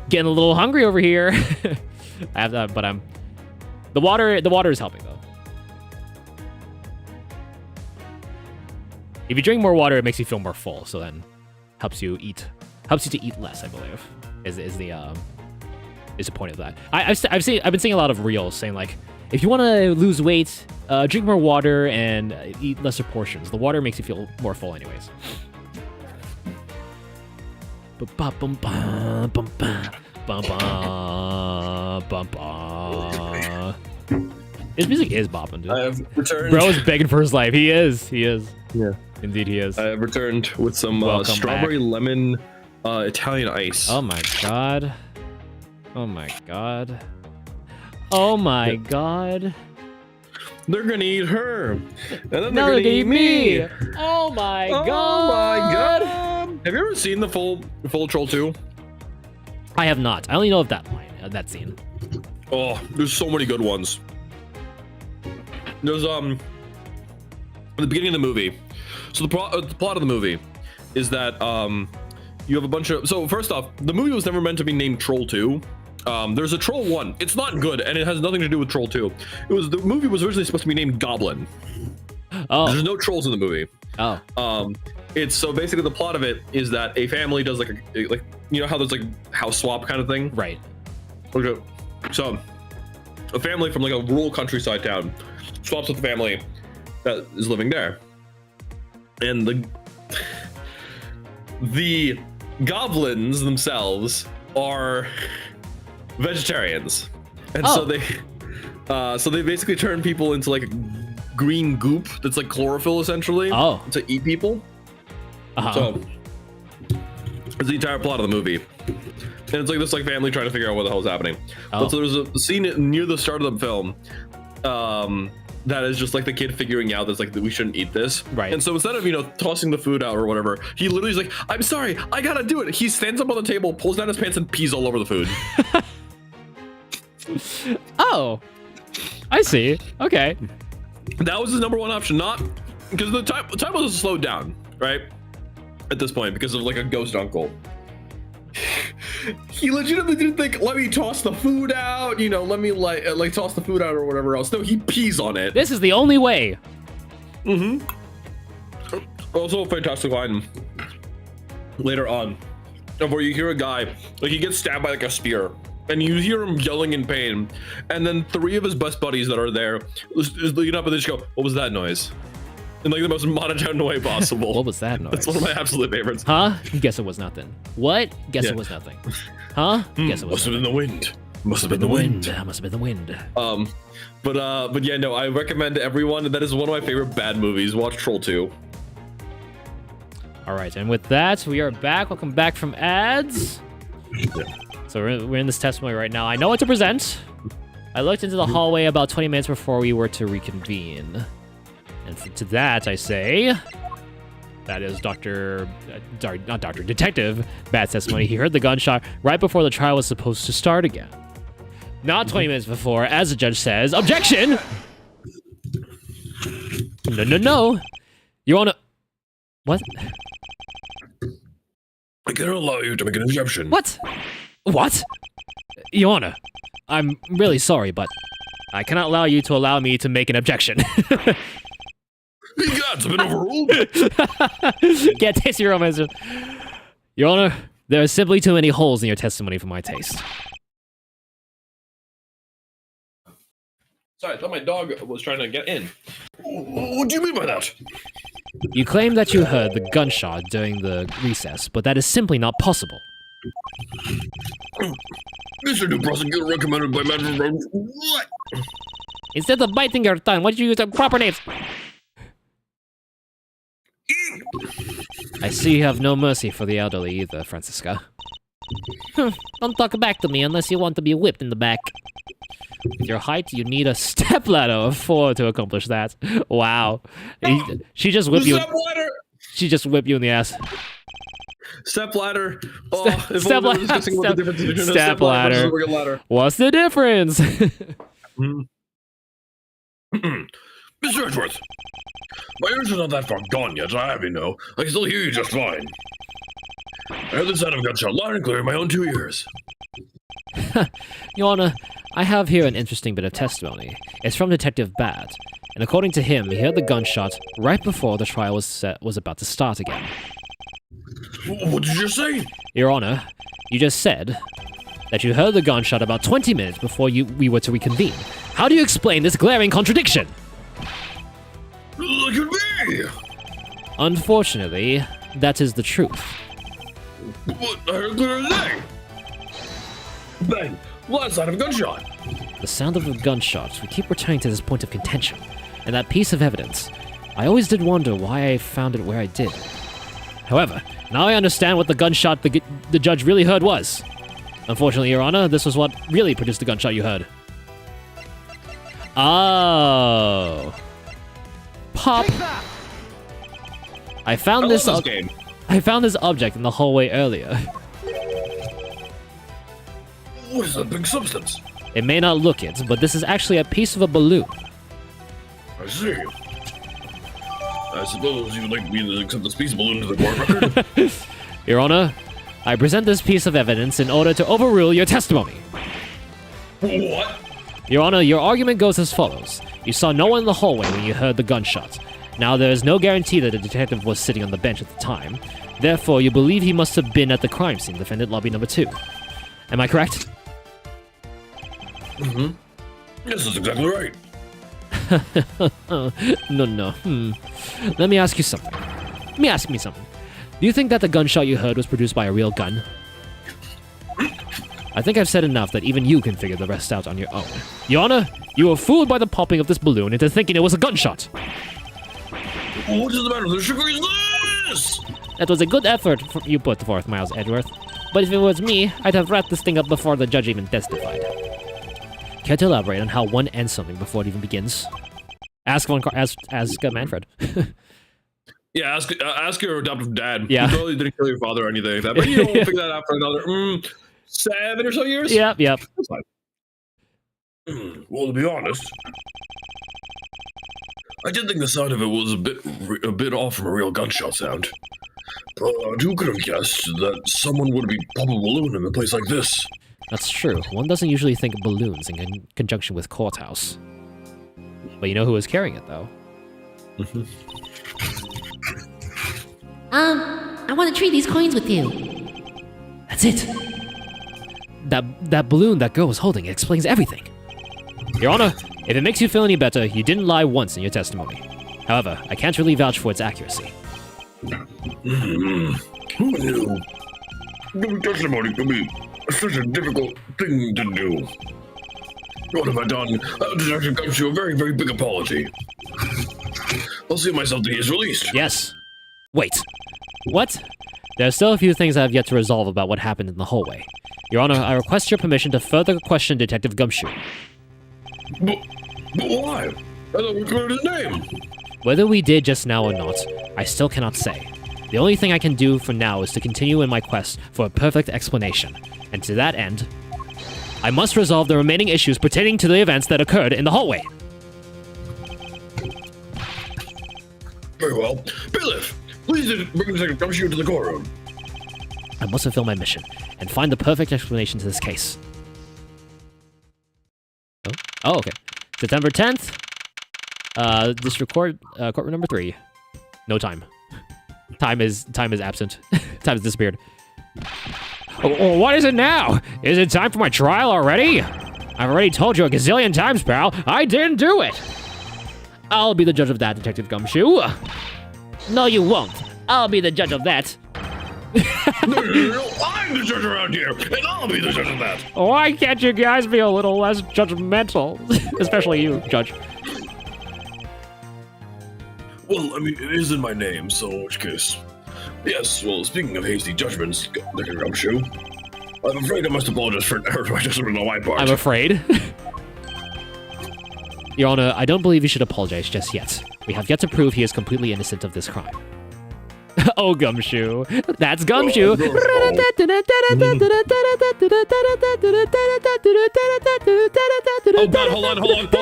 S1: Getting a little hungry over here. I have that, but the water is helping though. If you drink more water, it makes you feel more full, so then helps you to eat less, I believe, is the point of that. I've been seeing a lot of reels saying like, if you want to lose weight, drink more water and eat lesser portions. The water makes you feel more full, anyways. His music is bopping, dude.
S6: I have returned.
S1: Bro is begging for his life. He is.
S6: Yeah.
S1: Indeed, he is.
S6: I have returned with some strawberry lemon Italian ice.
S1: Oh my god. Oh my god. Oh my god.
S6: They're gonna eat her. And then
S1: Now
S6: they're gonna eat me.
S1: Oh my god.
S6: Oh my god. Have you ever seen the full Troll 2?
S1: I have not. I only know of that line, that scene.
S6: Oh, there's so many good ones. There's at the beginning of the movie. So the plot of the movie is that you have a bunch of. So first off, the movie was never meant to be named Troll 2. There's a Troll 1. It's not good, and it has nothing to do with Troll 2. The movie was originally supposed to be named Goblin.
S1: Oh.
S6: There's no trolls in the movie.
S1: Oh.
S6: It's so basically the plot of it is that a family does like you know how there's like house swap kind of thing.
S1: Right.
S6: Okay. So a family from like a rural countryside town swaps with a family that is living there, and the goblins themselves are vegetarians, and so they basically turn people into like green goop that's like chlorophyll essentially to eat people. So it's the entire plot of the movie, and it's like this like family trying to figure out what the hell is happening. But so there's a scene near the start of the film that is just like the kid figuring out that's like that we shouldn't eat this, right? And so instead of tossing the food out or whatever, he literally is like, I'm sorry, I gotta do it. He stands up on the table, pulls down his pants, and pees all over the food.
S1: Oh, I see. Okay.
S6: That was his number one option, not because the time was slowed down, right? At this point, because of like a ghost uncle. He legitimately didn't think, let me toss the food out, let me like toss the food out or whatever else. No, he pees on it.
S1: This is the only way.
S6: Also a fantastic line later on where you hear a guy, like he gets stabbed by like a spear, and you hear him yelling in pain, and then 3 of his best buddies that are there just looking up and they just go, what was that noise? In like the most monotone way possible.
S1: What was that noise?
S6: That's one of my absolute favorites.
S1: Huh? Guess it was nothing. What? Guess it was nothing. Huh? Guess it was
S6: must have been the wind. Must have been the
S1: wind. Must have been the wind.
S6: But yeah, no, I recommend to everyone, that is one of my favorite bad movies. Watch Troll 2.
S1: All right, and with that, we are back. Welcome back from ads. So we're in this testimony right now. I know what to present. I looked into the hallway about 20 minutes before we were to reconvene. And to that, I say... That is Detective Bat's testimony. He heard the gunshot right before the trial was supposed to start again. Not 20 minutes before, as the judge says. Objection! No. Your Honor... What?
S7: I cannot allow you to make an objection.
S1: What? Your Honor, I'm really sorry, but I cannot allow you to allow me to make an objection.
S7: God's been overruled.
S1: Can't taste your own answer. Your Honor, there are simply too many holes in your testimony for my taste.
S6: Sorry, I thought my dog was trying to get in.
S7: What do you mean by that?
S1: You claim that you heard the gunshot during the recess, but that is simply not possible.
S7: Mr. New Prosecutor recommended by Madam... What?
S8: Instead of biting your tongue, why don't you use the proper names?
S1: I see you have no mercy for the elderly either, Francisca.
S8: Don't talk back to me unless you want to be whipped in the back.
S1: With your height, you need a stepladder of 4 to accomplish that. Wow. She just whipped you. She just whipped you in the ass.
S6: Stepladder.
S1: Stepladder. What's the difference?
S7: Mr. Edgeworth, my ears are not that far gone yet, I have you know. I can still hear you just fine. I heard the sound of a gunshot loud and clear in my own 2 ears.
S1: Your Honor, I have here an interesting bit of testimony. It's from Detective Bat, and according to him, he heard the gunshot right before the trial was about to start again.
S7: What did you say?
S1: Your Honor, you just said that you heard the gunshot about 20 minutes before we were to reconvene. How do you explain this glaring contradiction?
S7: Look at me!
S1: Unfortunately, that is the truth.
S7: What? I heard clear as day! Bang! Last sound of a gunshot!
S1: The sound of a gunshot. We keep returning to this point of contention, and that piece of evidence. I always did wonder why I found it where I did. However, now I understand what the gunshot the judge really heard was. Unfortunately, Your Honor, this was what really produced the gunshot you heard. Oh. Pop. I found this object in the hallway earlier.
S7: What is that big substance?
S1: It may not look it, but this is actually a piece of a balloon.
S7: I see. I suppose you would like me to accept this piece of balloon to the court record?
S1: Your Honor, I present this piece of evidence in order to overrule your testimony.
S7: What?
S1: Your Honor, your argument goes as follows. You saw no one in the hallway when you heard the gunshot. Now, there is no guarantee that the detective was sitting on the bench at the time. Therefore, you believe he must have been at the crime scene, defendant lobby number 2. Am I correct?
S7: Mm-hmm. Yes, that's exactly right.
S1: No. Let me ask you something. Do you think that the gunshot you heard was produced by a real gun? I think I've said enough that even you can figure the rest out on your own. Your Honor, you were fooled by the popping of this balloon into thinking it was a gunshot.
S7: What is the matter with the sugar is this?
S8: That was a good effort you put forth, Miles Edgeworth. But if it was me, I'd have wrapped this thing up before the judge even testified.
S1: Care to elaborate on how one ends something before it even begins? Ask Manfred.
S6: Yeah, ask your adoptive dad.
S1: Yeah.
S6: You totally didn't kill your father or anything like that, but you know, we'll figure that out for another 7 or so years.
S1: Yep.
S6: That's fine.
S7: Well, to be honest, I did think the sound of it was a bit off from a real gunshot sound. But who could have guessed that someone would be pop a balloon in a place like this?
S1: That's true. One doesn't usually think of balloons in conjunction with courthouse. But you know who was carrying it, though?
S9: I want to trade these coins with you.
S1: That's it. That balloon that girl was holding, it explains everything. Your Honor, if it makes you feel any better, you didn't lie once in your testimony. However, I can't really vouch for its accuracy.
S7: Who knew? Giving testimony could be such a difficult thing to do. What have I done? Detective comes to a very, very big apology. I'll see myself that he is released.
S1: Yes. Wait.
S2: What? There are still a few things I have yet to resolve about what happened in the hallway. Your Honor, I request your permission to further question Detective Gumshoe.
S7: But why? I thought we cleared his name.
S2: Whether we did just now or not, I still cannot say. The only thing I can do for now is to continue in my quest for a perfect explanation. And to that end, I must resolve the remaining issues pertaining to the events that occurred in the hallway.
S7: Very well. Bailiff, please bring Detective Gumshoe to the courtroom.
S2: I must fulfill my mission and find the perfect explanation to this case. Oh, okay. September 10th. District Court, courtroom number 3. No time. Time is absent. Time has disappeared. Oh, what is it now? Is it time for my trial already? I've already told you a gazillion times, pal. I didn't do it. I'll be the judge of that, Detective Gumshoe.
S8: No, you won't. I'll be the judge of that.
S7: No, I'm the judge around here, and I'll be the judge of that.
S2: Why can't you guys be a little less judgmental? Especially you, Judge.
S7: Well, I mean, it is in my name, so in which case... Yes, well, speaking of hasty judgments, Detective Gumshoe, I'm afraid I must apologize for an error of my judgment on my part.
S2: I'm afraid. Your Honor, I don't believe you should apologize just yet. We have yet to prove he is completely innocent of this crime. Oh, Gumshoe. That's Gumshoe.
S7: Oh, God, hold on. Let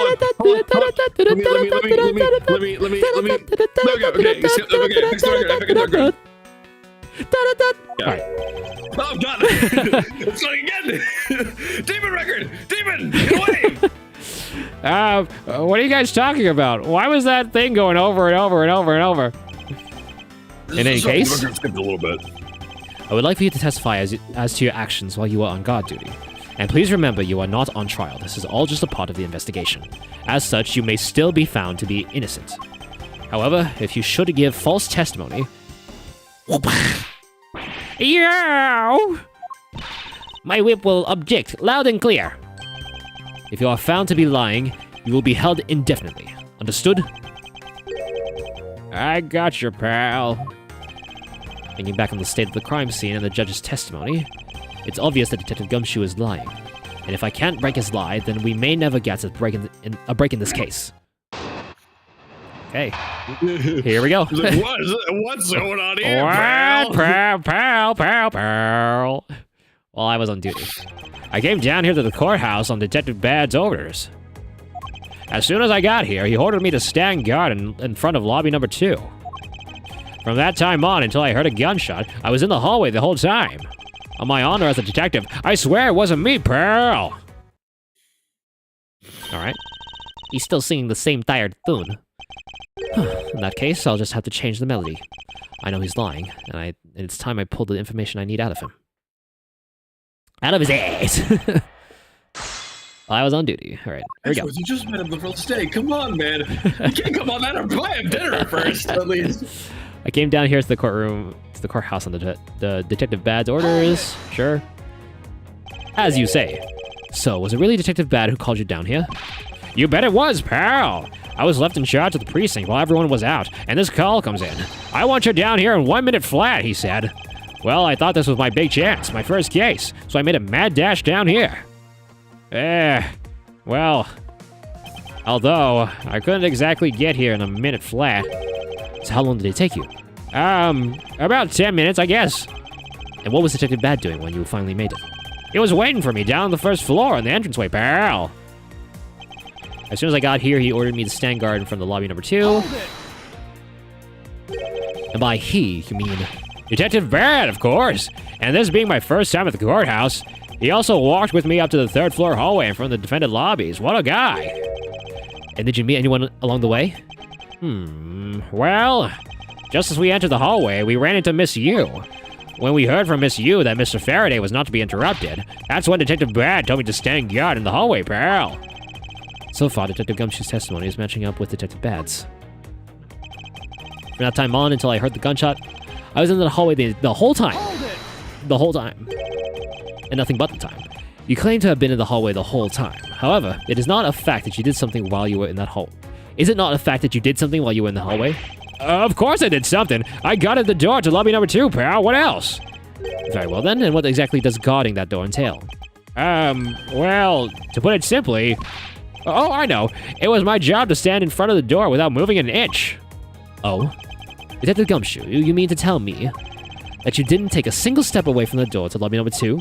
S7: me. There we go. Okay.
S2: Alright.
S7: Oh, God. It's starting again. Demon record. Demon, get away.
S2: What are you guys talking about? Why was that thing going over and over and over and over? In any case,
S7: Skipped a little bit.
S2: I would like for you to testify as to your actions while you are on guard duty. And please remember, you are not on trial. This is all just a part of the investigation. As such, you may still be found to be innocent. However, if you should give false testimony...
S8: Yow! My whip will object loud and clear.
S2: If you are found to be lying, you will be held indefinitely. Understood? I got your pal. Thinking back on the state of the crime scene and the judge's testimony, it's obvious that Detective Gumshoe is lying. And if I can't break his lie, then we may never get a break in this case. Okay. Here we go.
S7: Like, what's going on here, pal?
S2: Pal. While I was on duty, I came down here to the courthouse on Detective Bad's orders. As soon as I got here, he ordered me to stand guard in front of lobby number 2. From that time on until I heard a gunshot, I was in the hallway the whole time. On my honor as a detective, I swear it wasn't me, pal! Alright.
S8: He's still singing the same tired tune.
S2: In that case, I'll just have to change the melody. I know he's lying, and it's time I pulled the information I need out of him. Out of his ass! Well, I was on duty. Alright, here we go.
S7: You just met him the first day. Come on, man. You can't come on that or buy him dinner first, at least.
S2: I came down here to the courtroom, to the courthouse on the Detective Bad's orders. Sure. As you say. So, was it really Detective Bad who called you down here? You bet it was, pal! I was left in charge of the precinct while everyone was out, and this call comes in. I want you down here in 1 minute flat, he said. Well, I thought this was my big chance, my first case, so I made a mad dash down here. Well, although I couldn't exactly get here in a minute flat. So how long did it take you?
S1: About 10 minutes, I guess.
S2: And what was Detective Bad doing when you finally made it?
S1: He was waiting for me down on the first floor in the entranceway, pal.
S2: As soon as I got here, he ordered me to stand guard in front of the lobby number 2. And by he, you mean...
S1: Detective Bad, of course. And this being my first time at the courthouse, he also walked with me up to the 3rd floor hallway in front of the defendant lobbies. What a guy.
S2: And did you meet anyone along the way?
S1: Well, just as we entered the hallway, we ran into Miss Yu. When we heard from Miss Yu that Mr. Faraday was not to be interrupted, that's when Detective Bad told me to stand guard in the hallway, pal.
S2: So far, Detective Gumshoe's testimony is matching up with Detective Bad's. From that time on until I heard the gunshot, I was in the hallway the whole time. The whole time. And nothing but the time. You claim to have been in the hallway the whole time. However, it is not a fact that you did something while you were in that hall. Is it not a fact that you did something while you were in the hallway? Of course I did something. I guarded the door to lobby number 2, pal. What else? Very well then, and what exactly does guarding that door entail? Well, to put it simply... Oh, I know. It was my job to stand in front of the door without moving an inch. Oh? Detective Gumshoe, you mean to tell me that you didn't take a single step away from the door to lobby number 2?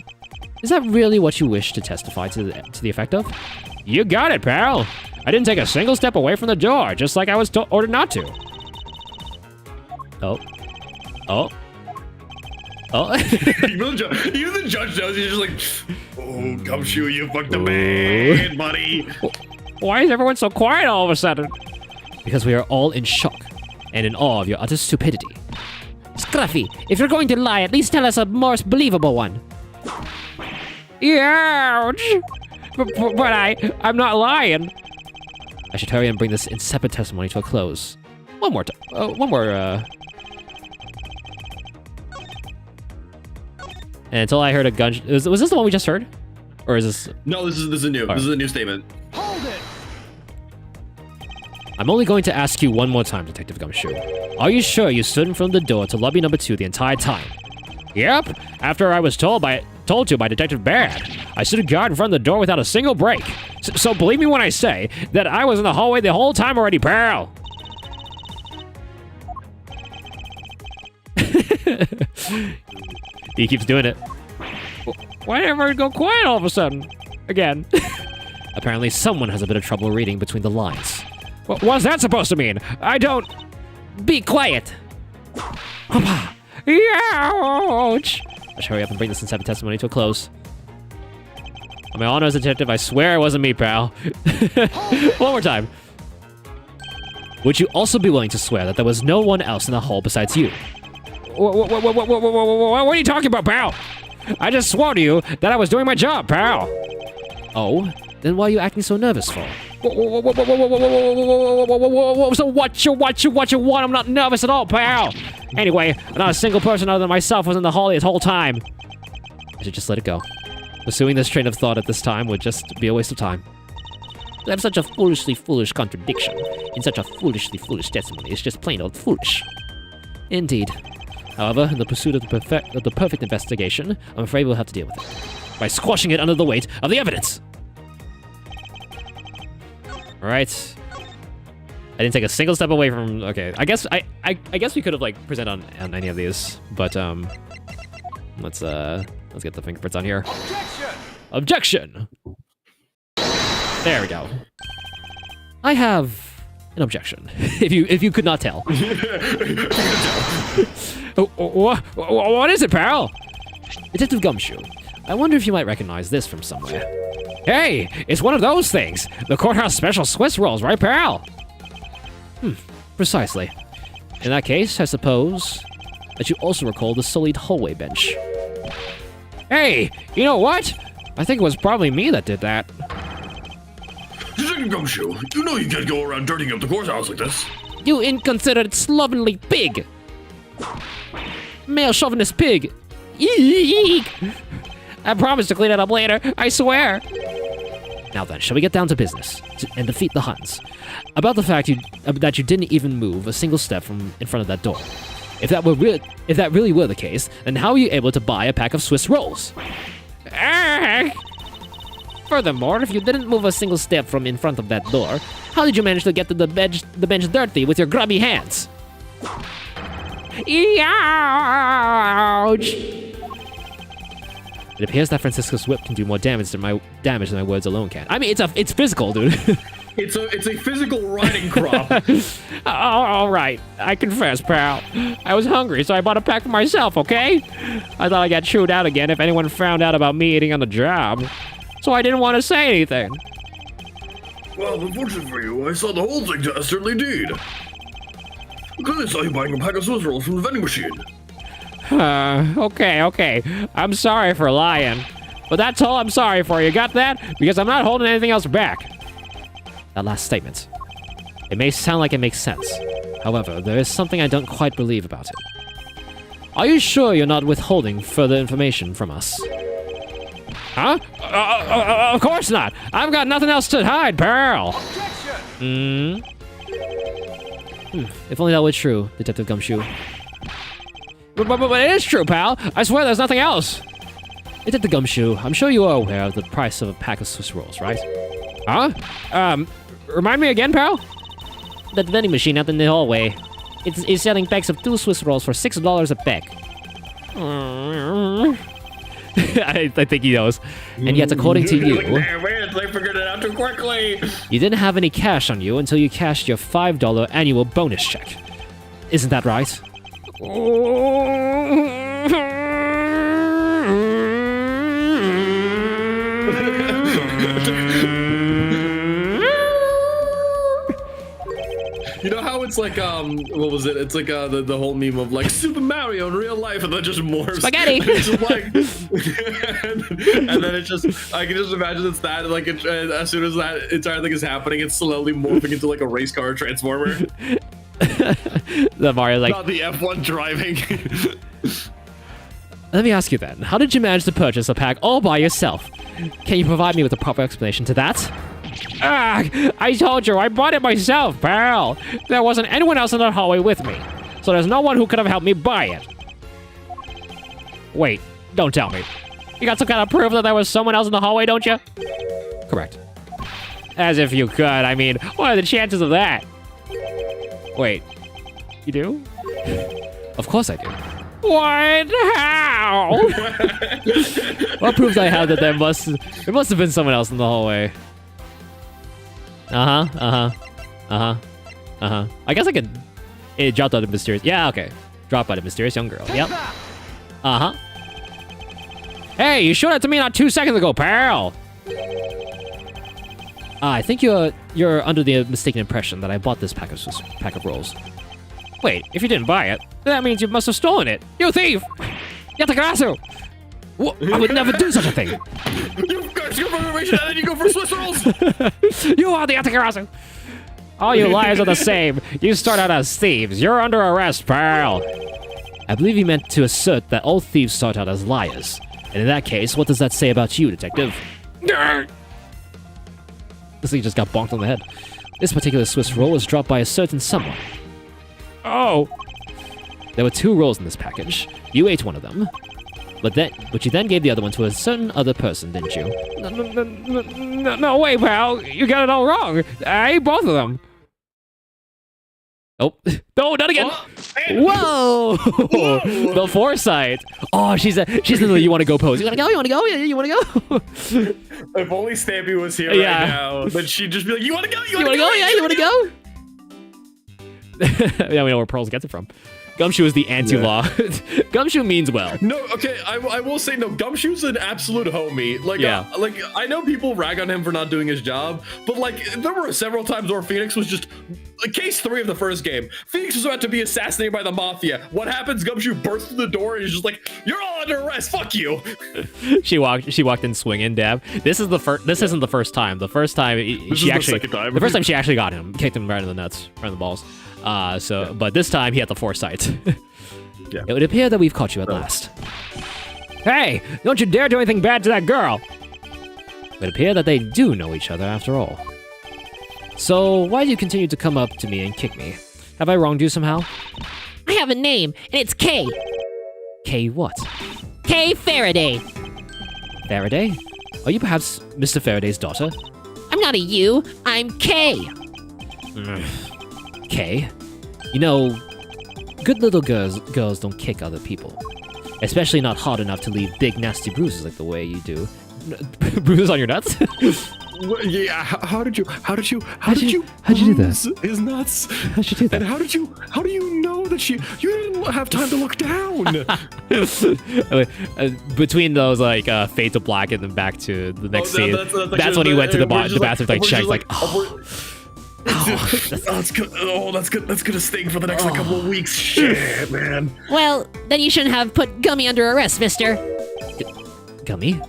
S2: Is that really what you wish to testify to the effect of? You got it, pal. I didn't take a single step away from the door, just like I was ordered not to. Oh. Oh. Oh.
S7: Even the judge knows. He's just like, oh, Gumshoe, you fucked the man, buddy.
S2: Why is everyone so quiet all of a sudden? Because we are all in shock and in awe of your utter stupidity.
S8: Scruffy, if you're going to lie, at least tell us a more believable one.
S2: Ouch! But I'm not lying. I should hurry and bring this insipid testimony to a close. One more. And until I heard a gun. Was this the one we just heard, or is this?
S6: No, this is new.
S2: Right.
S6: This is a new statement.
S2: I'm only going to ask you one more time, Detective Gumshoe. Are you sure you stood in front of the door to lobby number 2 the entire time? Yep. After I was told to by Detective Barrett, I stood guard in front of the door without a single break. So believe me when I say that I was in the hallway the whole time already, pal. He keeps doing it. Why did everyone go quiet all of a sudden? Again. Apparently someone has a bit of trouble reading between the lines. What's that supposed to mean? I don't...
S8: Be quiet.
S2: Ouch! I should hurry up and bring this insipid testimony to a close. On my honor as a detective, I swear it wasn't me, pal. One more time. Would you also be willing to swear that there was no one else in the hall besides you? What are you talking about, pal? I just swore to you that I was doing my job, pal. Oh? Then why are you acting so nervous for? So what you want? I'm not nervous at all, pal. Anyway, not a single person other than myself was in the hall this whole time. I should just let it go. Pursuing this train of thought at this time would just be a waste of time.
S8: To have such a foolishly foolish contradiction in such a foolishly foolish testimony is just plain old foolish.
S2: Indeed. However, in the pursuit of the perfect investigation, I'm afraid we'll have to deal with it. By squashing it under the weight of the evidence! Alright. I didn't take a single step away from... Okay, I guess we could have, like, presented on any of these, but, let's get the fingerprints on here. Objection! There we go. I have an objection, if you could not tell. What is it, pal? Detective Gumshoe, I wonder if you might recognize this from somewhere. Hey, it's one of those things. The courthouse special Swiss rolls, right, pal? Precisely. In that case, I suppose that you also recall the sullied hallway bench. Hey, you know what? I think it was probably me that did that.
S7: Detective Gumshoe, you know you can't go around dirtying up the courthouse like this.
S8: You inconsiderate, slovenly pig! Male chauvinist pig! Eek! I promise to clean it up later, I swear!
S2: Now then, shall we get down to business and defeat the Huns? About the fact that you didn't even move a single step from in front of that door. If that really were the case, then how were you able to buy a pack of Swiss rolls?
S8: Furthermore, if you didn't move a single step from in front of that door, how did you manage to get to the bench dirty with your grubby hands? Ouch!
S2: It appears that Francisco's whip can do more damage than my words alone can. I mean, it's physical, dude.
S6: It's a physical riding crop.
S2: All right, I confess, pal. I was hungry, so I bought a pack for myself. Okay? I thought I got chewed out again if anyone found out about me eating on the job, so I didn't want to say anything.
S7: Well, unfortunately for you, I saw the whole thing, dastardly deed. Clearly saw you buying a pack of Swiss rolls from the vending machine.
S2: Okay. I'm sorry for lying. But that's all I'm sorry for, you got that? Because I'm not holding anything else back. That last statement. It may sound like it makes sense. However, there is something I don't quite believe about it. Are you sure you're not withholding further information from us? Huh? Of course not! I've got nothing else to hide, pal! If only that were true, Detective Gumshoe. But it is true, pal. I swear there's nothing else. Detective Gumshoe, I'm sure you are aware of the price of a pack of Swiss rolls, right? Huh? Remind me again, pal?
S8: That vending machine out in the hallway. It's selling packs of 2 Swiss rolls for $6 a pack.
S2: I think he knows. And yet, according to you,
S6: They figured it out too quickly.
S2: you didn't have any cash on you until you cashed your $5 annual bonus check. Isn't that right?
S6: You know how it's like what was it? It's like the whole meme of like Super Mario in real life, and then just morphs.
S8: Spaghetti!
S6: It's just like, and then it's just I can just imagine it's that like as soon as that entire thing is happening, it's slowly morphing into like a race car transformer.
S2: The Mario like.
S6: Not the F1 driving.
S2: Let me ask you then, how did you manage to purchase a pack all by yourself? Can you provide me with a proper explanation to that? I told you, I bought it myself, pal. There wasn't anyone else in the hallway with me, so there's no one who could have helped me buy it. Wait, don't tell me. You got some kind of proof that there was someone else in the hallway, don't you? Correct. As if you could, I mean, what are the chances of that? Wait, you do? Of course I do. What? How? What proves I have that there must have been someone else in the hallway? I guess I could. It dropped out of mysterious. Yeah, okay. Dropped by the mysterious young girl. Yep. Hey, you showed that to me not 2 seconds ago, pal. I think you're under the mistaken impression that I bought this pack of rolls. Wait, if you didn't buy it, that means you must have stolen it. You thief! Yatagarasu! I would never do such a thing.
S6: You guys go for information and then you go for Swiss rolls.
S2: You are the Yatagarasu! All you liars are the same. You start out as thieves. You're under arrest, pal. I believe he meant to assert that all thieves start out as liars. And in that case, what does that say about you, detective? This thing just got bonked on the head. This particular Swiss roll was dropped by a certain someone. Oh! There were 2 rolls in this package. You ate one of them. But you then gave the other one to a certain other person, didn't you? No way, pal! You got it all wrong! I ate both of them! Oh. No, not again! Whoa! The foresight! Oh, she's in the you wanna go pose. You wanna go? You wanna go? Yeah, you wanna go?
S6: If only Stampy was here
S2: Yeah.
S6: right now, then she'd just be like, you wanna go?
S8: You wanna go? Yeah, you wanna go?
S2: Yeah, we know where Pearls gets it from. Gumshoe is the anti-law. Gumshoe means well.
S6: No, okay, I will say no. Gumshoe's an absolute homie. Like,
S2: Yeah.
S6: like I know people rag on him for not doing his job, but like there were several times where Phoenix was just like case 3 of the first game. Phoenix was about to be assassinated by the mafia. What happens? Gumshoe bursts through the door and he's just like, "You're all under arrest. Fuck you."
S2: She walked in swinging, Dab. This isn't the first time. The first time
S6: the second time.
S2: The first time she actually got him, kicked him right in the nuts, right in the balls. But this time he had the foresight.
S6: Yeah.
S2: It would appear that we've caught you at last. Hey, don't you dare do anything bad to that girl! It would appear that they do know each other after all. So why do you continue to come up to me and kick me? Have I wronged you somehow?
S8: I have a name, and it's Kay.
S2: Kay what?
S8: Kay Faraday.
S2: Faraday? Are you perhaps Mr. Faraday's daughter?
S8: I'm not a you, I'm Kay.
S2: Kay? You know, good little girls don't kick other people. Especially not hard enough to leave big nasty bruises like the way you do. Bruises on your nuts?
S7: Yeah, how did you
S2: How'd you do that?
S7: bruise his nuts?
S2: How'd you do that?
S7: And how do you know that you didn't have time to look down?
S2: Between those, like, fade to black and then back to the next scene, that's when he went to the bathroom to, like, check, like,
S6: that's good. Oh, that's good. That's gonna sting for the next like, couple of weeks. Shit, man.
S8: Well, then you shouldn't have put Gummy under arrest, mister.
S2: Gummy?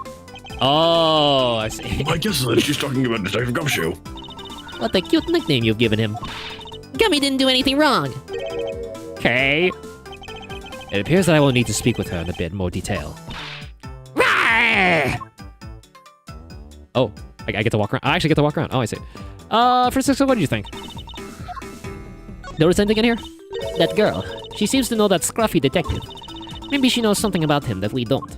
S2: Oh, I see.
S7: I guess that she's talking about Detective Gumshoe.
S8: What a cute nickname you've given him. Gummy didn't do anything wrong.
S2: Okay. It appears that I will need to speak with her in a bit more detail. Oh, I get to walk around. I actually get to walk around. Oh, I see. Francisco, what did you think? Notice anything in here?
S8: That girl, she seems to know that scruffy detective. Maybe she knows something about him that we don't.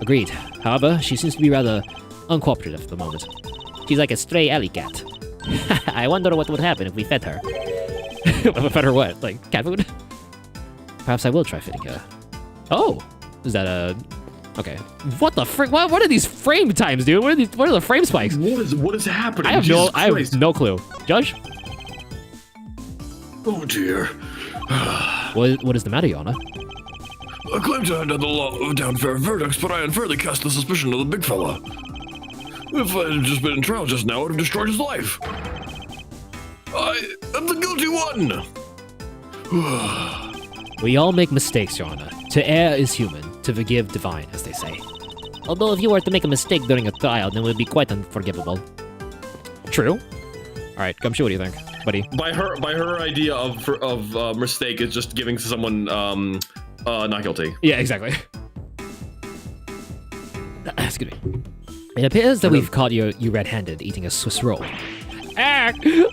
S2: Agreed. However, she seems to be rather uncooperative at the moment.
S8: She's like a stray alley cat. I wonder what would happen if we fed her.
S2: Fed her what? Like cat food?
S8: Perhaps I will try feeding her.
S2: Oh! Is that a... Okay. What the frick? What are these frame times, dude? What are the frame spikes?
S7: What is happening?
S2: I have no clue. Judge?
S7: Oh dear.
S2: What is the matter, Yana?
S7: I claim to have done the law of down fair verdicts, but I unfairly cast the suspicion of the big fella. If I had just been in trial just now, I would have destroyed his life. I am the guilty one!
S2: We all make mistakes, Yana. To err is human, to forgive divine, as they say.
S8: Although if you were to make a mistake during a trial, then it would be quite unforgivable.
S2: True. Alright, Gumshoe, what do you think, buddy?
S6: By her idea of mistake is just giving someone not guilty.
S2: Yeah, exactly. Excuse me. It appears that we've caught you red-handed eating a Swiss roll.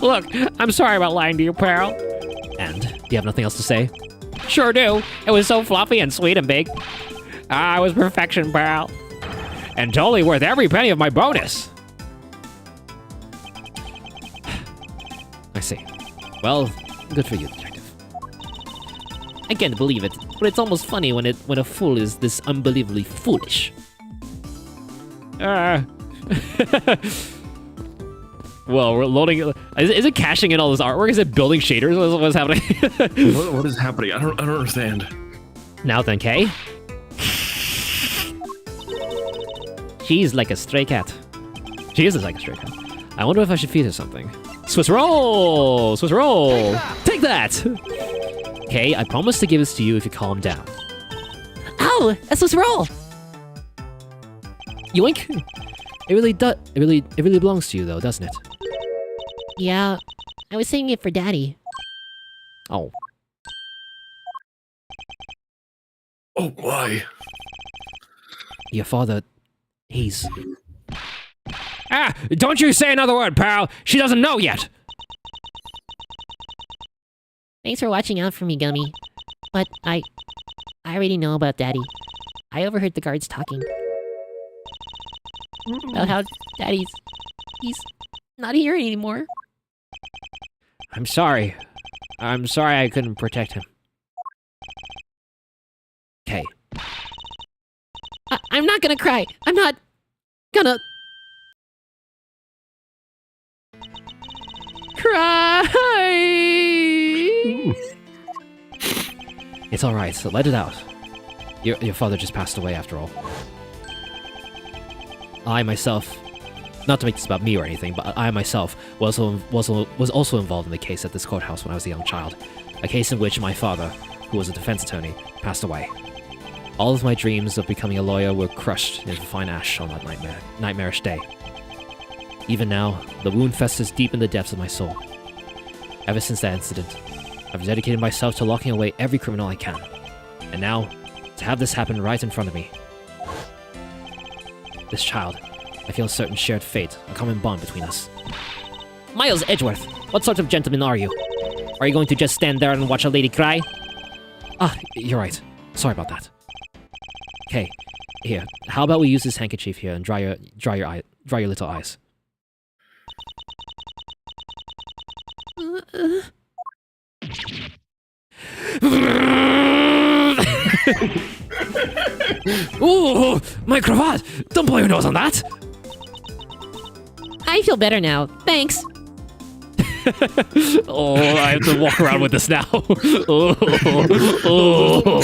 S8: Look, I'm sorry about lying to you, pal.
S2: And, do you have nothing else to say?
S8: Sure do. It was so fluffy and sweet and big. Ah, it was perfection, pal.
S2: And totally worth every penny of my bonus. I see. Well, good for you, detective.
S8: I can't believe it, but it's almost funny when a fool is this unbelievably foolish.
S2: Well, we're loading. Is it caching in all this artwork? Is it building shaders? What's happening?
S7: What is happening? I don't understand.
S8: Now then, Kay. She's like a stray cat.
S2: She is like a stray cat. I wonder if I should feed her something. Swiss roll! Swiss roll! Take that! Okay, I promise to give this to you if you calm down.
S8: Oh, a Swiss roll!
S2: Yoink! It really belongs to you though, doesn't it?
S8: Yeah, I was saving it for Daddy.
S2: Oh.
S7: Oh my.
S2: Your father, he's... Don't you say another word, pal! She doesn't know yet!
S8: Thanks for watching out for me, Gummy. But I already know about Daddy. I overheard the guards talking. About how Daddy's... he's not here anymore.
S2: I'm sorry. I'm sorry I couldn't protect him. Okay.
S8: I'm not gonna cry. I'm not gonna... cry!
S2: It's alright, so let it out. Your father just passed away after all. I myself, not to make this about me or anything, but I myself was also involved in the case at this courthouse when I was a young child. A case in which my father, who was a defense attorney, passed away. All of my dreams of becoming a lawyer were crushed into fine ash on that nightmarish day. Even now, the wound festers deep in the depths of my soul. Ever since that incident, I've dedicated myself to locking away every criminal I can. And now, to have this happen right in front of me. This child, I feel certain shared fate, a common bond between us.
S8: Miles Edgeworth, what sort of gentleman are you? Are you going to just stand there and watch a lady cry?
S2: Ah, you're right. Sorry about that. Okay, here. How about we use this handkerchief here and dry your little eyes. Ooh, my cravat! Don't blow your nose on that!
S8: I feel better now. Thanks.
S2: Oh, I have to walk around with this now. Oh,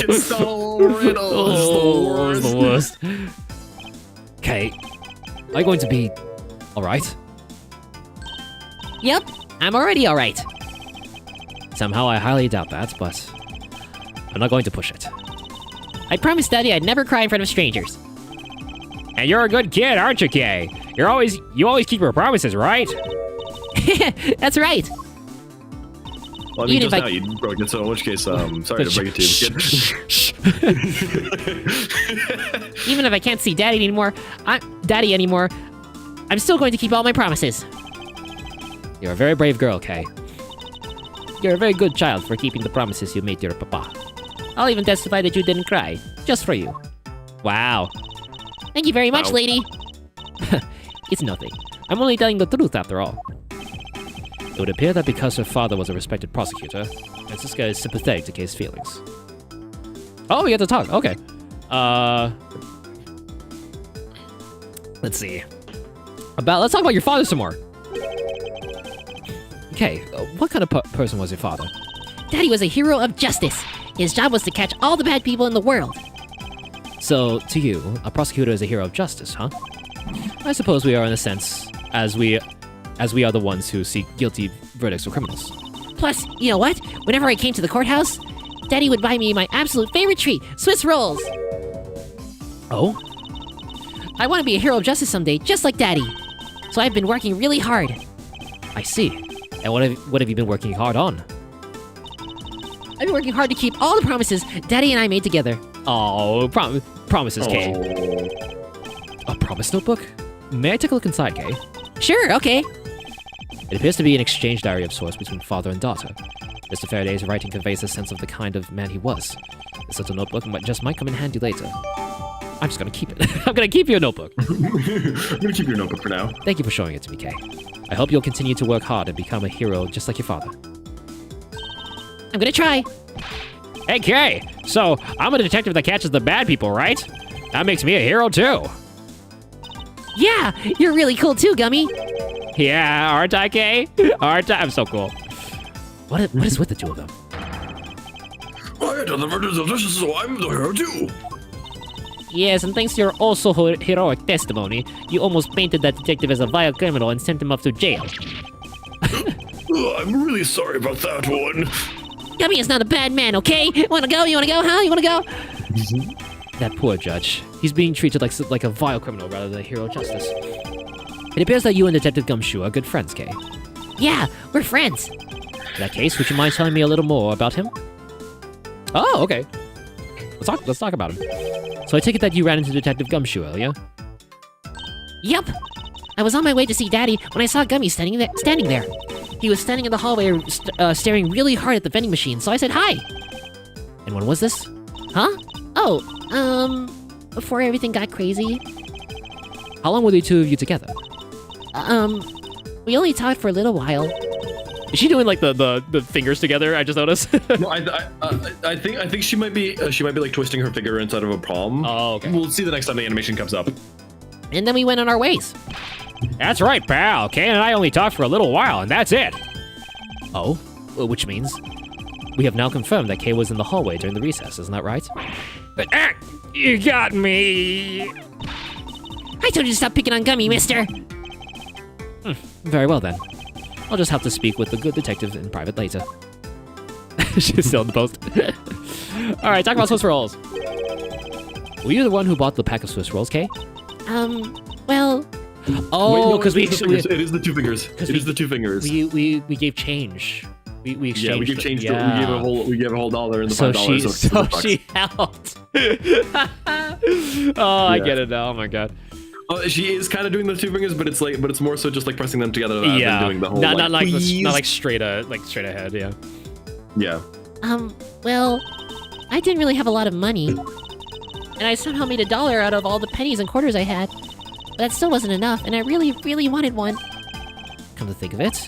S7: It's so riddle.
S2: It's the worst. Okay, are you going to be alright?
S8: Yep, I'm already alright.
S2: Somehow I highly doubt that, but I'm not going to push it.
S8: I promised Daddy I'd never cry in front of strangers.
S2: And you're a good kid, aren't you, Kay? You always keep your promises, right?
S8: That's right.
S7: Well, I mean, just now you broke it, so in which case, sorry to break it to you, kid.
S8: Even if I can't see Daddy anymore, I'm still going to keep all my promises.
S2: You're a very brave girl, Kay. You're a very good child for keeping the promises you made to your papa.
S8: I'll even testify that you didn't cry.
S2: Just for you. Wow.
S8: Thank you very much,
S6: Wow.
S8: lady.
S2: It's nothing. I'm only telling the truth after all. It would appear that because her father was a respected prosecutor, Francisca is sympathetic to Kay's feelings. Oh, we have to talk. Okay. Let's see. Let's talk about your father some more. Okay, what kind of person was your father?
S8: Daddy was a hero of justice. His job was to catch all the bad people in the world.
S2: So, to you, a prosecutor is a hero of justice, huh? I suppose we are in a sense, as we are the ones who seek guilty verdicts for criminals.
S8: Plus, you know what? Whenever I came to the courthouse, Daddy would buy me my absolute favorite treat, Swiss rolls.
S2: Oh?
S8: I want to be a hero of justice someday, just like Daddy. So I've been working really hard.
S2: I see. And what have you been working hard on?
S8: I've been working hard to keep all the promises Daddy and I made together.
S2: Oh, promises, Kay. A promise notebook? May I take a look inside, Kay?
S8: Sure, okay.
S2: It appears to be an exchange diary of sorts between father and daughter. Mr. Faraday's writing conveys a sense of the kind of man he was. This little notebook might come in handy later. I'm just gonna keep it. I'm gonna keep your notebook.
S6: I'm gonna keep your notebook for now.
S2: Thank you for showing it to me, Kay. I hope you'll continue to work hard and become a hero just like your father.
S8: I'm gonna try.
S1: Hey, Kay. So, I'm a detective that catches the bad people, right? That makes me a hero, too.
S8: Yeah, you're really cool too, Gummy.
S1: Yeah, aren't I, Kay? Aren't I? I'm so cool.
S2: What is with the two of them?
S7: I done the murders of justice, so I'm the hero too.
S8: Yes, and thanks to your also heroic testimony, you almost painted that detective as a vile criminal and sent him off to jail.
S7: I'm really sorry about that one.
S8: Gummy is not a bad man, okay? Wanna go? You wanna go, huh? You wanna go?
S2: That poor judge. He's being treated like a vile criminal rather than a hero of justice. It appears that you and Detective Gumshoe are good friends, Kay.
S8: Yeah, we're friends.
S2: In that case, would you mind telling me a little more about him? Oh, okay. Let's talk about him. So I take it that you ran into Detective Gumshoe earlier?
S8: Yup. I was on my way to see Daddy when I saw Gummy standing there. He was standing in the hallway, staring really hard at the vending machine, so I said hi.
S2: And when was this?
S8: Huh? Oh, before everything got crazy.
S2: How long were the two of you together?
S8: We only talked for a little while.
S1: Is she doing like the fingers together? I just noticed.
S6: No, I think she might be like twisting her finger inside of a palm.
S1: Oh, okay.
S6: We'll see the next time the animation comes up.
S8: And then we went on our ways.
S1: That's right, pal. Kay and I only talked for a little while, and that's it.
S2: Oh, which means we have now confirmed that Kay was in the hallway during the recess, isn't that right?
S1: You got me.
S8: I told you to stop picking on Gummy, mister.
S2: Very well then. I'll just have to speak with the good detective in private later.
S1: She's still in the post. All right, talk about Swiss rolls.
S2: Were you the one who bought the pack of Swiss rolls, Kay?
S8: Well,
S2: Oh, because
S6: it is the two fingers. It is the two fingers.
S2: we gave change. We exchanged.
S6: Yeah, we gave change.
S2: Yeah.
S6: We gave a whole $1 and the
S2: So
S6: $5.
S2: she helped.
S1: Oh, I get it now. Oh my god.
S6: She is kind of doing the two fingers, but it's more so just like pressing them together than doing the whole.
S1: Not
S6: please.
S1: straight ahead. Yeah.
S6: Yeah.
S8: well, I didn't really have a lot of money. And I somehow made $1 out of all the pennies and quarters I had. But that still wasn't enough, and I really, really wanted one.
S2: Come to think of it,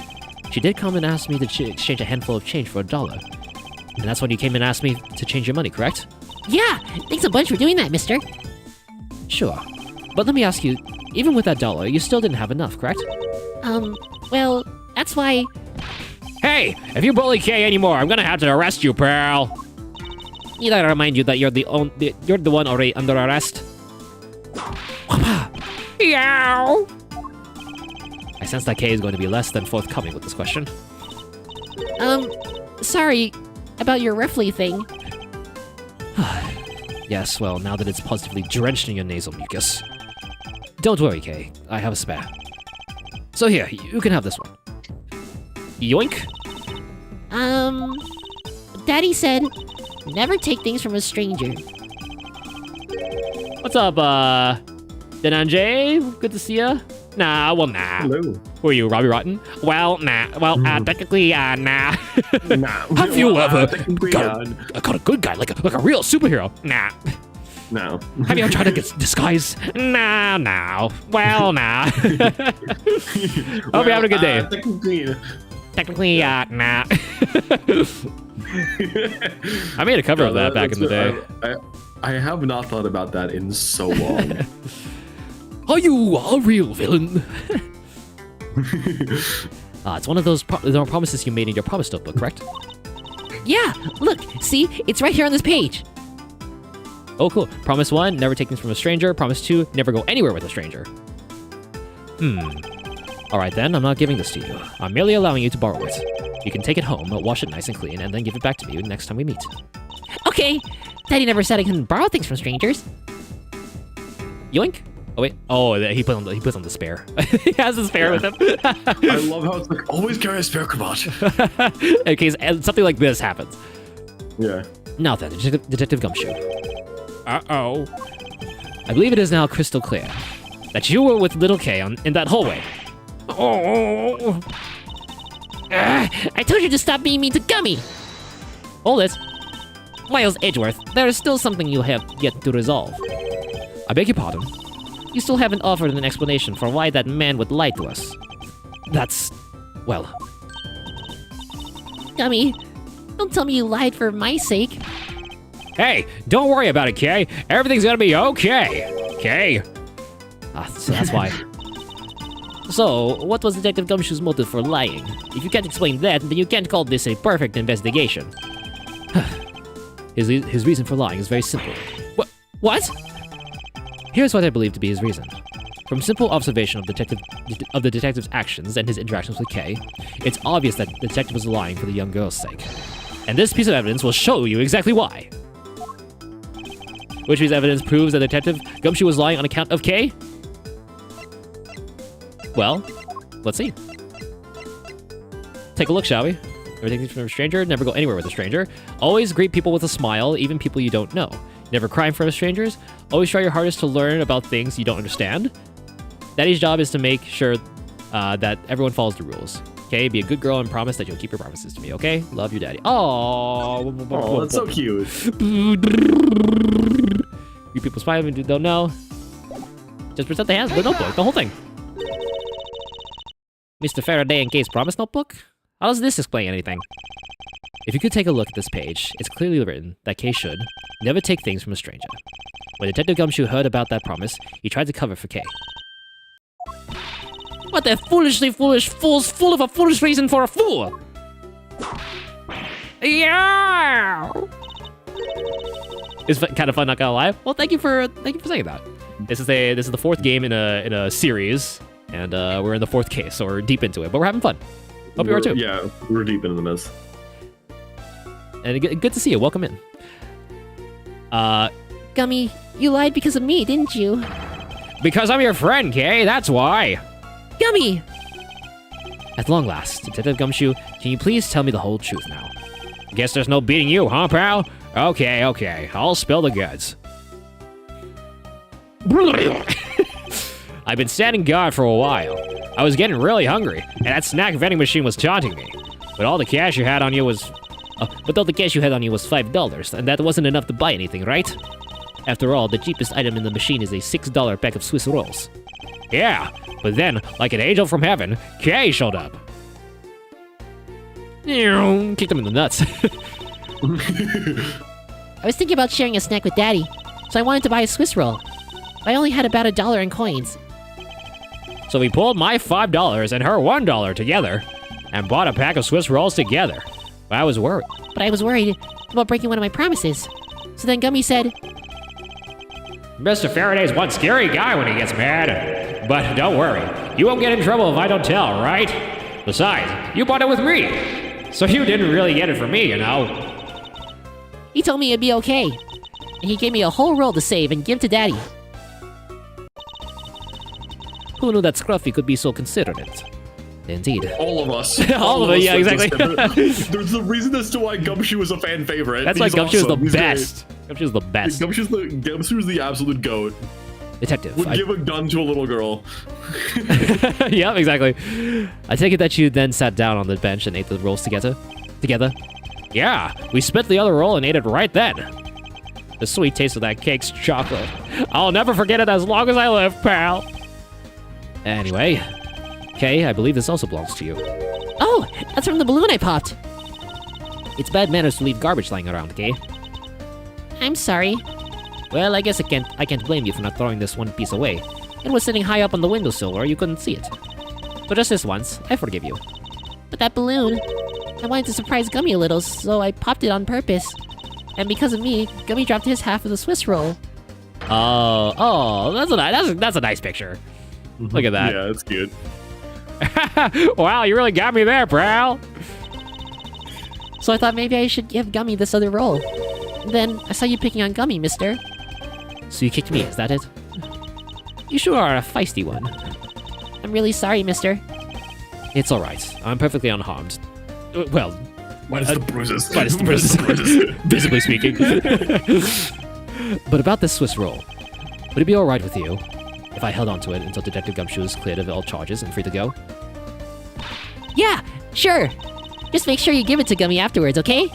S2: she did come and ask me to exchange a handful of change for $1. And that's when you came and asked me to change your money, correct?
S8: Yeah, thanks a bunch for doing that, mister.
S2: Sure. But let me ask you, even with that $1, you still didn't have enough, correct?
S8: Well, that's why...
S1: Hey, if you bully Kay anymore, I'm gonna have to arrest you, pal.
S2: Need I remind you that you're the one already under arrest?
S1: Yow.
S2: I sense that Kay is going to be less than forthcoming with this question.
S8: Sorry about your roughly thing.
S2: Yes, well, now that it's positively drenched in your nasal mucus. Don't worry, Kay. I have a spare. So here, you can have this one. Yoink!
S8: Daddy said, never take things from a stranger.
S1: What's up, Denanje? Good to see ya. Nah, well, nah.
S7: Hello.
S1: Who are you, Robbie Rotten? Well, nah. Well, technically, nah.
S7: Nah.
S1: Have you ever
S7: technically,
S1: got a good guy, like a real superhero? Nah.
S7: No.
S1: Have you ever tried to get disguise? Nah, no. Well, nah. Hope you're having a good day.
S7: Technically,
S1: Nah. I made a cover of that back in the day.
S7: I have not thought about that in so long.
S2: Are you a real villain? It's one of those promises you made in your promise notebook, correct?
S8: Yeah, look, see? It's right here on this page.
S2: Oh, cool. Promise 1, never take things from a stranger. Promise 2, never go anywhere with a stranger. Alright then, I'm not giving this to you. I'm merely allowing you to borrow it. You can take it home, wash it nice and clean, and then give it back to me next time we meet.
S8: Okay. Daddy never said I couldn't borrow things from strangers.
S2: Yoink! Oh wait, he puts on the spare. He has the spare with him.
S7: I love how it's like, always carry a spare cravat.
S2: In case something like this happens.
S7: Yeah.
S2: Now then, Detective Gumshoe.
S1: Uh-oh.
S2: I believe it is now crystal clear that you were with Little K in that hallway.
S1: Oh.
S8: I told you to stop being mean to Gummy.
S2: Hold it.
S8: Miles Edgeworth, there is still something you have yet to resolve.
S2: I beg your pardon.
S8: You still haven't offered an explanation for why that man would lie to us.
S2: That's... well...
S8: Gummy, don't tell me you lied for my sake.
S1: Hey, don't worry about it, Kay. Everything's gonna be okay. Kay?
S2: So that's why.
S8: So, what was Detective Gumshoe's motive for lying? If you can't explain that, then you can't call this a perfect investigation.
S2: His reason for lying is very simple.
S8: What?
S2: Here's what I believe to be his reason. From simple observation of the detective's actions and his interactions with Kay, it's obvious that the detective was lying for the young girl's sake. And this piece of evidence will show you exactly why. Which piece of evidence proves that Detective Gumshoe was lying on account of Kay? Well, let's see. Take a look, shall we? Never take things from a stranger, never go anywhere with a stranger. Always greet people with a smile, even people you don't know. Never cry in front of strangers. Always try your hardest to learn about things you don't understand. Daddy's job is to make sure that everyone follows the rules. Okay, be a good girl and promise that you'll keep your promises to me, okay? Love you, Daddy.
S7: Oh, that's so cute.
S2: You people spy if you don't know. Just present the notebook, the whole thing.
S8: Mr. Faraday and Kay's promise notebook? How does this explain anything?
S2: If you could take a look at this page, it's clearly written that Kay should never take things from a stranger. When Detective Gumshoe heard about that promise, he tried to cover for Kay.
S8: What a foolishly foolish fool's full of a foolish reason for a fool!
S1: Yeah!
S2: It's kind of fun, not gonna lie. Well, thank you for saying that. This is the fourth game in a series, and we're in the fourth case, so we're deep into it, but we're having fun. Hope you are too.
S7: Yeah, we're deep into this.
S2: And good to see you. Welcome in.
S8: Gummy, you lied because of me, didn't you?
S1: Because I'm your friend, Kay, that's why.
S8: Gummy!
S2: At long last, Detective Gumshoe, can you please tell me the whole truth now?
S1: Guess there's no beating you, huh, pal? Okay, I'll spill the goods. I've been standing guard for a while. I was getting really hungry, and that snack vending machine was taunting me. But all the cash you had on you was
S2: $5, and that wasn't enough to buy anything, right? After all, the cheapest item in the machine is a $6 pack of Swiss rolls.
S1: Yeah, but then, like an angel from heaven, Kay showed up.
S2: Kicked him in the nuts.
S8: I was thinking about sharing a snack with Daddy, so I wanted to buy a Swiss roll. I only had about $1 in coins.
S1: So we pulled my $5 and her $1 together, and bought a pack of Swiss rolls together. But I was worried.
S8: But I was worried about breaking one of my promises. So then Gummy said,
S1: Mr. Faraday's one scary guy when he gets mad. But don't worry, you won't get in trouble if I don't tell, right? Besides, you bought it with me. So you didn't really get it from me, you know?
S8: He told me it'd be okay. And he gave me a whole roll to save and give to Daddy.
S2: Who knew that Scruffy could be so considerate? Indeed.
S7: All of us.
S2: All of it, yeah, exactly.
S7: There's a reason as to why Gumshoe is a fan favorite.
S2: That's why
S7: He's
S2: Gumshoe is the
S7: awesome. He's
S2: best. Gumshoe is the best.
S7: Gumshoe's the absolute goat.
S2: Detective,
S6: Would give a gun to a little girl.
S2: Yep, exactly. I take it that you then sat down on the bench and ate the rolls together? Yeah, we split the other roll and ate it right then. The sweet taste of that cake's chocolate. I'll never forget it as long as I live, pal. Anyway, Kay, I believe this also belongs to you.
S8: Oh, that's from the balloon I popped.
S2: It's bad manners to leave garbage lying around, Kay.
S8: I'm sorry.
S2: Well, I guess I can't blame you for not throwing this one piece away. It was sitting high up on the windowsill where you couldn't see it. So just this once, I forgive you.
S8: But that balloon, I wanted to surprise Gummy a little, so I popped it on purpose. And because of me, Gummy dropped his half of the Swiss roll.
S2: Oh, that's a nice picture. Look at that.
S6: Yeah, that's good.
S2: Wow, you really got me there, pal.
S8: So I thought maybe I should give Gummy this other roll. Then I saw you picking on Gummy, mister.
S2: So you kicked me, is that it? You sure are a feisty one.
S8: I'm really sorry, mister.
S2: It's alright. I'm perfectly unharmed. Well,
S6: Minus the bruises.
S2: minus the bruises. Visibly speaking. But about this Swiss roll, would it be alright with you if I held onto it until Detective Gumshoe is cleared of all charges and free to go?
S8: Yeah, sure. Just make sure you give it to Gummy afterwards, okay?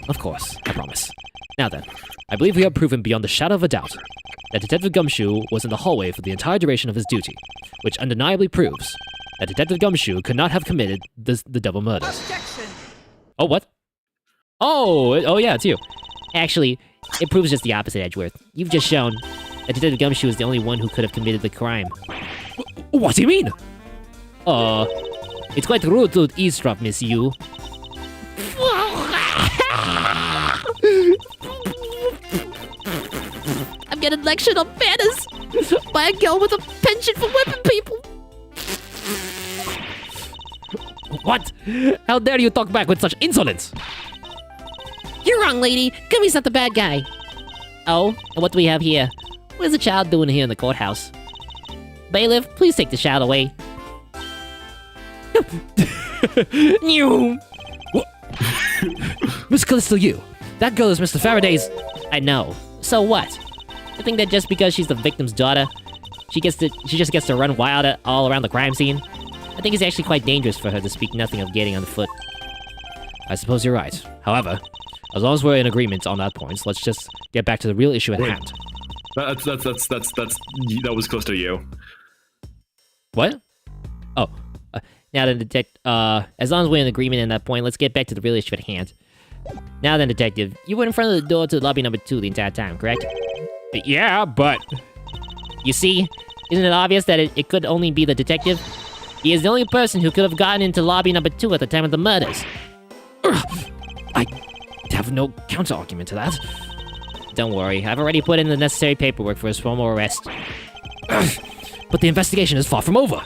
S2: Of course, I promise. Now then, I believe we have proven beyond the shadow of a doubt that Detective Gumshoe was in the hallway for the entire duration of his duty, which undeniably proves that Detective Gumshoe could not have committed the double murders.
S3: Objection.
S2: Oh, what? Oh, yeah, it's you.
S8: Actually, it proves just the opposite, Edgeworth. You've just shown that Detective Gumshoe is the only one who could have committed the crime.
S2: What do you mean? It's quite rude to eavesdrop, Miss Yu.
S8: I'm getting lectured on manners by a girl with a penchant for whipping people.
S2: What? How dare you talk back with such insolence?
S8: You're wrong, lady. Gummy's not the bad guy. Oh, and what do we have here? What is the child doing here in the courthouse? Bailiff, please take the child away.
S2: You. Miss Callisto, you. That girl is Mr. Faraday's.
S8: I know. So what? I think that just because she's the victim's daughter, she just gets to run wild all around the crime scene. I think it's actually quite dangerous for her to speak nothing of getting on the foot.
S2: I suppose you're right. However, as long as we're in agreement on that point, let's just get back to the real issue at hand.
S6: That was close to you.
S2: What? Oh,
S8: Now then, as long as we're in agreement on that point, let's get back to the real issue at hand. Now then, Detective, you were in front of the door to lobby number 2 the entire time, correct?
S2: yeah, but...
S8: You see? Isn't it obvious that it could only be the detective? He is the only person who could have gotten into lobby number 2 at the time of the murders.
S2: I have no counter-argument to that.
S8: Don't worry, I've already put in the necessary paperwork for his formal arrest.
S2: But the investigation is far from over.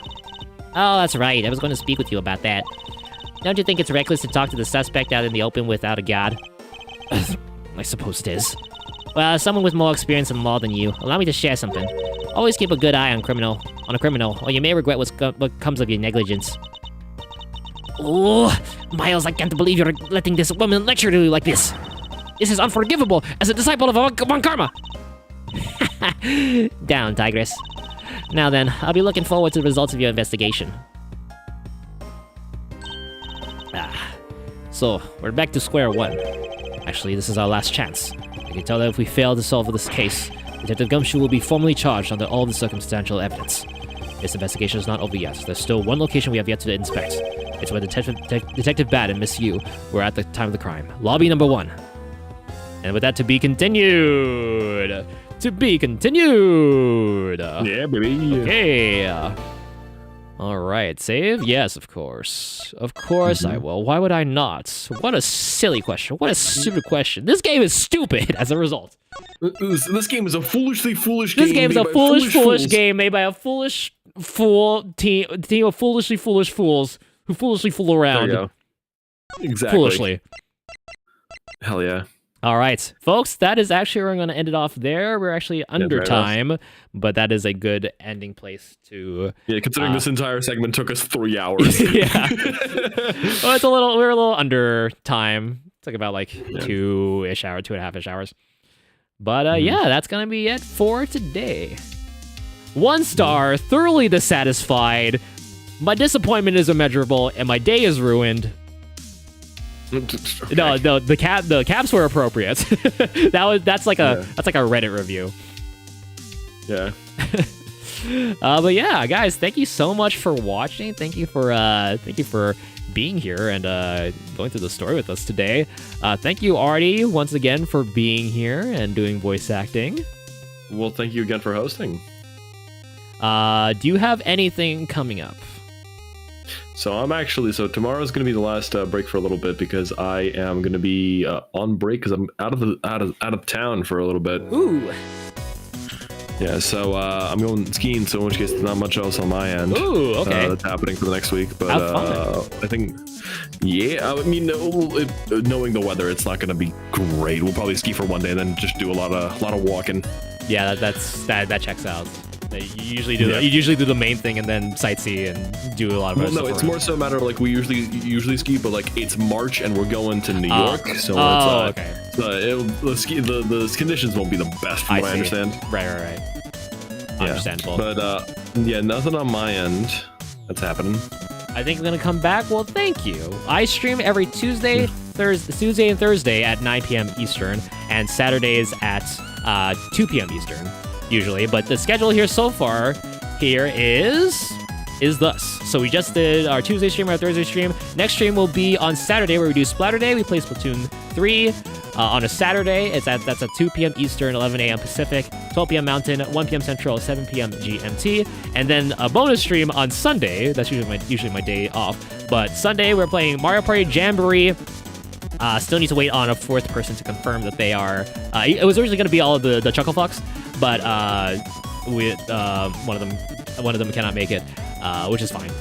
S8: Oh, that's right, I was going to speak with you about that. Don't you think it's reckless to talk to the suspect out in the open without a guard?
S2: I suppose it is.
S8: Well, as someone with more experience in law than you, allow me to share something. Always keep a good eye on a criminal, or you may regret what comes of your negligence.
S9: Oh, Miles, I can't believe you're letting this woman lecture to you like this. This is unforgivable as a disciple of Von Karma.
S8: Down, Tigress. Now then, I'll be looking forward to the results of your investigation.
S2: So, we're back to square one. Actually, this is our last chance. I can tell that if we fail to solve this case, Detective Gumshoe will be formally charged under all the circumstantial evidence. This investigation is not over yet. There's still one location we have yet to inspect. It's where Detective Bad and Miss Yu were at the time of the crime. Lobby number 1. And with that, to be continued. To be continued.
S6: Yeah, baby.
S2: Okay. All right, save? Yes, of course. Of course I will. Why would I not? What a silly question. What a stupid question. This game is stupid as a result.
S6: This game is a foolishly foolish game.
S2: This game is a foolish game made by a foolish team of foolishly foolish fools who foolishly fool around.
S6: There you go. Exactly.
S2: Foolishly.
S6: Hell yeah.
S2: All right, folks, that is actually where I'm going to end it off there. We're actually under time, but that is a good ending place to...
S6: Yeah, considering this entire segment took us 3 hours.
S2: Yeah. Well, we're a little under time. It's like about like 2-ish hours, 2.5-ish hours. But yeah, that's going to be it for today.
S1: 1 star, thoroughly dissatisfied. My disappointment is immeasurable, and my day is ruined.
S7: Okay.
S1: No, the caps were appropriate. That's like a Reddit review.
S7: Yeah.
S1: But yeah, guys, thank you so much for watching. Thank you for being here and going through the story with us today. Thank you, Artie, once again for being here and doing voice acting.
S7: Well, thank you again for hosting.
S1: Do you have anything coming up?
S7: So tomorrow's gonna be the last break for a little bit because I am gonna be on break because I'm out of town for a little bit.
S1: Ooh.
S7: Yeah, so I'm going skiing, so in which case there's not much else on my end.
S1: Ooh, okay.
S7: That's happening for the next week, but
S1: Have fun.
S7: I think, yeah, I mean, knowing the weather, it's not going to be great. We'll probably ski for one day and then just do a lot of walking.
S1: Yeah, that checks out. You usually do the main thing and then sightsee and do a lot of other stuff.
S7: No, it's
S1: around.
S7: more so a matter of like we usually ski, but like it's March and we're going to New York, so
S1: okay.
S7: The conditions won't be the best from what I understand.
S1: Right.
S7: Yeah.
S1: Understandable.
S7: But yeah, nothing on my end that's happening.
S1: I think I'm gonna come back. Well, thank you. I stream every Tuesday and Thursday at 9 p.m. Eastern, and Saturdays at 2 p.m. Eastern, usually. But the schedule here so far is thus. So we just did our Tuesday stream, our Thursday stream. Next stream will be on Saturday, where we do Splatter Day. We play Splatoon 3 on a Saturday. That's at 2 p.m. Eastern, 11 a.m. Pacific, 12 p.m. Mountain, 1 p.m. Central, 7 p.m. GMT. And then a bonus stream on Sunday. That's usually my day off. But Sunday, we're playing Mario Party Jamboree. Still need to wait on a 4th person to confirm that they are. It was originally going to be all of the Chuckle Fox, but one of them cannot make it, which is fine.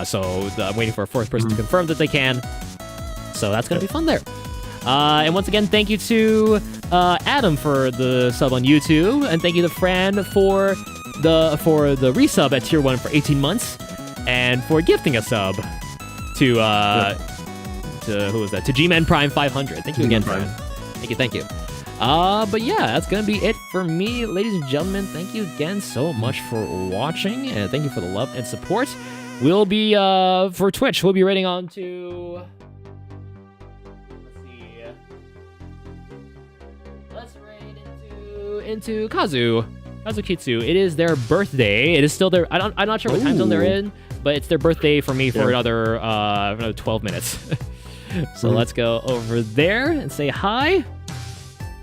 S1: So I'm waiting for a 4th person to confirm that they can. So that's going to be fun there. And once again, thank you to Adam for the sub on YouTube, and thank you to Fran for the resub at tier 1 for 18 months, and for gifting a sub to who was that? To G-Man Prime 500. Thank you again, Fran. Thank you. But yeah, that's gonna be it for me, ladies and gentlemen. Thank you again so much for watching, and thank you for the love and support. We'll be for Twitch. We'll be raiding on to. Let's raid into Kazukitsu. It is their birthday. It is still their. I'm not sure what time zone they're in, but it's their birthday for me for another 12 minutes. So let's go over there and say hi.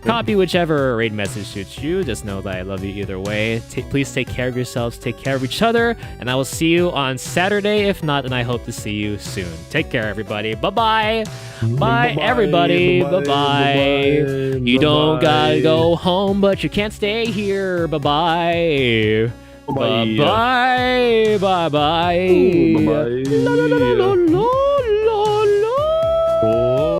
S1: Copy whichever raid message suits you. Just know that I love you either way. Please take care of yourselves. Take care of each other. And I will see you on Saturday. If not, then I hope to see you soon. Take care, everybody. Bye-bye. Bye, everybody. Bye-bye. You don't gotta go home, but you can't stay here. Bye-bye. Bye-bye. Bye-bye.
S7: Bye-bye.
S1: La, la, la, la, la, la.